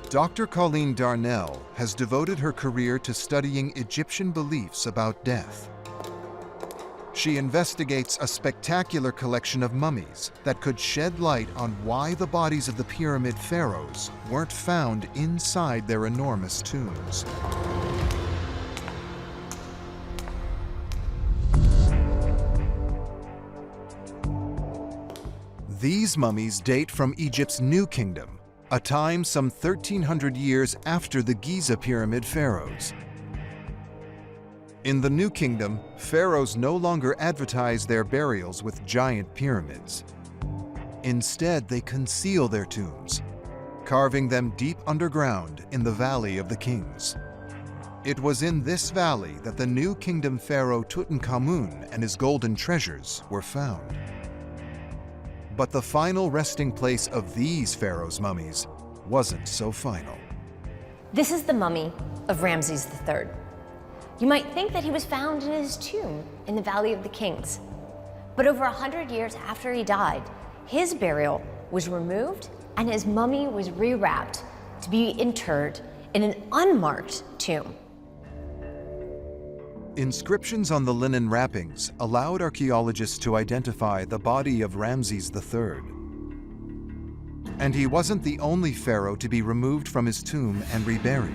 Dr. Colleen Darnell has devoted her career to studying Egyptian beliefs about death. She investigates a spectacular collection of mummies that could shed light on why the bodies of the pyramid pharaohs weren't found inside their enormous tombs. These mummies date from Egypt's New Kingdom, a time some 1,300 years after the Giza pyramid pharaohs. In the New Kingdom, pharaohs no longer advertise their burials with giant pyramids. Instead, they conceal their tombs, carving them deep underground in the Valley of the Kings. It was in this valley that the New Kingdom pharaoh Tutankhamun and his golden treasures were found. But the final resting place of these pharaohs' mummies wasn't so final. This is the mummy of Ramses III. You might think that he was found in his tomb in the Valley of the Kings. But over 100 years after he died, his burial was removed and his mummy was rewrapped to be interred in an unmarked tomb. Inscriptions on the linen wrappings allowed archaeologists to identify the body of Ramses III. And he wasn't the only pharaoh to be removed from his tomb and reburied.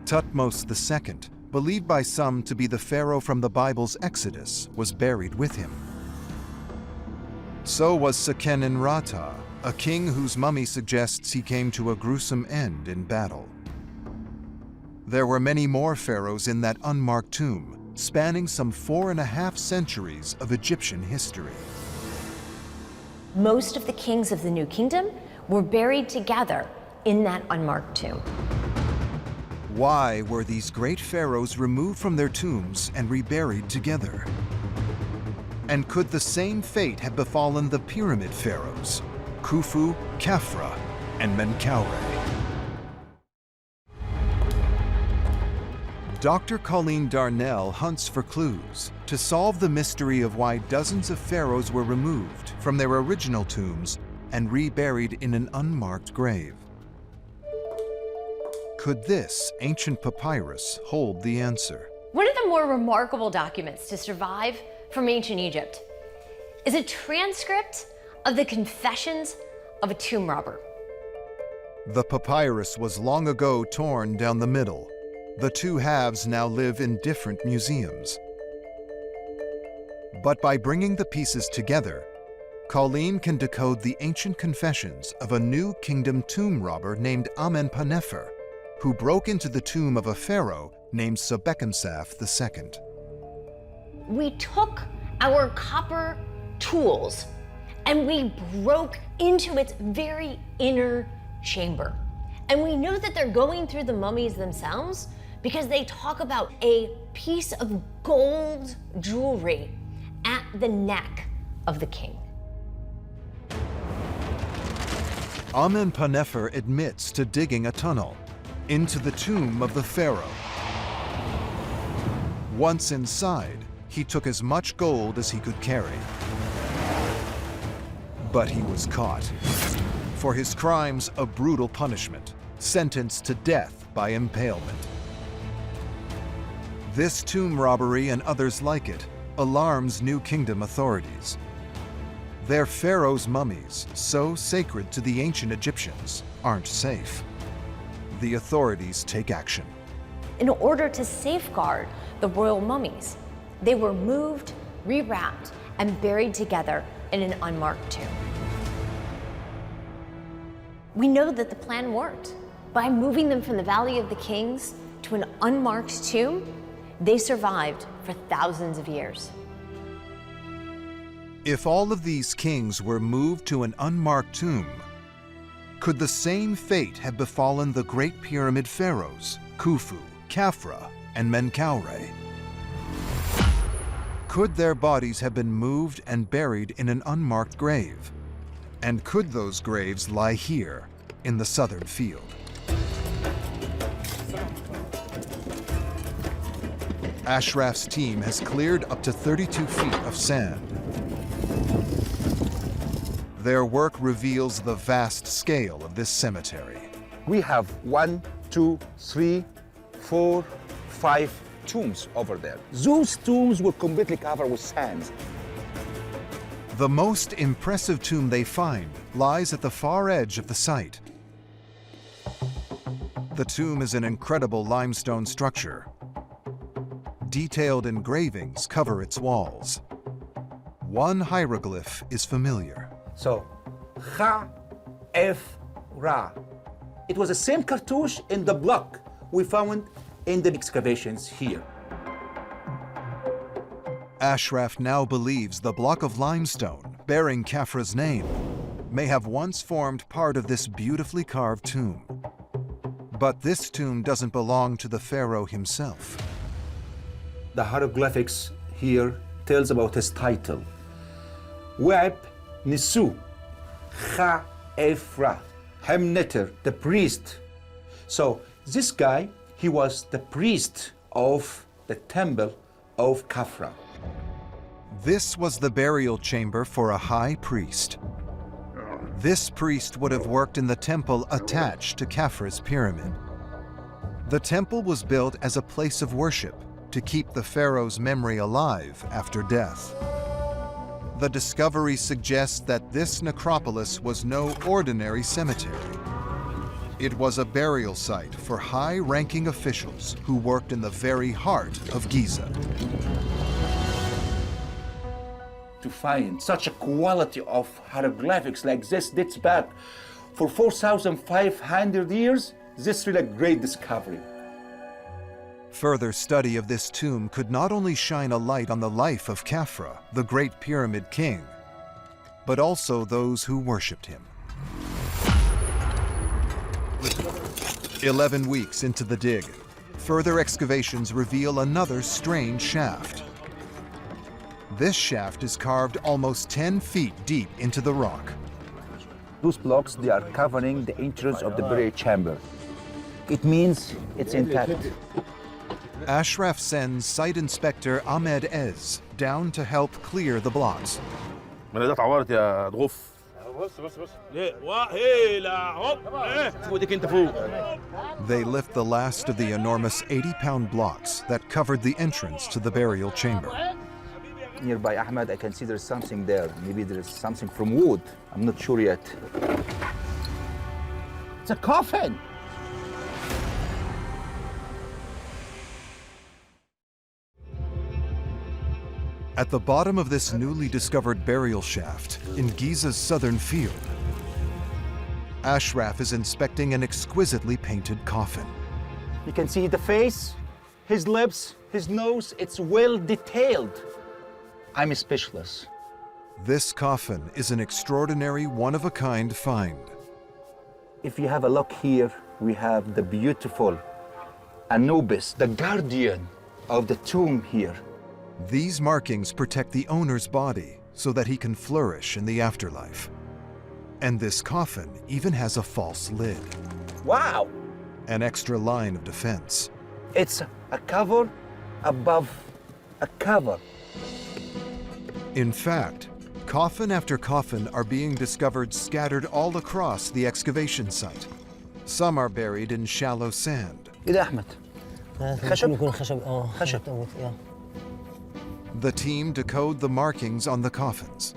Thutmose II, believed by some to be the pharaoh from the Bible's Exodus, was buried with him. So was Seqenen-Ra-Ta, a king whose mummy suggests he came to a gruesome end in battle. There were many more pharaohs in that unmarked tomb, spanning some 4.5 centuries of Egyptian history. Most of the kings of the New Kingdom were buried together in that unmarked tomb. Why were these great pharaohs removed from their tombs and reburied together? And could the same fate have befallen the pyramid pharaohs, Khufu, Khafra, and Menkaure? Dr. Colleen Darnell hunts for clues to solve the mystery of why dozens of pharaohs were removed from their original tombs and reburied in an unmarked grave. Could this ancient papyrus hold the answer? One of the more remarkable documents to survive from ancient Egypt is a transcript of the confessions of a tomb robber. The papyrus was long ago torn down the middle. The two halves now live in different museums. But by bringing the pieces together, Colleen can decode the ancient confessions of a New Kingdom tomb robber named Amenhotep, who broke into the tomb of a pharaoh named Sobekemsaf II. We took our copper tools and we broke into its very inner chamber. And we know that they're going through the mummies themselves because they talk about a piece of gold jewelry at the neck of the king. Amenhotep admits to digging a tunnel into the tomb of the pharaoh. Once inside, he took as much gold as he could carry. But he was caught. For his crimes, a brutal punishment, sentenced to death by impalement. This tomb robbery and others like it alarms New Kingdom authorities. Their pharaoh's mummies, so sacred to the ancient Egyptians, aren't safe. The authorities take action. In order to safeguard the royal mummies, they were moved, rewrapped, and buried together in an unmarked tomb. We know that the plan worked. By moving them from the Valley of the Kings to an unmarked tomb, they survived for thousands of years. If all of these kings were moved to an unmarked tomb, Could the same fate have befallen the Great Pyramid pharaohs, Khufu, Khafra, and Menkaure? Could their bodies have been moved and buried in an unmarked grave? And could those graves lie here in the southern field? Ashraf's team has cleared up to 32 feet of sand. Their work reveals the vast scale of this cemetery. We have 1, 2, 3, 4, 5 tombs over there. Those tombs were completely covered with sand. The most impressive tomb they find lies at the far edge of the site. The tomb is an incredible limestone structure. Detailed engravings cover its walls. One hieroglyph is familiar. So, Kha, F, Ra. It was the same cartouche in the block we found in the excavations here. Ashraf now believes the block of limestone bearing Khafra's name may have once formed part of this beautifully carved tomb. But this tomb doesn't belong to the pharaoh himself. The hieroglyphics here tells about his title. Web Nisu, Kha Efra, Hemneter, the priest. So this guy, he was the priest of the temple of Khafra. This was the burial chamber for a high priest. This priest would have worked in the temple attached to Khafra's pyramid. The temple was built as a place of worship to keep the pharaoh's memory alive after death. The discovery suggests that this necropolis was no ordinary cemetery. It was a burial site for high-ranking officials who worked in the very heart of Giza. To find such a quality of hieroglyphics like this dates back for 4,500 years, this is really a great discovery. Further study of this tomb could not only shine a light on the life of Khafra, the Great Pyramid King, but also those who worshipped him. 11 weeks into the dig, further excavations reveal another strange shaft. This shaft is carved almost 10 feet deep into the rock. Those blocks, they are covering the entrance of the burial chamber. It means it's intact. Ashraf sends site inspector Ahmed Ez down to help clear the blocks. They lift the last of the enormous 80-pound blocks that covered the entrance to the burial chamber. Nearby Ahmed, I can see there's something there. Maybe there's something from wood. I'm not sure yet. It's a coffin! At the bottom of this newly discovered burial shaft in Giza's southern field, Ashraf is inspecting an exquisitely painted coffin. You can see the face, his lips, his nose. It's well detailed. I'm speechless. This coffin is an extraordinary, one-of-a-kind find. If you have a look here, we have the beautiful Anubis, the guardian of the tomb here. These markings protect the owner's body so that he can flourish in the afterlife. And this coffin even has a false lid. Wow! An extra line of defense. It's a cover above a cover. In fact, coffin after coffin are being discovered scattered all across the excavation site. Some are buried in shallow sand. The team decode the markings on the coffins.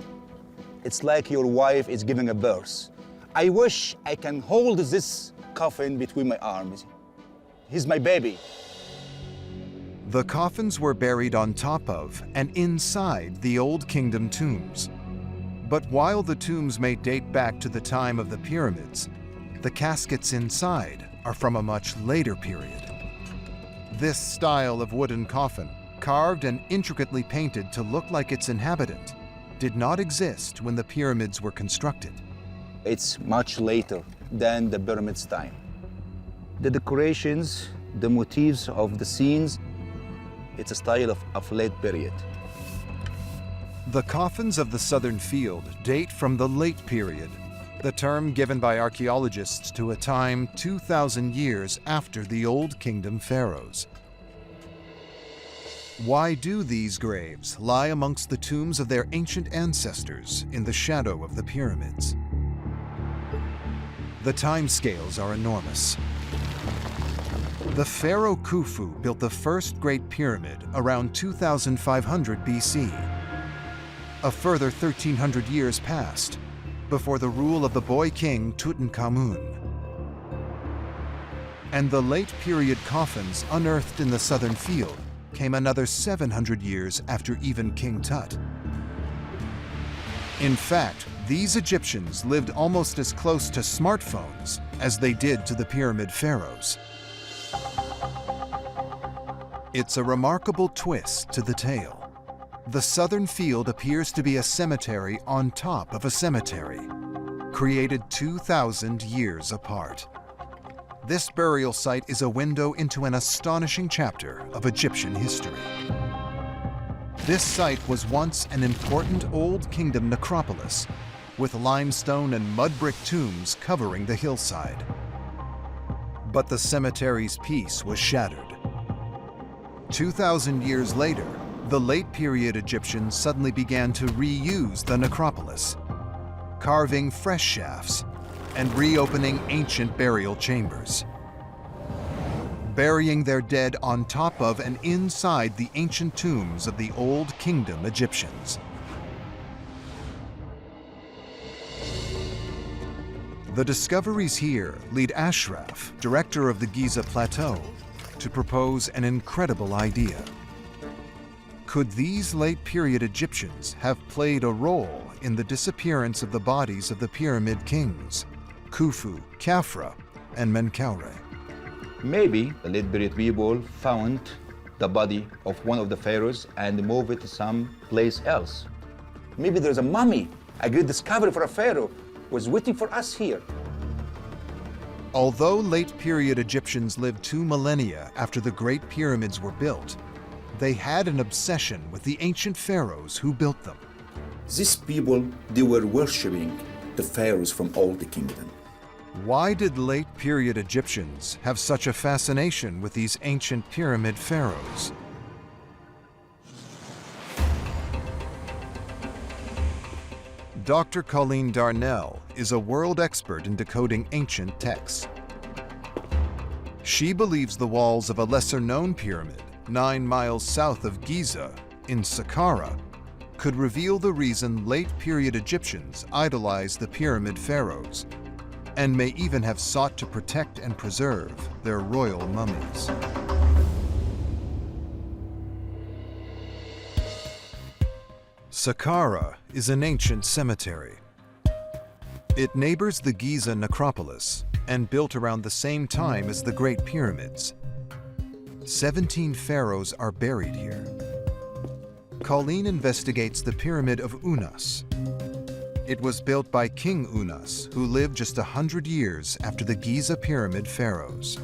It's like your wife is giving a birth. I wish I can hold this coffin between my arms. He's my baby. The coffins were buried on top of and inside the Old Kingdom tombs. But while the tombs may date back to the time of the pyramids, the caskets inside are from a much later period. This style of wooden coffin, carved and intricately painted to look like its inhabitant, did not exist when the pyramids were constructed. It's much later than the pyramids time. The decorations, the motifs of the scenes, it's a style of late period. The coffins of the southern field date from the late period, the term given by archaeologists to a time 2,000 years after the Old Kingdom pharaohs. Why do these graves lie amongst the tombs of their ancient ancestors in the shadow of the pyramids? The timescales are enormous. The pharaoh Khufu built the first Great Pyramid around 2500 BC. A further 1,300 years passed before the rule of the boy king Tutankhamun. And the late period coffins unearthed in the southern field came another 700 years after even King Tut. In fact, these Egyptians lived almost as close to smartphones as they did to the pyramid pharaohs. It's a remarkable twist to the tale. The southern field appears to be a cemetery on top of a cemetery, created 2,000 years apart. This burial site is a window into an astonishing chapter of Egyptian history. This site was once an important Old Kingdom necropolis, with limestone and mud brick tombs covering the hillside. But the cemetery's peace was shattered. 2,000 years later, the late period Egyptians suddenly began to reuse the necropolis, carving fresh shafts and reopening ancient burial chambers, burying their dead on top of and inside the ancient tombs of the Old Kingdom Egyptians. The discoveries here lead Ashraf, director of the Giza Plateau, to propose an incredible idea. Could these late period Egyptians have played a role in the disappearance of the bodies of the pyramid kings, Khufu, Khafra, and Menkaure? Maybe the late period people found the body of one of the pharaohs and moved it to some place else. Maybe there's a mummy, a great discovery for a pharaoh, was waiting for us here. Although late period Egyptians lived 2 millennia after the Great Pyramids were built, they had an obsession with the ancient pharaohs who built them. These people, they were worshipping the pharaohs from all the kingdom. Why did late period Egyptians have such a fascination with these ancient pyramid pharaohs? Dr. Colleen Darnell is a world expert in decoding ancient texts. She believes the walls of a lesser-known pyramid 9 miles south of Giza, in Saqqara, could reveal the reason late-period Egyptians idolized the pyramid pharaohs, and may even have sought to protect and preserve their royal mummies. Saqqara is an ancient cemetery. It neighbors the Giza necropolis and built around the same time as the Great Pyramids. 17 pharaohs are buried here. Colleen investigates the Pyramid of Unas. It was built by King Unas, who lived just 100 years after the Giza Pyramid pharaohs.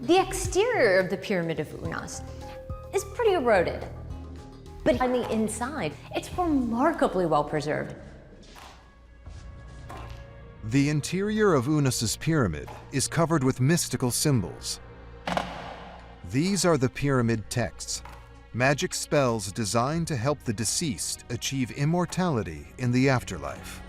The exterior of the Pyramid of Unas is pretty eroded, but on the inside, it's remarkably well preserved. The interior of Unas's pyramid is covered with mystical symbols. These are the pyramid texts, magic spells designed to help the deceased achieve immortality in the afterlife.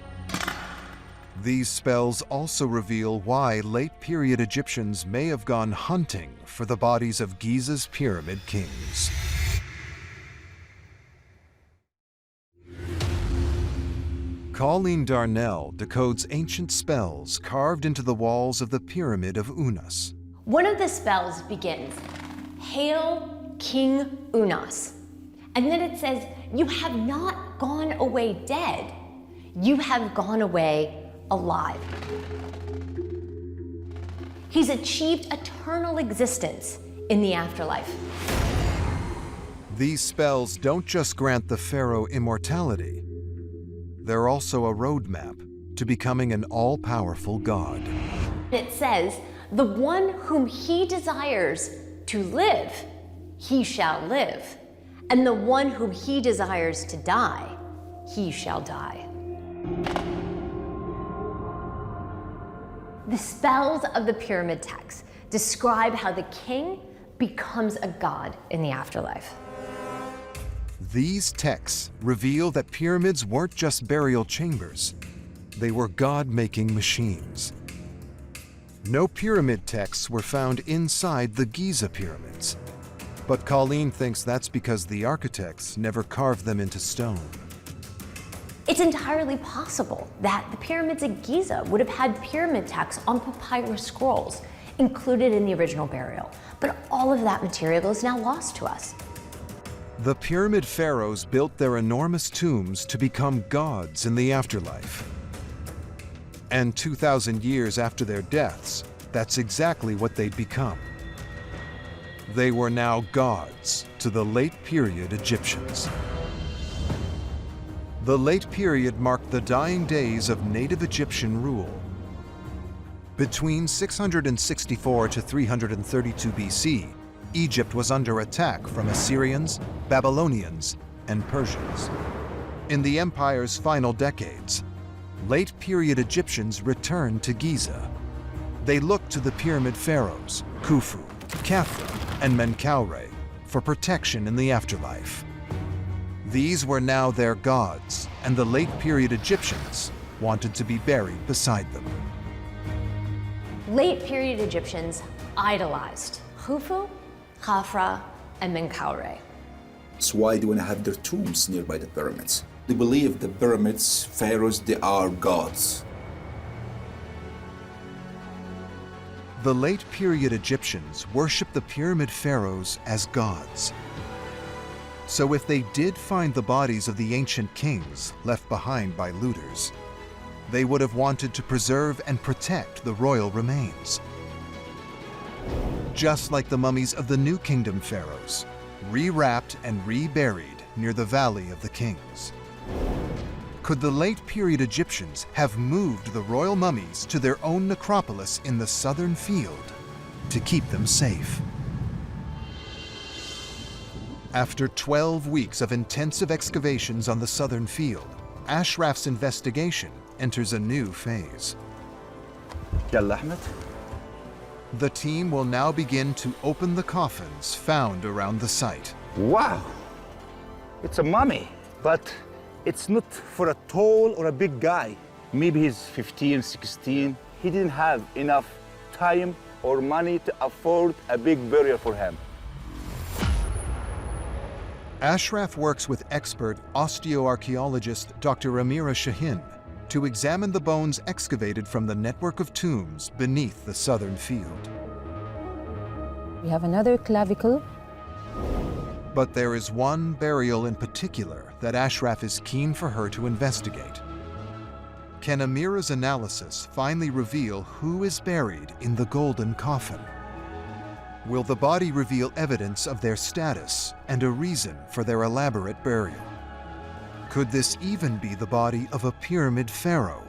These spells also reveal why late-period Egyptians may have gone hunting for the bodies of Giza's pyramid kings. Colleen Darnell decodes ancient spells carved into the walls of the Pyramid of Unas. One of the spells begins, "Hail King Unas." And then it says, "You have not gone away dead, you have gone away alive." He's achieved eternal existence in the afterlife. These spells don't just grant the pharaoh immortality, they're also a roadmap to becoming an all-powerful god. It says, the one whom he desires to live, he shall live. And the one whom he desires to die, he shall die. The spells of the pyramid texts describe how the king becomes a god in the afterlife. These texts reveal that pyramids weren't just burial chambers. They were god-making machines. No pyramid texts were found inside the Giza pyramids. But Colleen thinks that's because the architects never carved them into stone. It's entirely possible that the pyramids at Giza would have had pyramid texts on papyrus scrolls included in the original burial, but all of that material is now lost to us. The pyramid pharaohs built their enormous tombs to become gods in the afterlife. And 2,000 years after their deaths, that's exactly what they'd become. They were now gods to the late period Egyptians. The late period marked the dying days of native Egyptian rule. Between 664 to 332 BC, Egypt was under attack from Assyrians, Babylonians, and Persians. In the empire's final decades, late period Egyptians returned to Giza. They looked to the pyramid pharaohs, Khufu, Khafra, and Menkaure, for protection in the afterlife. These were now their gods, and the late period Egyptians wanted to be buried beside them. Late period Egyptians idolized Khufu, Khafra, and Menkaure. That's why they want to have their tombs nearby the pyramids. They believe the pyramids, pharaohs, they are gods. The late period Egyptians worshipped the pyramid pharaohs as gods. So if they did find the bodies of the ancient kings left behind by looters, they would have wanted to preserve and protect the royal remains. Just like the mummies of the New Kingdom pharaohs, rewrapped and reburied near the Valley of the Kings. Could the late period Egyptians have moved the royal mummies to their own necropolis in the southern field to keep them safe? After 12 weeks of intensive excavations on the southern field, Ashraf's investigation enters a new phase. Yalla Ahmed. The team will now begin to open the coffins found around the site. Wow! It's a mummy, but it's not for a tall or a big guy. Maybe he's 15, 16. He didn't have enough time or money to afford a big burial for him. Ashraf works with expert osteoarchaeologist Dr. Amira Shahin to examine the bones excavated from the network of tombs beneath the southern field. We have another clavicle. But there is one burial in particular that Ashraf is keen for her to investigate. Can Amira's analysis finally reveal who is buried in the golden coffin? Will the body reveal evidence of their status and a reason for their elaborate burial? Could this even be the body of a pyramid pharaoh,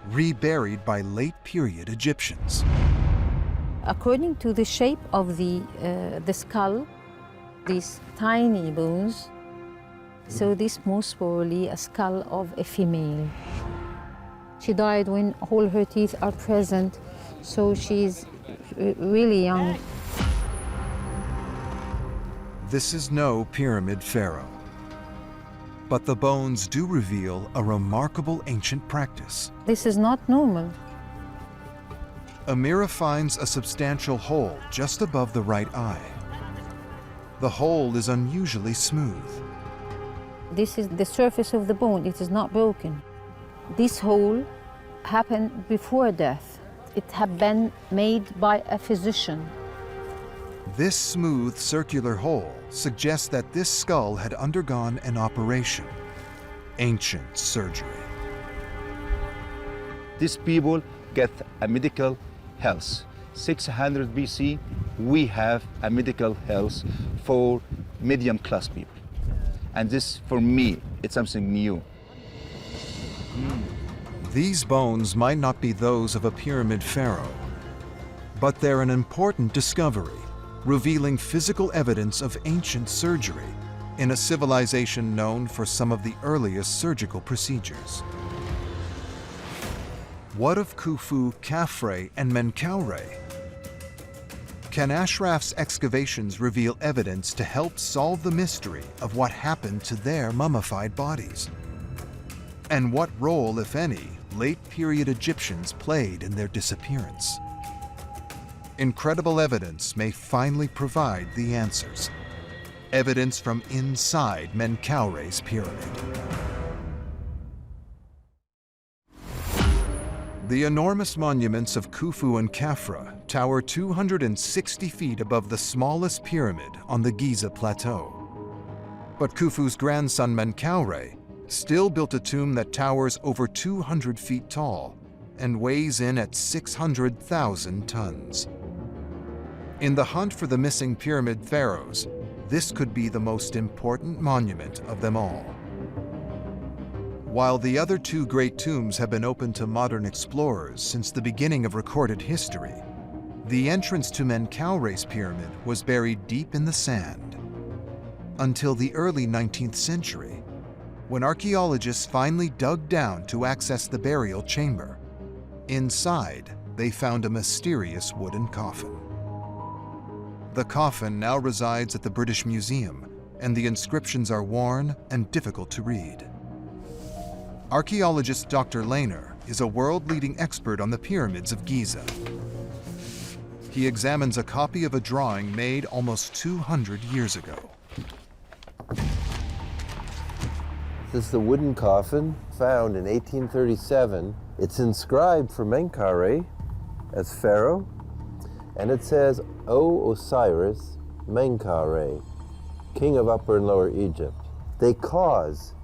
reburied by late period Egyptians? According to the shape of the skull, these tiny bones, so this most probably a skull of a female. She died when all her teeth are present, so she's really young. This is no pyramid pharaoh. But the bones do reveal a remarkable ancient practice. This is not normal. Amira finds a substantial hole just above the right eye. The hole is unusually smooth. This is the surface of the bone, it is not broken. This hole happened before death. It had been made by a physician. This smooth circular hole suggests that this skull had undergone an operation, ancient surgery. These people get a medical health. 600 BC, we have a medical health for medium class people. And this, for me, it's something new. These bones might not be those of a pyramid pharaoh, but they're an important discovery, revealing physical evidence of ancient surgery in a civilization known for some of the earliest surgical procedures. What of Khufu, Khafre, and Menkaure? Can Ashraf's excavations reveal evidence to help solve the mystery of what happened to their mummified bodies? And what role, if any, late-period Egyptians played in their disappearance? Incredible evidence may finally provide the answers. Evidence from inside Menkaure's pyramid. The enormous monuments of Khufu and Khafre tower 260 feet above the smallest pyramid on the Giza Plateau. But Khufu's grandson Menkaure still built a tomb that towers over 200 feet tall and weighs in at 600,000 tons. In the hunt for the missing pyramid pharaohs, this could be the most important monument of them all. While the other two great tombs have been open to modern explorers since the beginning of recorded history, the entrance to Menkaure's pyramid was buried deep in the sand until the early 19th century, when archaeologists finally dug down to access the burial chamber. Inside, they found a mysterious wooden coffin. The coffin now resides at the British Museum, and the inscriptions are worn and difficult to read. Archaeologist Dr. Lehner is a world-leading expert on the pyramids of Giza. He examines a copy of a drawing made almost 200 years ago. This is the wooden coffin found in 1837. It's inscribed for Menkaure as pharaoh, and it says, O Osiris Menkaure, king of Upper and Lower Egypt. They cause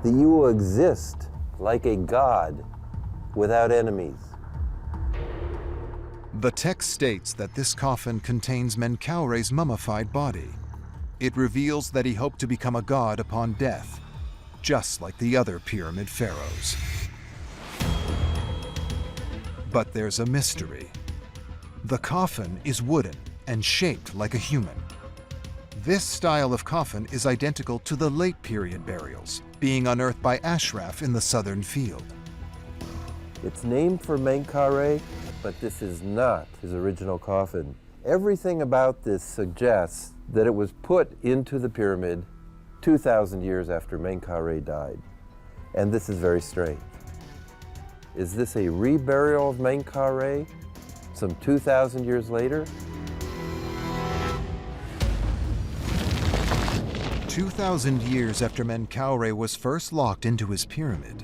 that you will exist like a god without enemies. The text states that this coffin contains Menkaure's mummified body. It reveals that he hoped to become a god upon death, just like the other pyramid pharaohs. But there's a mystery. The coffin is wooden and shaped like a human. This style of coffin is identical to the late period burials, being unearthed by Ashraf in the southern field. It's named for Menkaure, but this is not his original coffin. Everything about this suggests that it was put into the pyramid 2,000 years after Menkaure died. And this is very strange. Is this a reburial of Menkaure some 2,000 years later? 2,000 years after Menkaure was first locked into his pyramid,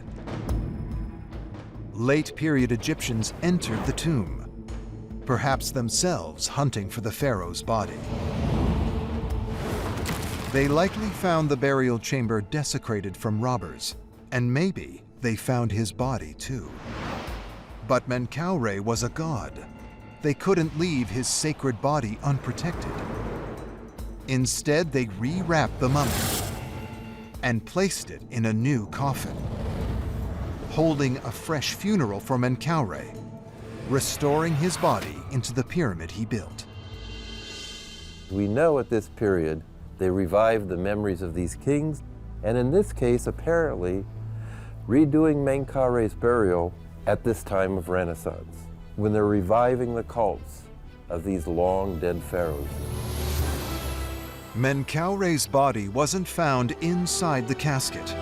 late-period Egyptians entered the tomb, perhaps themselves hunting for the pharaoh's body. They likely found the burial chamber desecrated from robbers, and maybe they found his body too. But Menkaure was a god. They couldn't leave his sacred body unprotected. Instead, they rewrapped the mummy and placed it in a new coffin, holding a fresh funeral for Menkaure, restoring his body into the pyramid he built. We know at this period they revived the memories of these kings, and in this case, apparently, redoing Menkaure's burial at this time of Renaissance, when they're reviving the cults of these long dead pharaohs. Menkaure's body wasn't found inside the casket,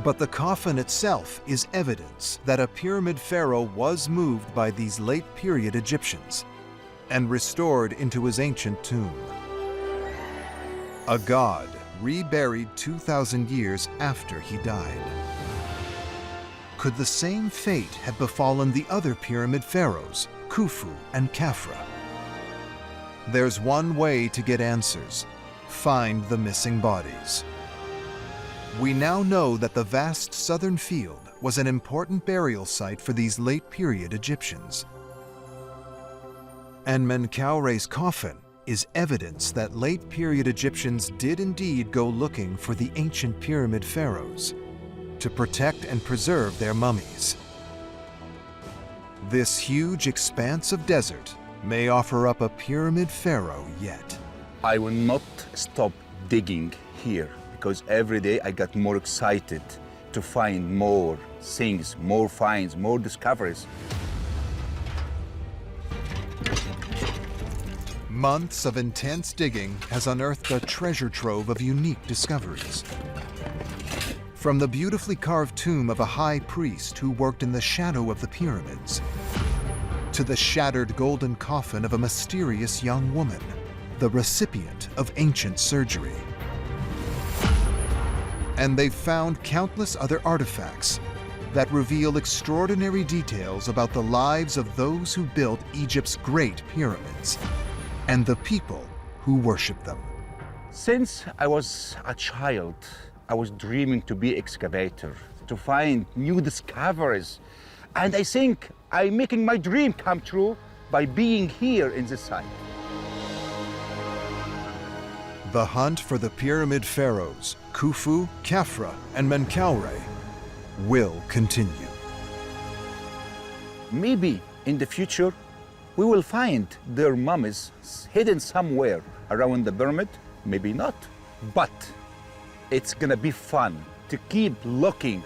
but the coffin itself is evidence that a pyramid pharaoh was moved by these late-period Egyptians and restored into his ancient tomb. A god reburied 2,000 years after he died. Could the same fate have befallen the other pyramid pharaohs, Khufu and Khafre? There's one way to get answers: find the missing bodies. We now know that the vast southern field was an important burial site for these late-period Egyptians. And Menkaure's coffin is evidence that late-period Egyptians did indeed go looking for the ancient pyramid pharaohs to protect and preserve their mummies. This huge expanse of desert may offer up a pyramid pharaoh yet. I will not stop digging here because every day I got more excited to find more things, more finds, more discoveries. Months of intense digging has unearthed a treasure trove of unique discoveries. From the beautifully carved tomb of a high priest who worked in the shadow of the pyramids, to the shattered golden coffin of a mysterious young woman, the recipient of ancient surgery. And they've found countless other artifacts that reveal extraordinary details about the lives of those who built Egypt's great pyramids and the people who worship them. Since I was a child, I was dreaming to be excavator, to find new discoveries. And I think I'm making my dream come true by being here in this site. The hunt for the pyramid pharaohs, Khufu, Khafra, and Menkaure, will continue. Maybe in the future, we will find their mummies hidden somewhere around the pyramid, maybe not. But it's gonna be fun to keep looking